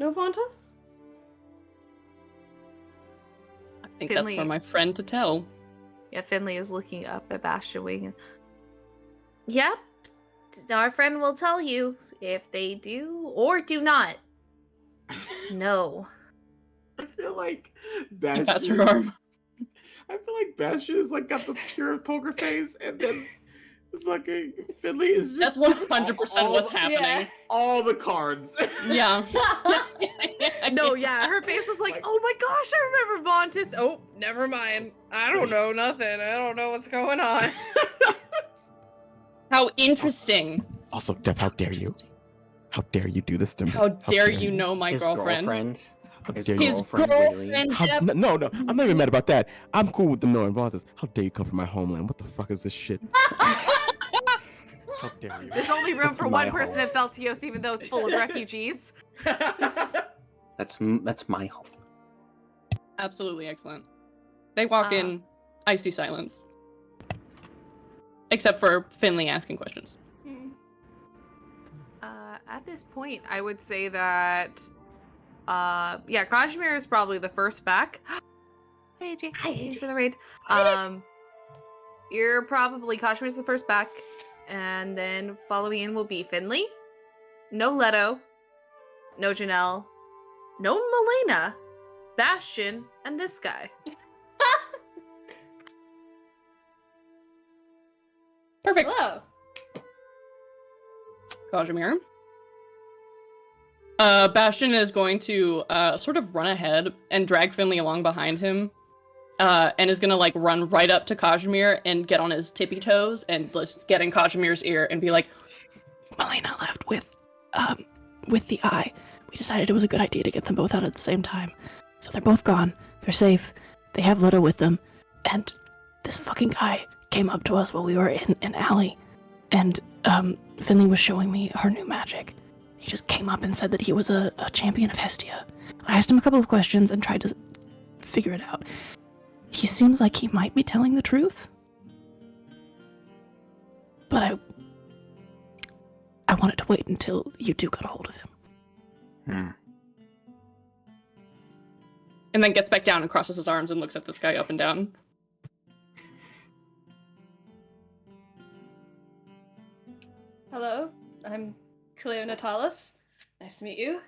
know Vauntus? I think that's for my friend to tell. Yeah, Finley is looking up at Bastian Wing. Yep, our friend will tell you if they do or do not. No. I feel like That's her Bastian. arm. I feel like Bastian is like got the pure poker face, and then fucking Finley is That's just 100% all what's the- happening. all the cards. Yeah. No, yeah, her face is like, oh my gosh, I remember Vauntus. Oh, never mind. I don't know nothing. I don't know what's going on. How interesting. Also, Dev, how dare you? How dare you do this to me? How dare you know my His girlfriend? How His dare you? His girlfriend, really? girlfriend, How, Jeff. no, I'm not even mad about that. I'm cool with them knowing Vauntus. How dare you come from my homeland? What the fuck is this shit? How dare you? There's only room That's for my one person home. in Feltios, even though it's full of refugees. That's my home. Absolutely excellent. They walk in icy silence. Except for Finley asking questions. At this point, I would say that, yeah, Kazimir is probably the first back. Hey, AJ. Hi, thanks for the raid. You're probably Kashimir's the first back, and then following in will be Finley, no Leto, no Janelle, no Milena, Bastian, and this guy. Perfect. Hello. Kazimir. Bastian is going to sort of run ahead and drag Finley along behind him, and is gonna like run right up to Kazimir and get on his tippy toes and just get in Kazimir's ear and be like, "Milena left with the eye. We decided it was a good idea to get them both out at the same time. So they're both gone. They're safe. They have Leto with them, and this fucking guy came up to us while we were in an alley, and Finley was showing me her new magic. He just came up and said that he was a champion of Hestia. I asked him a couple of questions and tried to figure it out. He seems like he might be telling the truth. But I wanted to wait until you two got a hold of him. And then gets back down and crosses his arms and looks at this guy up and down. Hello, I'm Caleo Natalis. Nice to meet you.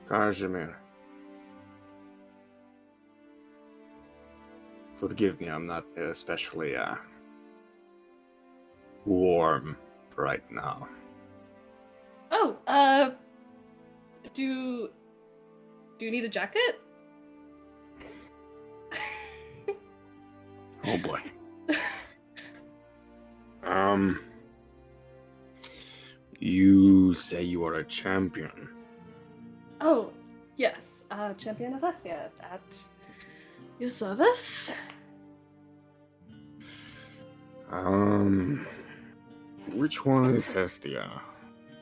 Kazimir. Forgive me, I'm not especially warm right now. Oh, do you need a jacket? Oh boy. You say you are a champion. Oh, yes, champion of Hestia at your service. Which one is Hestia?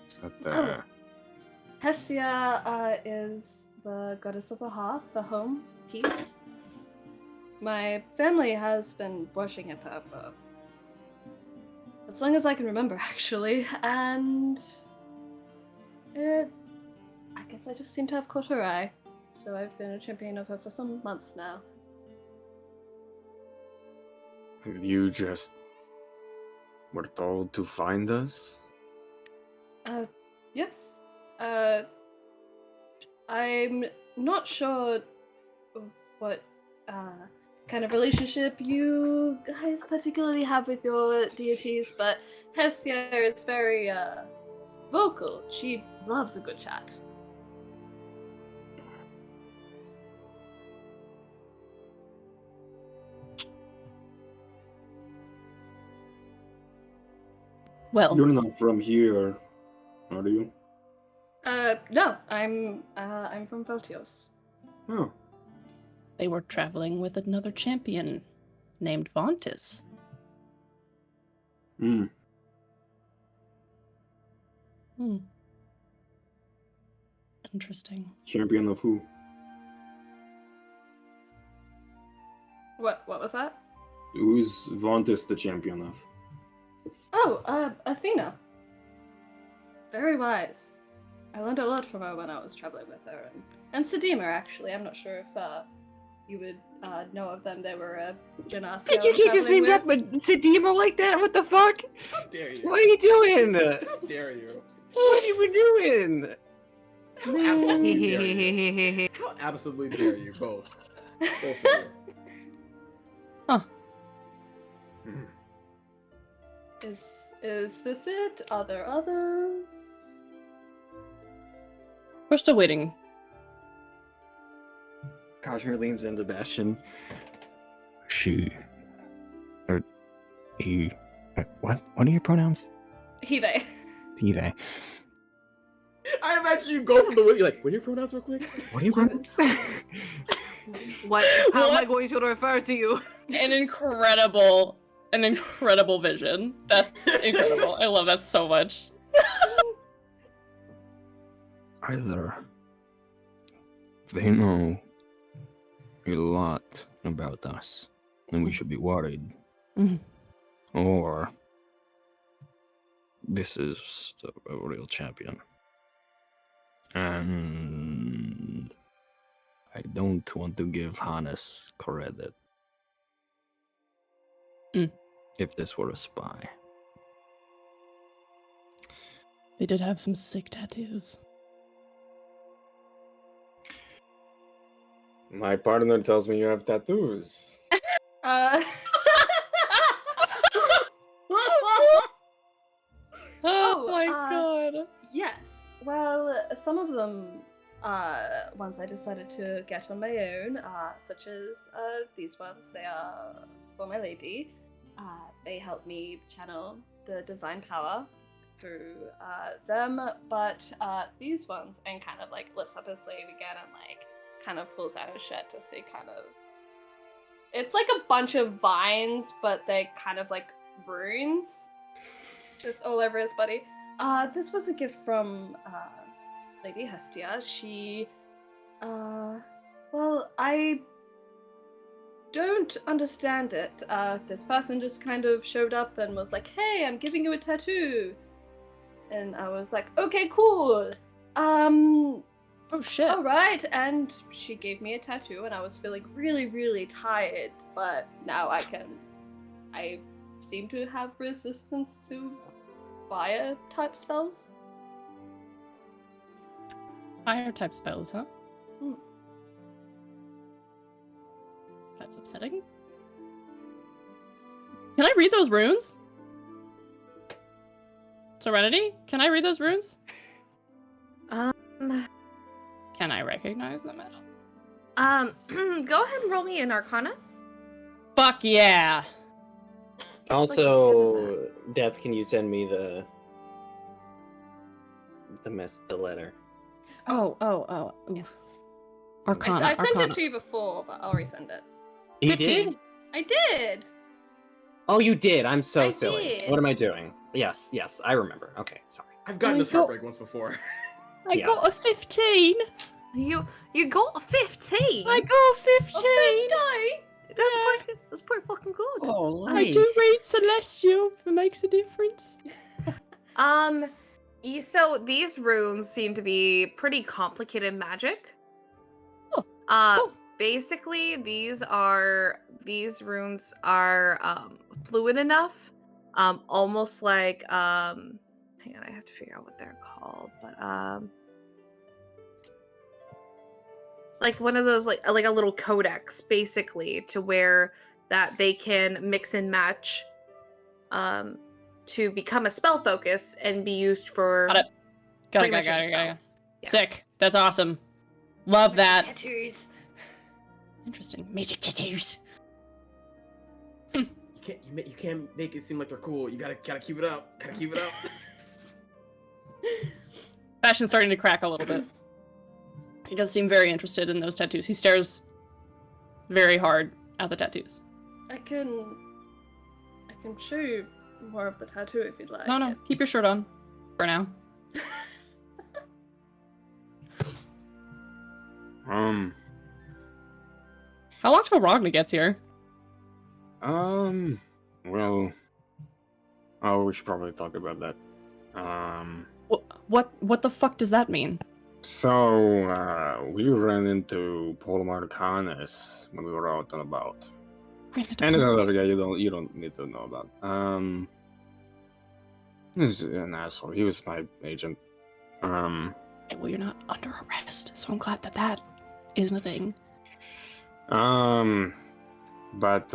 Is that the... Oh. Hestia is the goddess of the hearth, the home, peace. My family has been worshipping her for as long as I can remember, actually, and I guess I just seem to have caught her eye. So I've been a champion of her for some months now. You just were told to find us? Yes. I'm not sure what kind of relationship you guys particularly have with your deities, but Hestia is very vocal. She loves a good chat. Well, You're not from here, are you? No, I'm from Veltios. Oh. they were traveling with another champion named Vontis. Hmm. Interesting. Champion of who? What was that? Who's Vontis the champion of? Oh, Athena. Very wise. I learned a lot from her when I was traveling with her, and Sedema, actually. I'm not sure if you would know of them. They were a genasi. But you can't just name that Sedema like that. What the fuck? How dare you? What are you doing? How dare you? What are you doing? How absolutely dare you? How absolutely dare you both? Both of you. Hmm. Is this it? Are there others? We're still waiting. Kazimir leans into Bastian. She. Or. He. What? What are your pronouns? He, they. He, they. I imagine you go from the way you're like, what are your pronouns real quick? What are your pronouns? What? How am I What? going to refer to you? An incredible vision. That's incredible. I love that so much. Either they know a lot about us, and we should be worried, Mhm. or this is a real champion. And I don't want to give Hannes credit. If this were a spy. They did have some sick tattoos. My partner tells me you have tattoos. Oh my uh, god. Yes. Well, some of them, ones I decided to get on my own, such as these ones. They are for my lady. They help me channel the divine power through them. But these ones, and kind of like lifts up his sleeve again and like kind of pulls out his shirt to see kind of. It's like a bunch of vines, but they kind of like runes, just all over his body. This was a gift from Lady Hestia. She, well, I don't understand it. This person just kind of showed up and was like, "Hey, I'm giving you a tattoo," and I was like, "Okay, cool." Oh shit. All right, and she gave me a tattoo, and I was feeling really, really tired. But now I seem to have resistance to fire type spells. Fire type spells, huh? Hmm. That's upsetting. Can I read those runes? Serenity? Can I read those runes? Can I recognize them at all? Go ahead and roll me an Arcana. Fuck yeah! Also, Death, can you send me the letter? Oh. Yes. Arcana. I've sent Arcana. it to you before, but I'll resend it. You 15. did? I did. Oh, you did. I'm so I silly. did. What am I doing? Yes, I remember. Okay, sorry. I've gotten this heartbreak once before. I Yeah. got a 15! You got a 15. I got a 15! That's pretty fucking good. Oh, I do read Celestial if it makes a difference. So these runes seem to be pretty complicated magic. Cool. Basically, these runes are fluid enough, almost like hang on, I have to figure out what they're called, but like one of those like a little codex, basically, to where that they can mix and match to become a spell focus and be used for Got it. Yeah. Sick. That's awesome. Love that. Tattoos. Interesting. Magic tattoos. You can't make it seem like they're cool. You gotta keep it up. Gotta keep it up. Bastian's starting to crack a little bit. He does seem very interested in those tattoos. He stares very hard at the tattoos. I can show you more of the tattoo if you'd like. No. Keep your shirt on. For now. How long till Ragna gets here? Well, oh, we should probably talk about that. What the fuck does that mean? So, we ran into TotalPartyKiss when we were out and about. And another guy you don't need to know about. He's an asshole. He was my agent. Well, you're not under arrest, so I'm glad that isn't a thing. But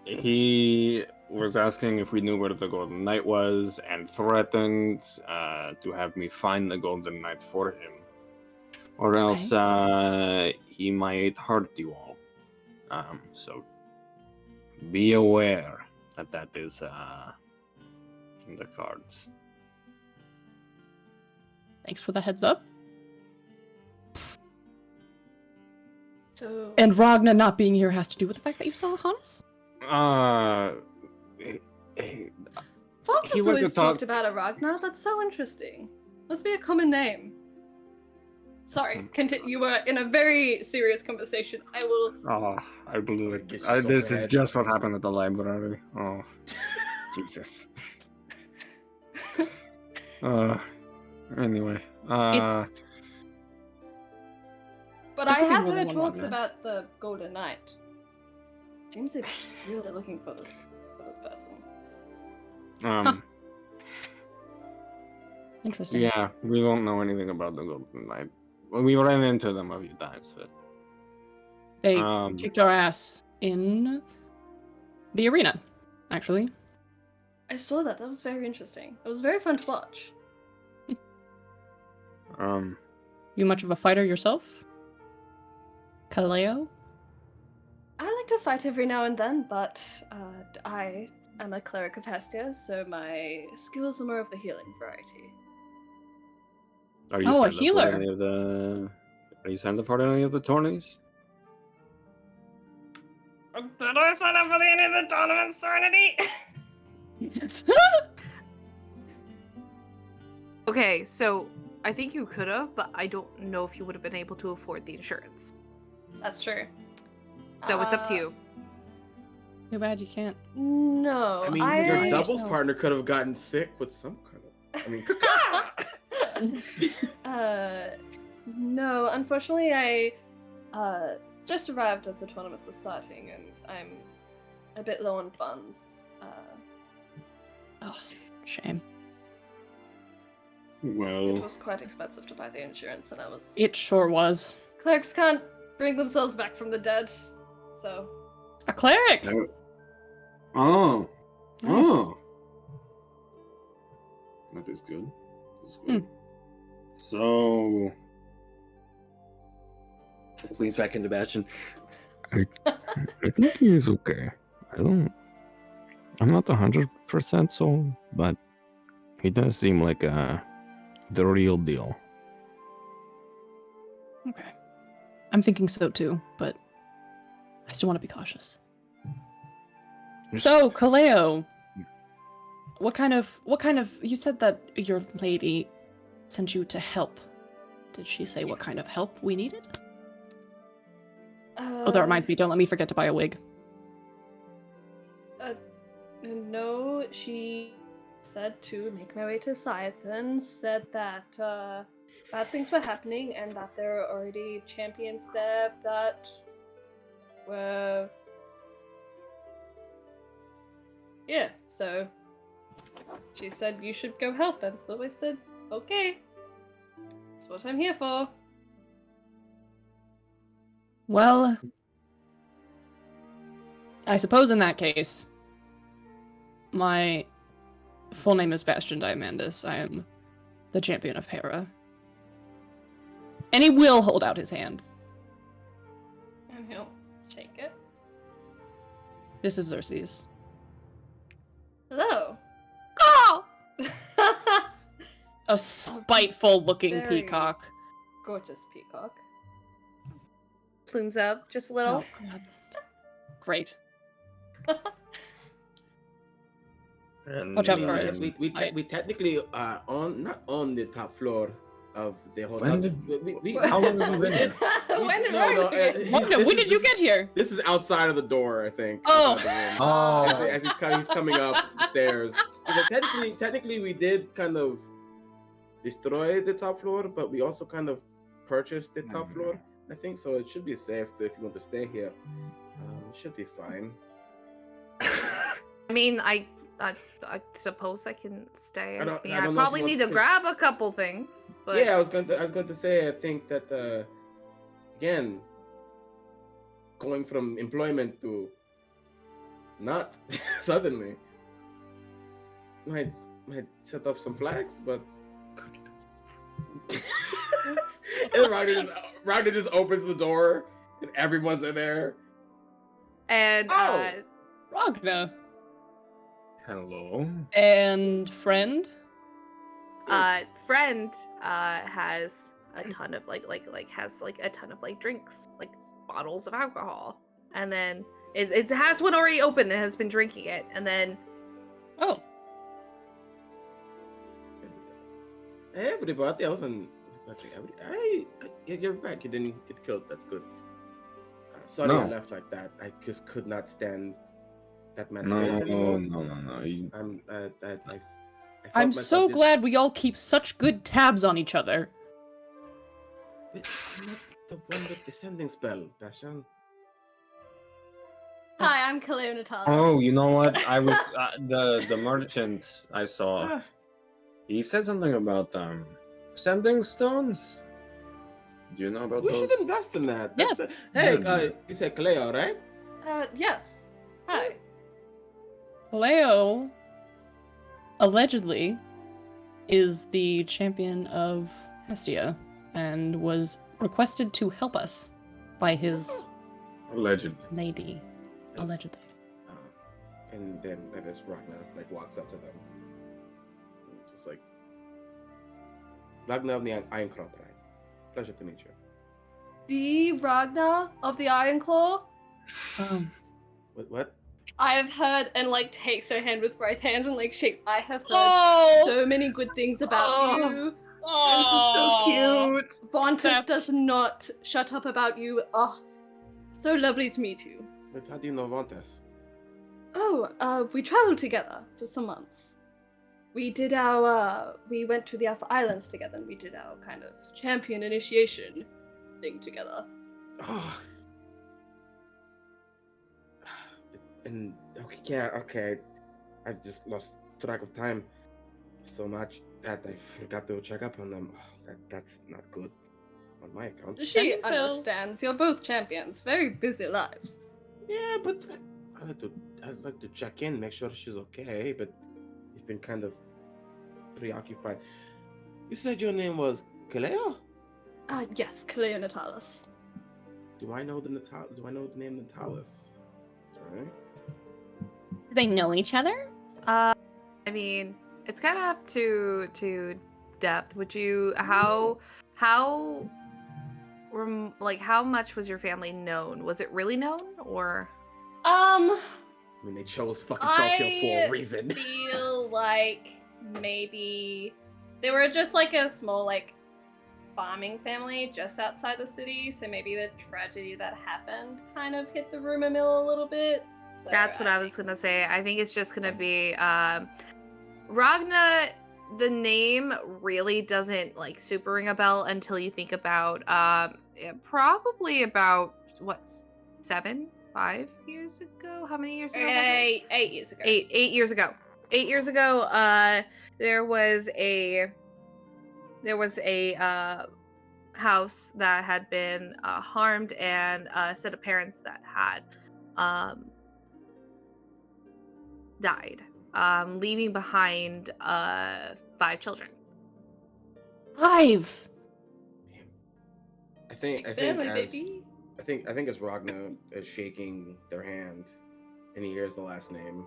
he was asking if we knew where the Golden Knight was and threatened to have me find the Golden Knight for him. Or else he might hurt you all. So be aware that is in the cards. Thanks for the heads up. So And Ragna not being here has to do with the fact that you saw Hannes? Fontas he went to always talk- talked about a Ragna. That's so interesting. Must be a common name. Sorry, continue. You were in a very serious conversation. I will. Oh, I blew it. Get you so This bad. is just what happened at the library. Oh, Jesus. Anyway. But There I could be have more than heard one talks Ragna. about the Golden Knight. Seems they're really looking for this person. Interesting. Yeah, we don't know anything about the Golden Knight. Well, we ran into them a few times, but They kicked our ass in the arena, actually. I saw that. That was very interesting. It was very fun to watch. You much of a fighter yourself? Caleo? I like to fight every now and then, but I am a cleric of Hestia, so my skills are more of the healing variety. Are you Oh, a signed up for healer. any of the? Are you signed up for any of the tourneys? Did I sign up for any of the tournaments, Serenity? Jesus. Okay, so I think you could have, but I don't know if you would have been able to afford the insurance. That's true. So it's up to you. Too bad you can't. No, I mean, your doubles partner could have gotten sick with some kind of. I mean, no, unfortunately, I just arrived as the tournaments were starting, and I'm a bit low on funds. Oh, shame. It Well, was quite expensive to buy the insurance, and I was. It sure was. Clerics can't bring themselves back from the dead, so. A cleric! oh, Nice. oh, that is good. That is good. So, Leans back into Bastian. I think he is okay. I'm not 100% sold, but he does seem like the real deal. Okay. I'm thinking so too, but I still want to be cautious. So, Caleo, what kind of you said that your lady sent you to help. Did she say what kind of help we needed? Oh, that reminds me, don't let me forget to buy a wig. No, she said to make my way to Scython, said that bad things were happening and that there are already champions there that were... Yeah, so she said you should go help, and so I said, okay, that's what I'm here for. Well, I suppose in that case, my full name is Bastian Diamandis. I am the champion of Hera. And he will hold out his hand. And he'll shake it. This is Xerxes. Hello. Oh! A spiteful-looking Very peacock. Gorgeous peacock. Plumes up just a little. Oh, God. Great. And Watch out I for mean, us. we technically not on the top floor of the hotel. When how long have you been here? When did no, When did you get here? This is outside of the door, I think. Oh. outside the room. Oh, As he's coming up the stairs. Because technically, we did kind of destroy the top floor, but we also kind of purchased the top floor. I think so. It should be safe if you want to stay here. It should be fine. I mean, I suppose I can stay. I don't know I if probably you want need to to- grab a couple things. But Yeah, I was going to say. I think that again, going from employment to not suddenly might set off some flags, but. And Ragna just opens the door, and everyone's in there. and Oh! Ragna. hello. And friend? friend has a ton of has a ton of drinks, like bottles of alcohol, and then it has one already open and has been drinking it, and then Oh. Hey, everybody, I wasn't. Hey, you're back. You didn't get killed. That's good. Sorry I No. left like that. I just could not stand that man's No, face anymore. no. I felt I'm myself so just- glad we all keep such good tabs on each other. Wait, I'm not the one with the sending spell, Bastian. Hi, I'm Caleo Natalis. Oh, you know what? I was the merchant I saw. Ah, He said something about sending stones. Do you know about we those? should invest in that. Yes. Hey, Yeah. you said Caleo, right? Yes. Hi. Caleo, allegedly, is the champion of Hestia and was requested to help us by his Allegedly. lady. Allegedly. And then I guess Ragna walks up to them, just Ragna of the Iron Crown Pride. Pleasure to meet you. The Ragna of the Iron Claw? What? I have heard, and takes her hand with both hands and shakes. I have heard so many good things about you. This is so cute. Vontus That's- does not shut up about you. Oh, so lovely to meet you. But how do you know Vontas? Oh, we traveled together for some months. We did we went to the Alpha Islands together, and we did our kind of champion initiation thing together. Oh. And okay. I just lost track of time so much that I forgot to check up on them. Oh, that's not good on my account. She Thanks, Phil. understands. You're both champions. Very busy lives. Yeah, but I'd like to check in, make sure she's okay. But you've been kind of preoccupied. You said your name was Caleo? Yes, Caleo Natalis. Do I know the name Natalis? Alright. Do they know each other? I mean, it's kind of up to depth. Would you how much was your family known? Was it really known, or Um, I mean, they chose fucking Cocktails for a reason. feel like maybe they were just a small farming family just outside the city, so maybe the tragedy that happened kind of hit the rumor mill a little bit. So that's what I was gonna say. I think it's just gonna be Ragna the name really doesn't like super ring a bell until you think about probably about what 5 years ago. How many years ago was it? 8 years ago. 8 years ago. 8 years ago, there was a house that had been harmed, and a set of parents that had died, leaving behind 5 children. 5. I think Family, as baby. I think as Ragna is shaking their hand, and he hears the last name,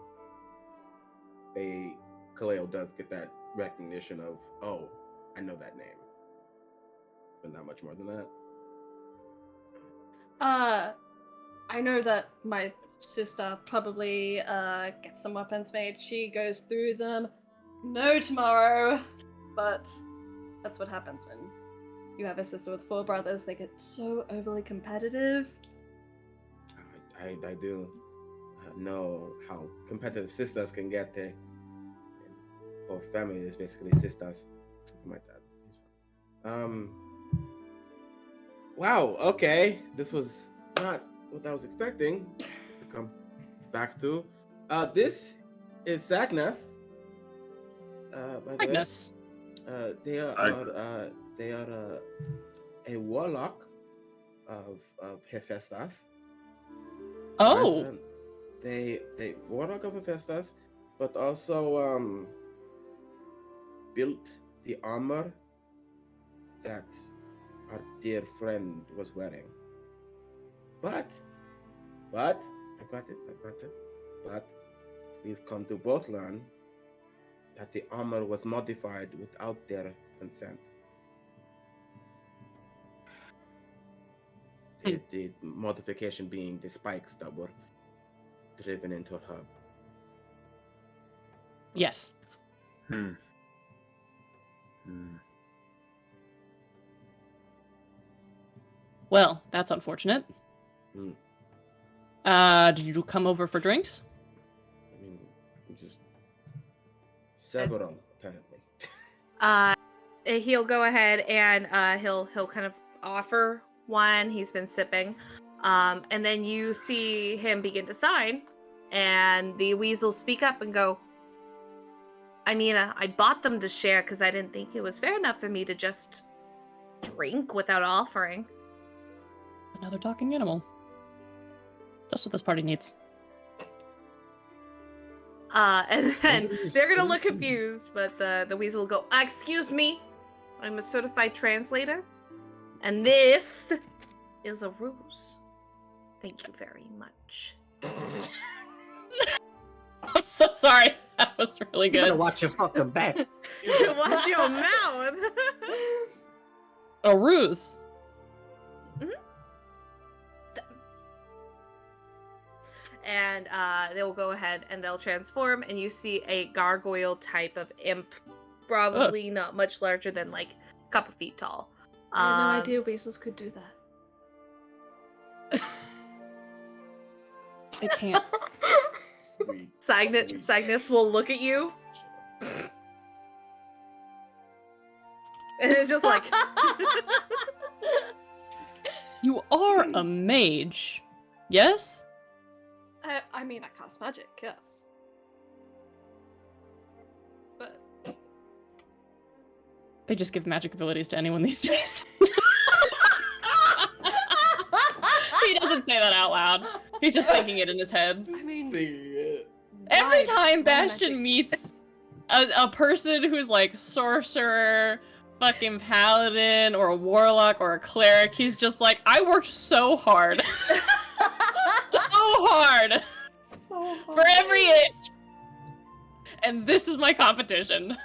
Caleo does get that recognition of, oh, I know that name, but not much more than that. I know that my sister probably gets some weapons made. She goes through them. No tomorrow, but that's what happens when you have a sister with 4 brothers. They get so overly competitive. I do know how competitive sisters can get. The whole family is basically sisters, something like that. Wow. Okay, this was not what I was expecting to come back to. This is Sagnas. By the way. Magnus. They are a warlock of Hephaestus. Oh. Right? They warlock of Hephaestus, but also built the armor that our dear friend was wearing. But I've got it. But we've come to both learn that the armor was modified without their consent. The modification being the spikes that were driven into her. Yes. Well, that's unfortunate. Did you come over for drinks? I mean, just several, apparently. He'll go ahead and he'll kind of offer one. He's been sipping, and then you see him begin to sign, and the weasels speak up and go, I mean, I bought them to share because I didn't think it was fair enough for me to just drink without offering. Another talking animal. Just what this party needs. And then they're gonna look confused, but the weasel will go, excuse me, I'm a certified translator, and this is a ruse. Thank you very much. I'm so sorry. That was really You good. gotta watch your fucking back. Watch your mouth. A ruse. And they will go ahead and they'll transform, and you see a gargoyle type of imp, probably not much larger than like a couple feet tall. I had no idea weasels could do that. I can't. Sweet. Cygnus will look at you. And it's just like You are a mage. Yes? I mean, I cast magic, yes. But They just give magic abilities to anyone these days. He doesn't say that out loud. He's just thinking it in his head. I mean, Every why- time why Bastian magic? meets a person who's like sorcerer, fucking paladin, or a warlock, or a cleric, he's just like, I worked so hard. So hard. For every inch. And this is my competition.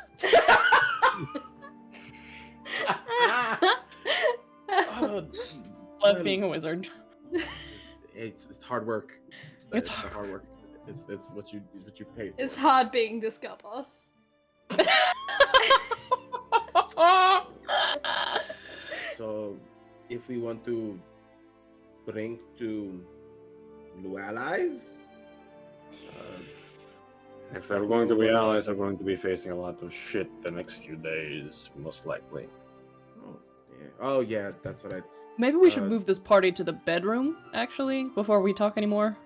Love being a wizard. It's hard work. It's the hard work. It's what you pay for. It's hard being this guy boss. So, if we want to bring to new allies, If they're going to be allies, they're going to be facing a lot of shit the next few days, most likely. Oh yeah, that's what I. Maybe we should move this party to the bedroom, actually, before we talk anymore.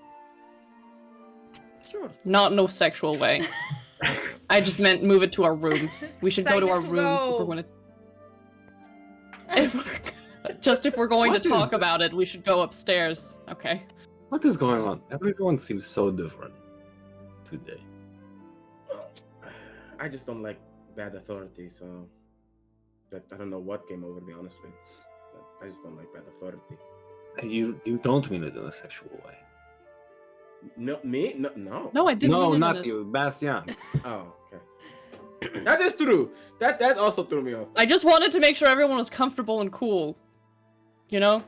Sure. Not in a sexual way. I just meant move it to our rooms. We should go to our rooms if we're going to... Just if we're going to talk about it, we should go upstairs. Okay. What is going on? Everyone seems so different today. I just don't like bad authority, so I don't know what came over me, honestly. But I just don't like bad authority. You don't mean it in a sexual way. No, me? No. No, I didn't. No, mean it not in a- you, Bastian. Oh, okay. That is true. That also threw me off. I just wanted to make sure everyone was comfortable and cool. You know?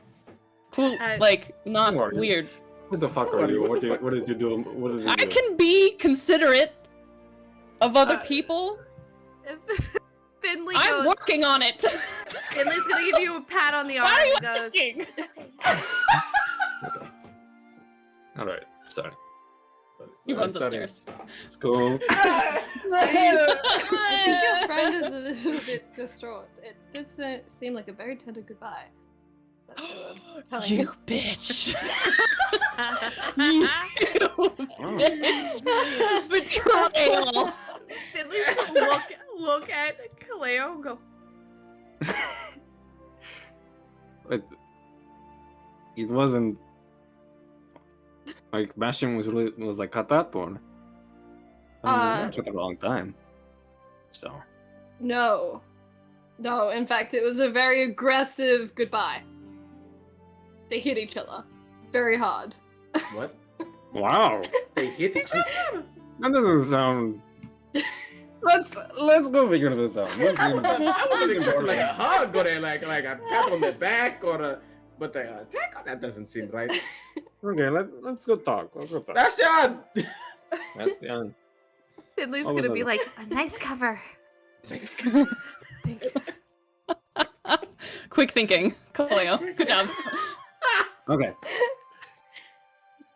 Cool, like, not Don't worry. weird. What the fuck are you? What did you do? What did you I do? can be considerate of other people. Finley I'm goes. working on it. Finley's gonna give you a pat on the arm. Why are you and goes, asking? All right, sorry. He runs upstairs. Let's go. I think your friend is a little bit distraught. It did seem like a very tender goodbye. That's You bitch. You bitch. Betrayal. Finley's gonna look at Caleo and go. But it wasn't like Bastian was like cut that porn. I mean, it took a long time. So No. No, in fact, it was a very aggressive goodbye. They hit each other very hard. What? wow, They hit each other? that doesn't sound. Let's go figure this out. Let's I wasn't expecting like a hug or like a pat on the back or a, but the attack. That doesn't seem right. Okay, let's go talk. Let's go talk. Bastian. Bastian. Finley's Oh, gonna no, be no. like a nice cover. Quick thinking. Caleo. Good job. Okay,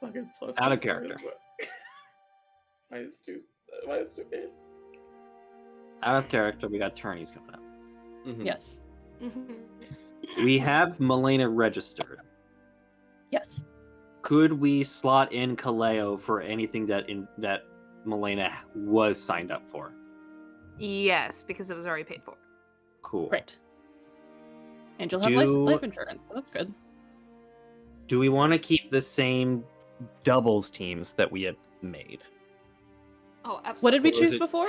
Fucking plus Out of one character. Minus two. Minus 2 8. Out of character, we got tourneys coming up. Mhm. Yes. We have Milena registered. Yes. Could we slot in Caleo for anything that Milena was signed up for? Yes, because it was already paid for. Cool. Great. And you'll have life insurance, so that's good. Do we want to keep the same doubles teams that we had made? Oh, absolutely. What did we Or is choose it- before?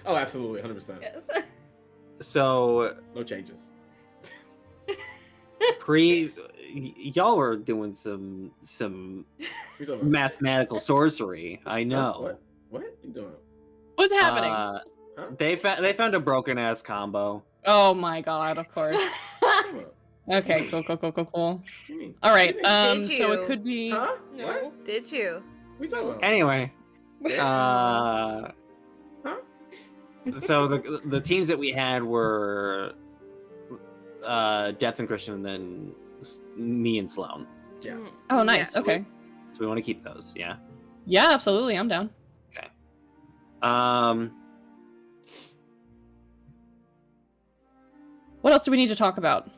Oh, absolutely, 100%. Yes. So No changes. y'all were doing some Who's over? mathematical sorcery. I know. What you doing? What's happening? Huh? They found a broken ass combo. Oh my god, of course. Come on. Okay, cool. What you mean? All right, Did so it you? could be... Huh? No. What? Did you? What you talking about? Anyway, Huh? so the teams that we had were Death and Christian, and then me and Sloan. Yes. Oh, nice, Yes. okay. So we want to keep those, yeah. Yeah, absolutely, I'm down. What else do we need to talk about?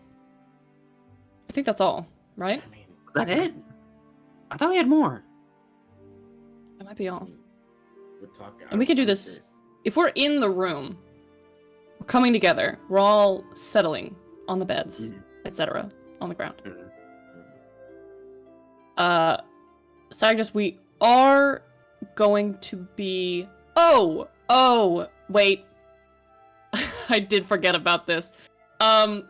I think that's all, right? I mean, Is that it? I thought we had more. That might be all. we're talking. And we can do this- If we're in the room, we're coming together, we're all settling on the beds, etc., on the ground. Sagdas, we are going to be... Oh, wait. I did forget about this.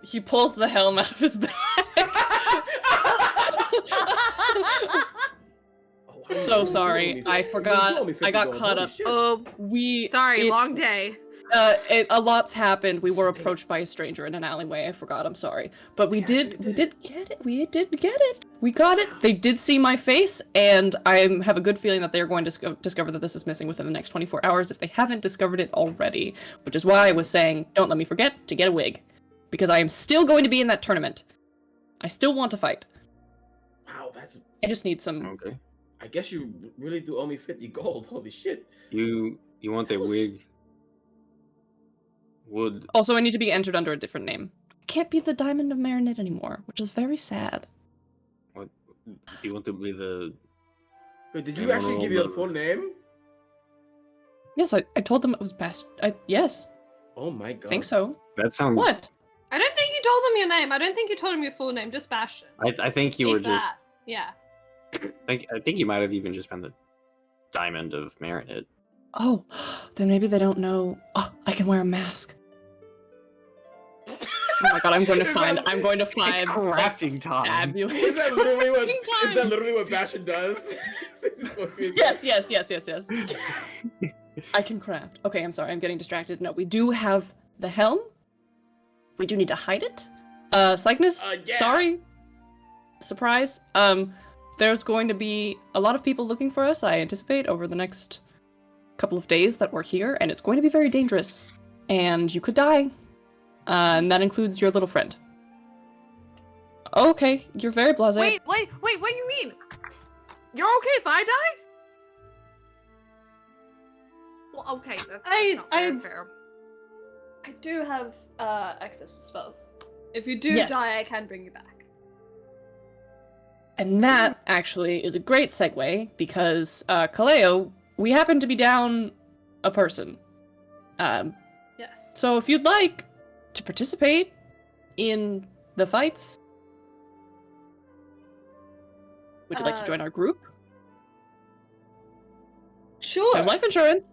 He pulls the helm out of his bag. So sorry, I forgot. I got caught up. Sorry, long day. A lot's happened. We were approached by a stranger in an alleyway. I forgot. I'm sorry, but we did get it. We did get it. We got it. They did see my face, and I have a good feeling that they're going to discover that this is missing within the next 24 hours if they haven't discovered it already. Which is why I was saying, don't let me forget to get a wig, because I am still going to be in that tournament. I still want to fight. Wow, that's. I just need some. Okay. I guess you really do owe me 50 gold. Holy shit. You You want a wig? Would Also, I need to be entered under a different name. I can't be the Diamond of Marinette anymore, which is very sad. what? Do you want to be the? Wait, did you actually give you the full name? Yes, I told them it was best. Yes, Oh my god. I think so. That sounds. What? I don't think you told them your name. I don't think you told them your full name, just Bastian. I think you were If just. that. Yeah. I think you might have even just been the Diamond of Marinette. Oh, then maybe they don't know. Oh, I can wear a mask. Oh my god, I'm going to find. It's crafting time. Fabulous. Is that literally what? Crafting Is that literally what Bastian does? Yes. I can craft. Okay, I'm sorry, I'm getting distracted. No, we do have the helm. We do need to hide it. Cygnus, Yeah. sorry. Surprise. There's going to be a lot of people looking for us, I anticipate, over the next couple of days that we're here, and it's going to be very dangerous. And you could die. And that includes your little friend. Okay, you're very blasé. Wait, what do you mean? You're okay if I die? Well, okay, that's not very fair. I do have access to spells. If you do Yes. die, I can bring you back. And that actually is a great segue because Caleo, we happen to be down a person. Yes. So if you'd like to participate in the fights, would you like to join our group? Sure. There's life insurance.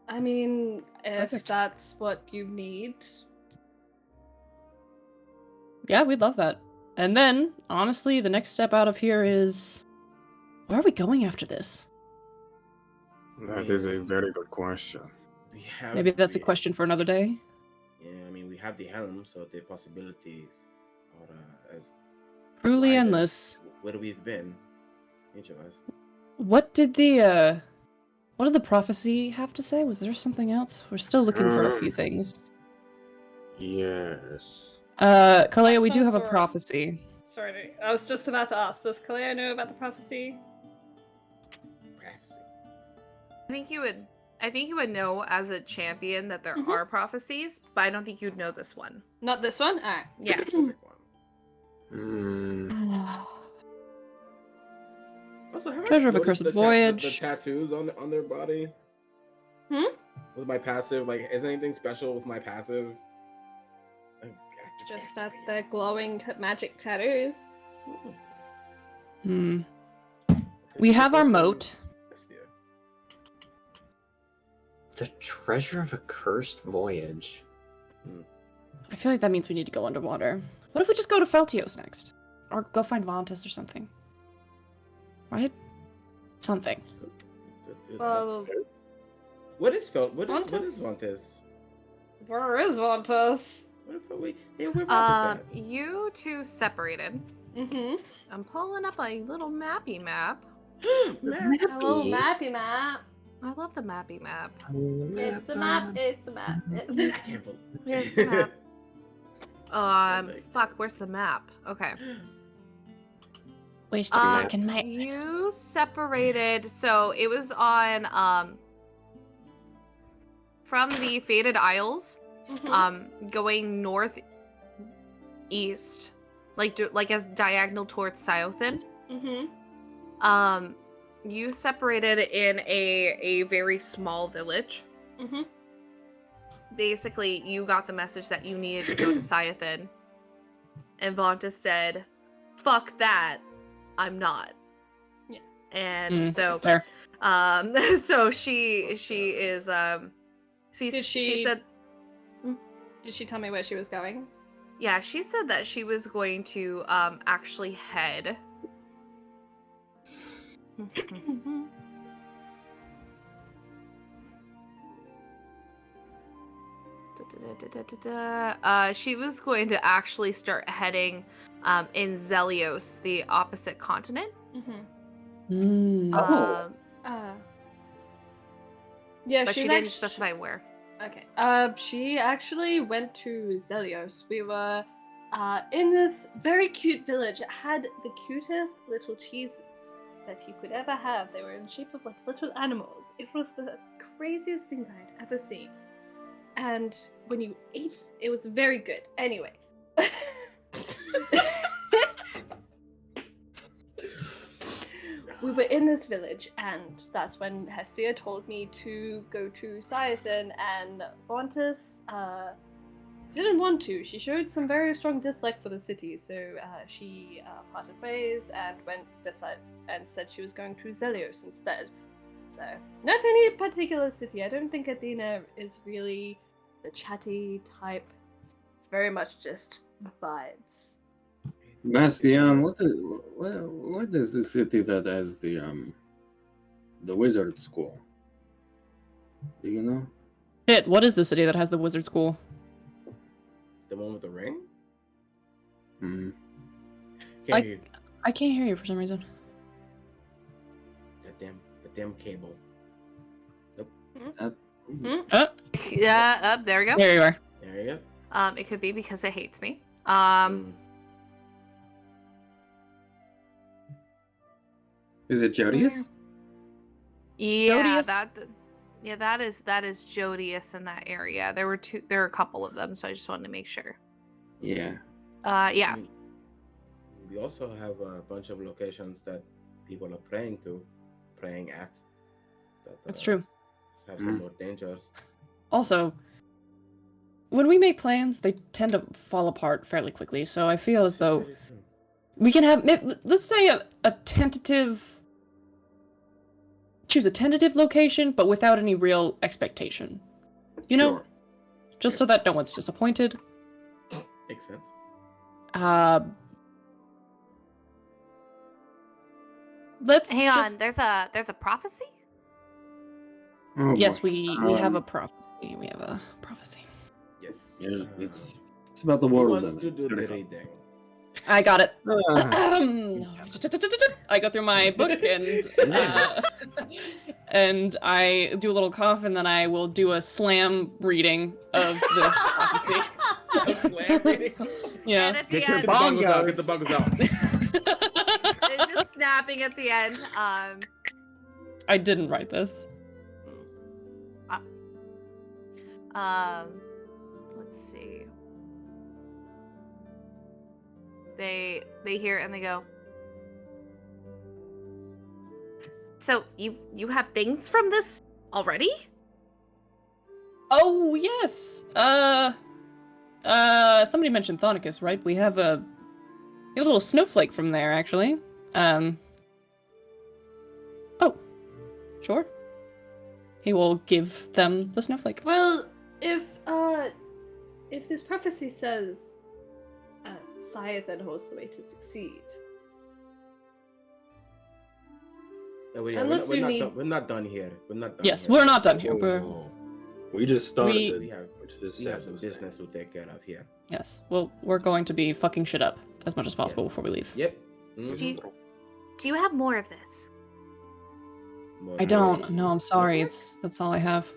I mean, if Perfect. that's what you need. Yeah, we'd love that. And then, honestly, the next step out of here is... Where are we going after this? That is a very good question. We have Maybe that's a the- question for another day. Yeah, I mean, we have the helm, so the possibilities are as Truly wide as endless. where we've been, each of us. What did the, what did the prophecy have to say? Was there something else? We're still looking for a few things. Yes. Caleo, we do have a Sorry. prophecy. Sorry, I was just about to ask. Does Caleo know about the prophecy? Prophecy. I think you would know as a champion that there Mhm. are prophecies, but I don't think you'd know this one. Not this one? Alright. Yeah. Specific one. Mm, Also, have I Treasure of a noticed Cursed the Voyage. tattoos on their body. With my passive, like, is anything special with my passive? Like, Just that they're glowing magic tattoos. Hmm. We have our moat. The treasure of a cursed voyage. I feel like that means we need to go underwater. What if we just go to Feltios next? Or go find Vontus or something? Right? Something. Well, What is Vontus? where is Vontus? Where Vontus You two separated. Mm-hmm. I'm pulling up a little mappy map. A little mappy map. I love the mappy map. It's a map. It's a map. It's a I map. can't believe. Yeah, it's a map. Fuck, where's the map? Okay. Where's the black and white? You separated, so it was on from the Faded Isles, Mhm. going northeast, like as diagonal towards Siothin. Mhm. You separated in a very small village. Mhm. Basically, you got the message that you needed to go to Siothin, and Vontus said, "Fuck that, I'm not." Yeah. And so, Fair. so she is Did she said, Did she tell me where she was going? yeah, she said that she was going to actually head. She was going to actually start heading in Zelios, the opposite continent. Mm-hmm. Mm. Yeah, But she she's didn't specify where. Okay. She actually went to Zelios. We were in this very cute village. It had the cutest little cheeses. that you could ever have. They were in the shape of like little animals. It was the craziest thing that I'd ever seen. And when you ate, it was very good. Anyway. We were in this village, and that's when Hestia told me to go to Siathan, and Vontus didn't want to. She showed some very strong dislike for the city, so she parted ways and said she was going to Zelios instead. So, not any particular city. I don't think Athena is really the chatty type. It's very much just vibes. Bastian, what is the city that has the wizard school? Do you know? Shit, what is the city that has the wizard school? The one with the ring? Hmm. Can't hear you. I can't hear you for some reason. The damn cable. Yeah, there we go. There you are. There you It could be because it hates me. go. Is it Jodius? Yeah, Jodius? that is Jodius in that area. There were a couple of them, so I just wanted to make sure. Yeah. Yeah. We also have a bunch of locations that people are praying at. That's true. Have some more dangers. Also, when we make plans, they tend to fall apart fairly quickly, so I feel as though we can have, let's say, a tentative... Choose a tentative location, but without any real expectation. You know? Sure. Just so that no one's disappointed. Makes sense. Let's Hang just... on. There's a prophecy? Oh, Yes, boy. we have a prophecy. We have a prophecy. Yes. It's about the Who world. wants to do the reading? I got it. I go through my book and I do a little cough, and then I will do a slam reading of this prophecy. Slam reading? Yeah. And at the Get your end, Bongos out. Get bongos. the bongos out. it's just snapping at the end. I didn't write this. Let's see. They hear it and they go. So you have things from this already? Oh yes. Somebody mentioned Thonicus, right? We have a little snowflake from there, actually. Oh, sure. He will give them the snowflake. Well, if this prophecy says Siathan holds the way to succeed. Unless we're not done here. We're not done. Yes, here. we're not done here. We just started. We have some business to take care of here. Yes. Well, we're going to be fucking shit up as much as possible Yes. before we leave. Yep. Mhm. Do you have more of this? I don't. No, I'm sorry. That's all I have.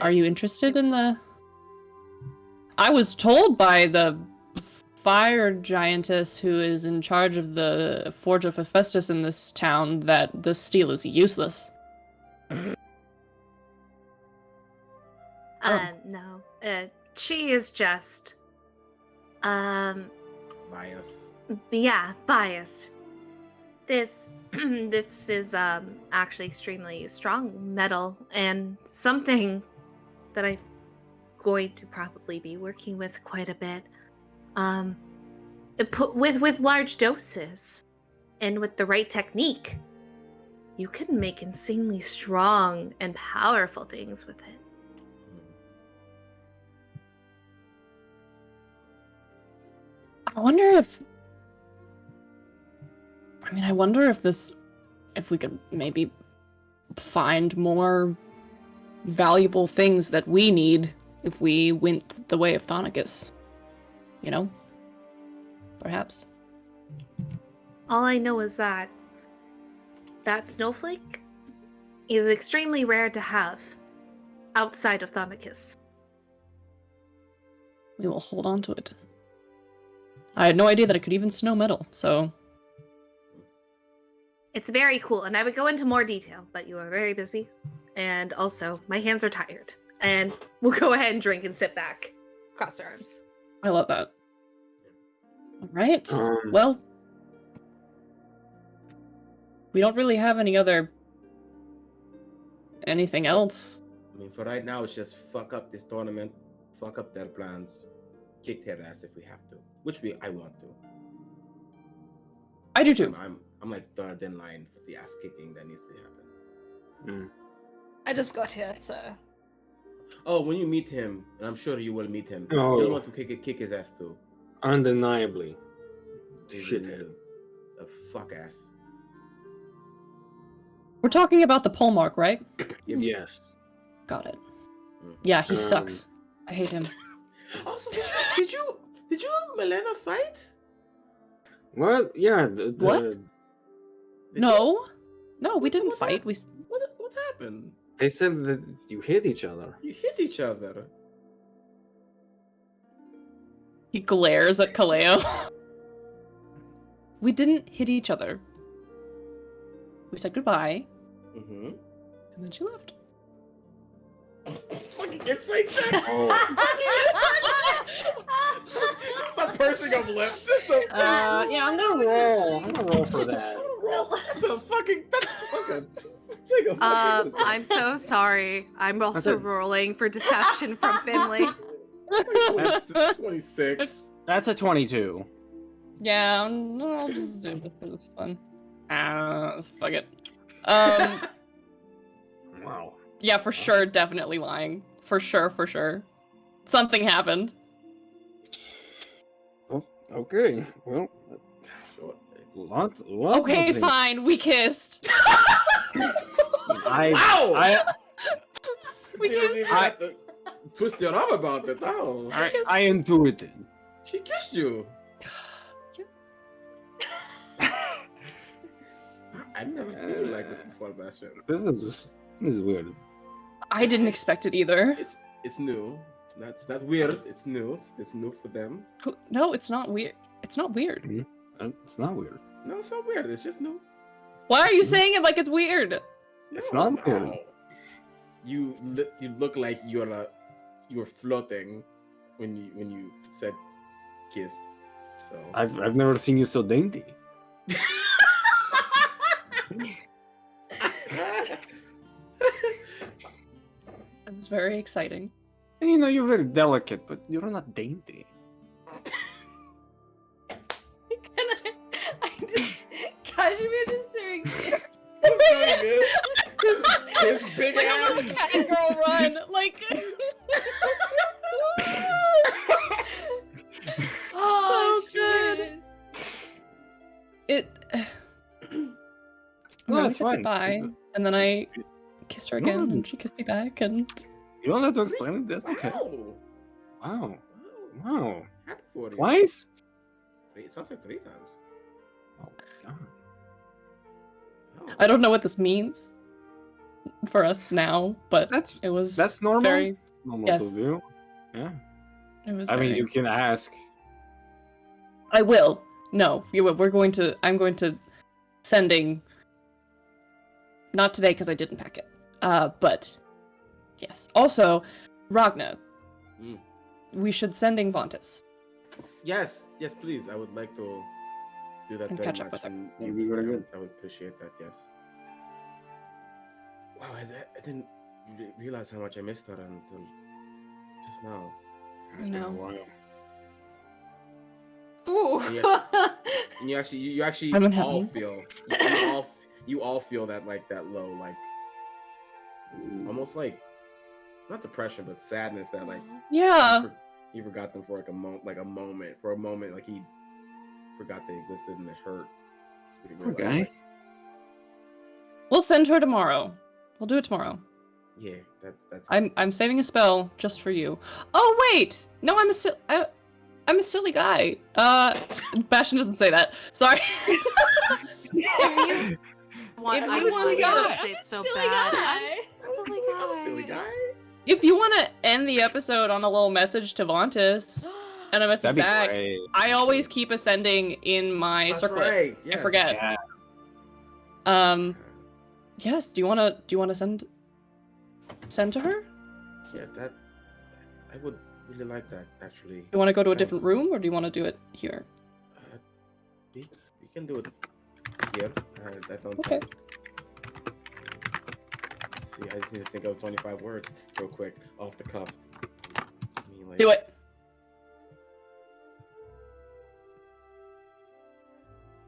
Are you interested in the... I was told by the fire giantess who is in charge of the Forge of Hephaestus in this town that the steel is useless. No. She is just Bias. yeah, biased. This this is actually extremely strong metal and something that I'm going to probably be working with quite a bit. With large doses and with the right technique, you can make insanely strong and powerful things with it. I wonder if we could maybe find more valuable things that we need if we went the way of Thonicus. You know? Perhaps. All I know is that snowflake is extremely rare to have outside of Thomicus. We will hold on to it. I had no idea that it could even snow metal, so... It's very cool, and I would go into more detail, but you are very busy. And also, my hands are tired. And we'll go ahead and drink and sit back. Cross our arms. I love that. Alright, well... We don't really have anything else. I mean, for right now, it's just fuck up this tournament, fuck up their plans, kick their ass if we have to, which I want to. I do too. I'm like third in line for the ass kicking that needs to happen. I just got here, so. Oh, when you meet him, and I'm sure you will meet him, Oh. you'll want to kick his ass too. Undeniably. He's Shithead. a fuck ass. We're talking about the pole mark, right? Yep. Yes. Got it. Yeah, he sucks. I hate him. Also, did you and Milena fight? Well, yeah. What? No, we didn't fight. We What happened? They said that you hit each other. You hit each other. He glares at Caleo. We didn't hit each other. We said goodbye, Mm-hmm. and then she left. Fucking get say that. It's the pursing of lips. Just a Yeah, I'm gonna roll. I'm gonna roll for that. That's a fucking. Take a fucking. I'm so sorry. I'm also rolling for deception from Finley. That's 26. That's a 22. Yeah, I'll just do it for this fun. Fuck it. Wow. Yeah, for sure, definitely lying. For sure. Something happened. Oh, okay. Well, Short. lots Okay, of things. fine, we kissed. We didn't even have to twist your arm about it. Oh. I intuited. She kissed you. I've never seen you like this before, Bastian. This is weird. I didn't expect it either. It's new. It's not weird. It's new. It's new for them. No, it's not weird. It's not weird. It's not weird. No, it's not weird. It's just new. Why are you saying it like it's weird? It's No, not weird. no. You look like you were floating when you said kissed. So I've never seen you so dainty. It was very exciting. And you're very delicate, but you're not dainty. Kazimir just doing this. his big ass. Cat and girl run. Like Oh, so good. shit. It No, we it's said fine. goodbye, and then I kissed her again, No. and she kissed me back, and You don't have to explain it. That's okay. Wow. Wow. Wow. Happy for you. Twice? It sounds like 3 times. Oh my god. Oh. I don't know what this means for us now, but it was That's normal. very. Normal yes. to do. Yeah. It was. I mean, very- you can ask. I will. No, we're going to. I'm going to sending. Not today because I didn't pack it. But yes. Also, Ragna. Mm. We should sending Vontis. Yes, please. I would like to do that And very catch up much. with her. And That'd be very good. I would appreciate that. Yes. Wow, I didn't realize how much I missed her until just now. It's been a No. while. Ooh. Yeah. And you actually I'm in all heaven. feel you all feel that low, like almost like not depression but sadness that like Yeah. he forgot them for like a moment. For a moment, like he forgot they existed and it hurt. So he realized, Okay. like, We'll send her tomorrow. We'll do it tomorrow. yeah, that's I'm saving a spell just for you. Oh wait, no, I'm a silly guy. Bastian doesn't say that. Sorry. If you want, If I you was want like, to I go- would say it so bad. Silly guy. I'm a silly guy. If you want to end the episode on a little message to Vontis, and I message That'd be back. great. I always keep ascending in my That's circlet. right. I Yes. forget. Yeah. Yes. Do you wanna send to her? Yeah, that I would really like that actually. Do you want to go to a different Thanks. room, or do you want to do it here? We can do it here. I don't. Okay. Let's see, I just need to think of 25 words real quick off the cuff. Do it.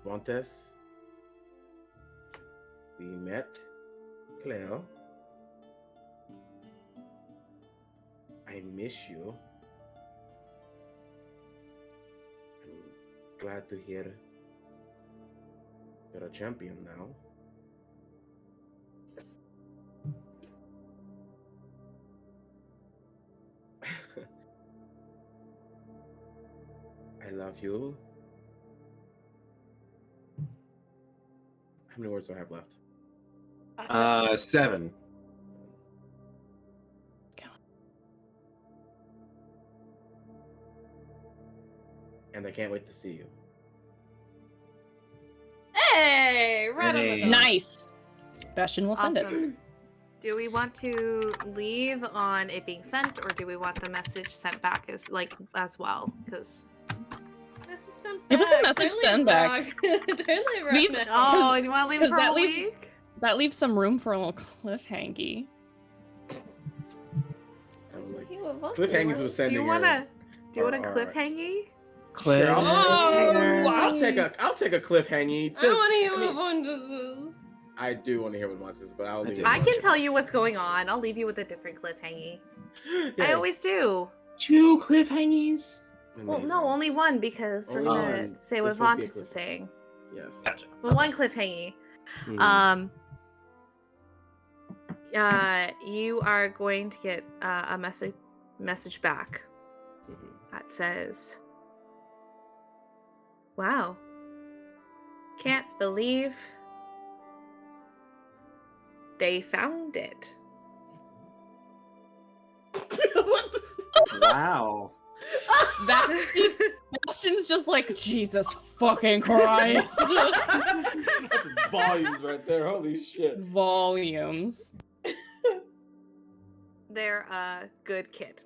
Want this? We met Caleo. I miss you. I'm glad to hear you're a champion now. I love you. How many words do I have left? 7. And I can't wait to see you. Hey, right on the Hey. dot. Nice. Bastion will send it. Awesome. Do we want to leave on it being sent, or do we want the message sent back as well? Because Message sent It was a back. message Don't send leave back. Rock. Don't leave Rock Leave- now. oh, do you want to leave it 'cause for that a leaves- week? That leaves some room for a little cliffhangy. I'm like, You were cliffhangers was Do sending you her. want a Or- cliffhangy? Sure, I'll Oh, take a cliffhangy. I want to hear I what mean, Vondas is. I do want to hear what Mons is, but I'll leave it. I can alone. tell you what's going on. I'll leave you with a different cliffhangy. I Yeah. always do. 2 cliffhangers. Well, Amazing. no, only one because we're Only gonna one. say what This would be a Vontas is cliffhanger. saying. Yes. Gotcha. Well, one cliffhangy. Mhm. You are going to get a message back Mhm. that says, "Wow, can't believe they found it." Wow. That's Bastion's just like, Jesus fucking Christ. That's volumes right there. Holy shit. Volumes. They're a good kid.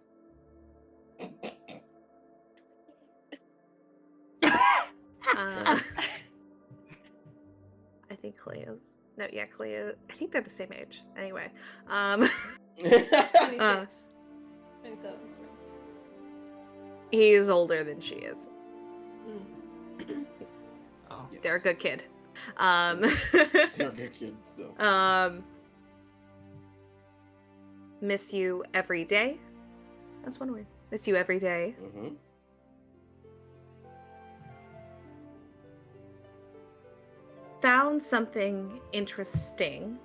I think Cleo's. No, yeah, Cleo. I think they're the same age. Anyway, 26. 27. he's older than she is. Oh. They're a good kid. They're good kids, though. Miss you every day. That's one word. Miss you every day. Mhm. Found something interesting.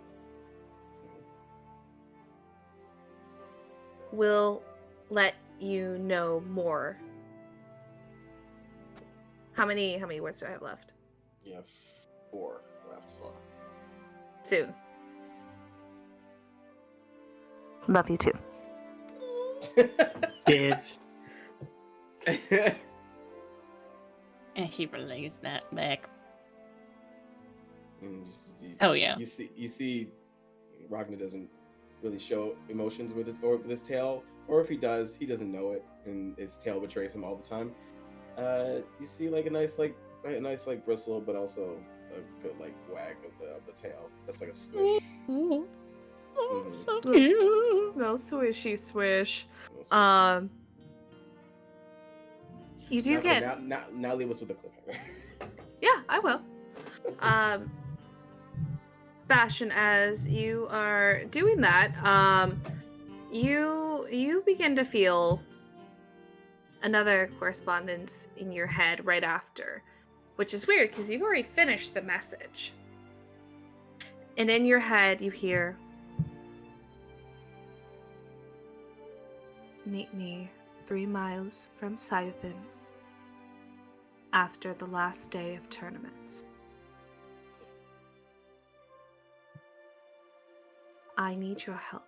Will let you know more. How many words do I have left? You have 4 left. Soon. Love you too. Bitch. And he relays that back. And Oh yeah. You see, Ragna doesn't really show emotions with his tail, or if he does, he doesn't know it, and his tail betrays him all the time. You see like a nice bristle, but also a good like wag of the tail. That's like a swish. Oh, Mhm. so cute. No swishy swish. Little swish. You do Now- get. now leave us with the cliffhanger. Yeah, I will. Bastion, as you are doing that, you begin to feel another correspondence in your head right after, which is weird because you've already finished the message. And in your head, you hear, "Meet me 3 miles from Scythen after the last day of tournaments. I need your help.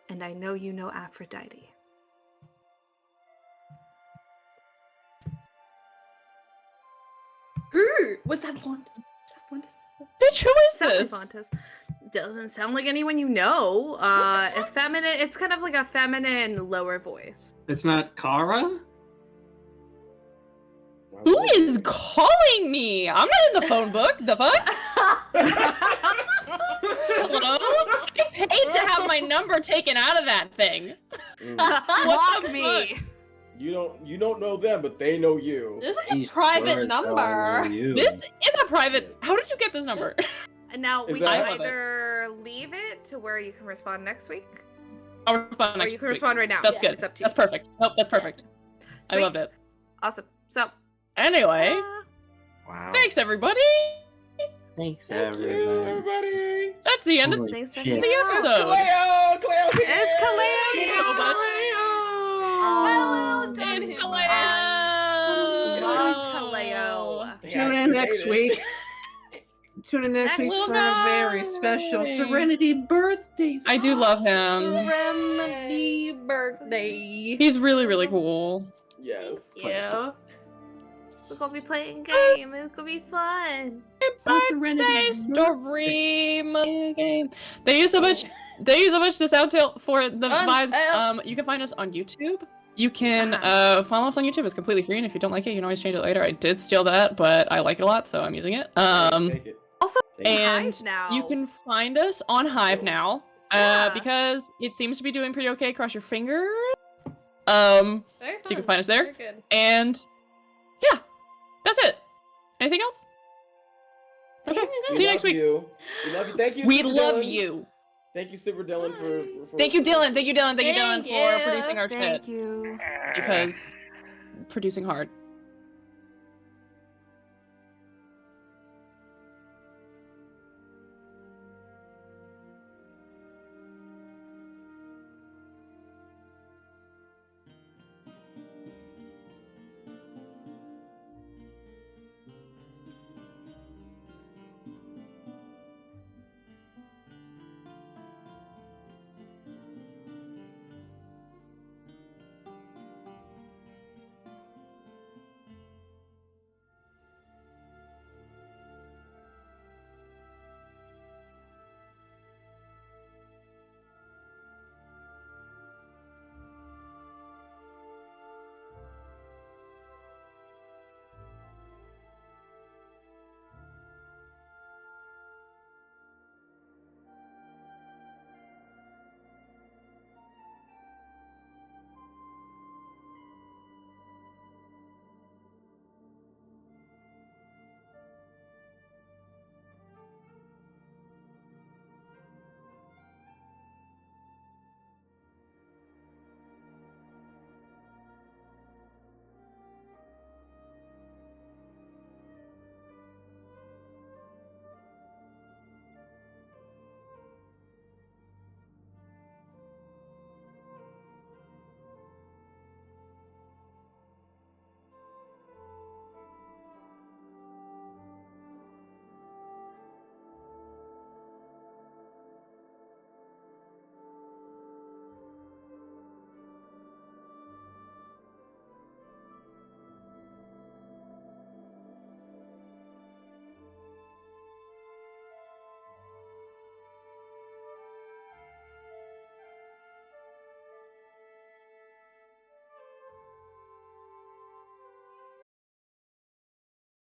And I know you know Aphrodite. who? Was that Fontes? Bitch, who is Sounds like this? Fontes. Doesn't sound like anyone you know. Effeminate. It's kind of like a feminine, lower voice. It's not Kara? Who is calling me? I'm not in the phone book. The fuck? Hello? I paid to have my number taken out of that thing. What Block the me. fuck? You don't know them, but they know you. This is a private number. This is a private. How did you get this number? And now Is we that- can either leave it to where you can respond next week, I'll respond or next you can week. respond right now. That's Yeah, good. It's up to you. That's perfect. Nope, that's perfect. I Sweet. loved it. Awesome. So, Anyway, Wow. thanks everybody. Thanks, Thank you, everybody. everybody. That's the end of Holy thanks for shit. hanging the out. episode. Cleo's here. It's Caleo. Thank you so much. Oh, It's Dante. Caleo. Love Caleo. They Tune in actually next made it. week. Tune in next That week little for a very guy. special Serenity birthday. I do love him. Serenity birthday. He's really, really cool. Yes. Yeah. We're gonna be playing game. It's gonna be fun. Birthday stream game. They use so much. They use so much to soundtail for the vibes. You can find us on YouTube. You can follow us on YouTube. It's completely free, and if you don't like it, you can always change it later. I did steal that, but I like it a lot, so I'm using it. Take it. And Hive now. you can find us on Hive now, Yeah. because it seems to be doing pretty okay. Cross your fingers. Very So you can fun. find us there. Very good. And yeah, that's it. Anything else? Okay. We See you love next week. You. We love you. Thank you. We Super love Dylan. you. Thank you, Super Dylan, for Thank you, Dylan. Thank you, Dylan. Thank you, Dylan, Thank for you. producing our shit. Thank you. Because producing hard.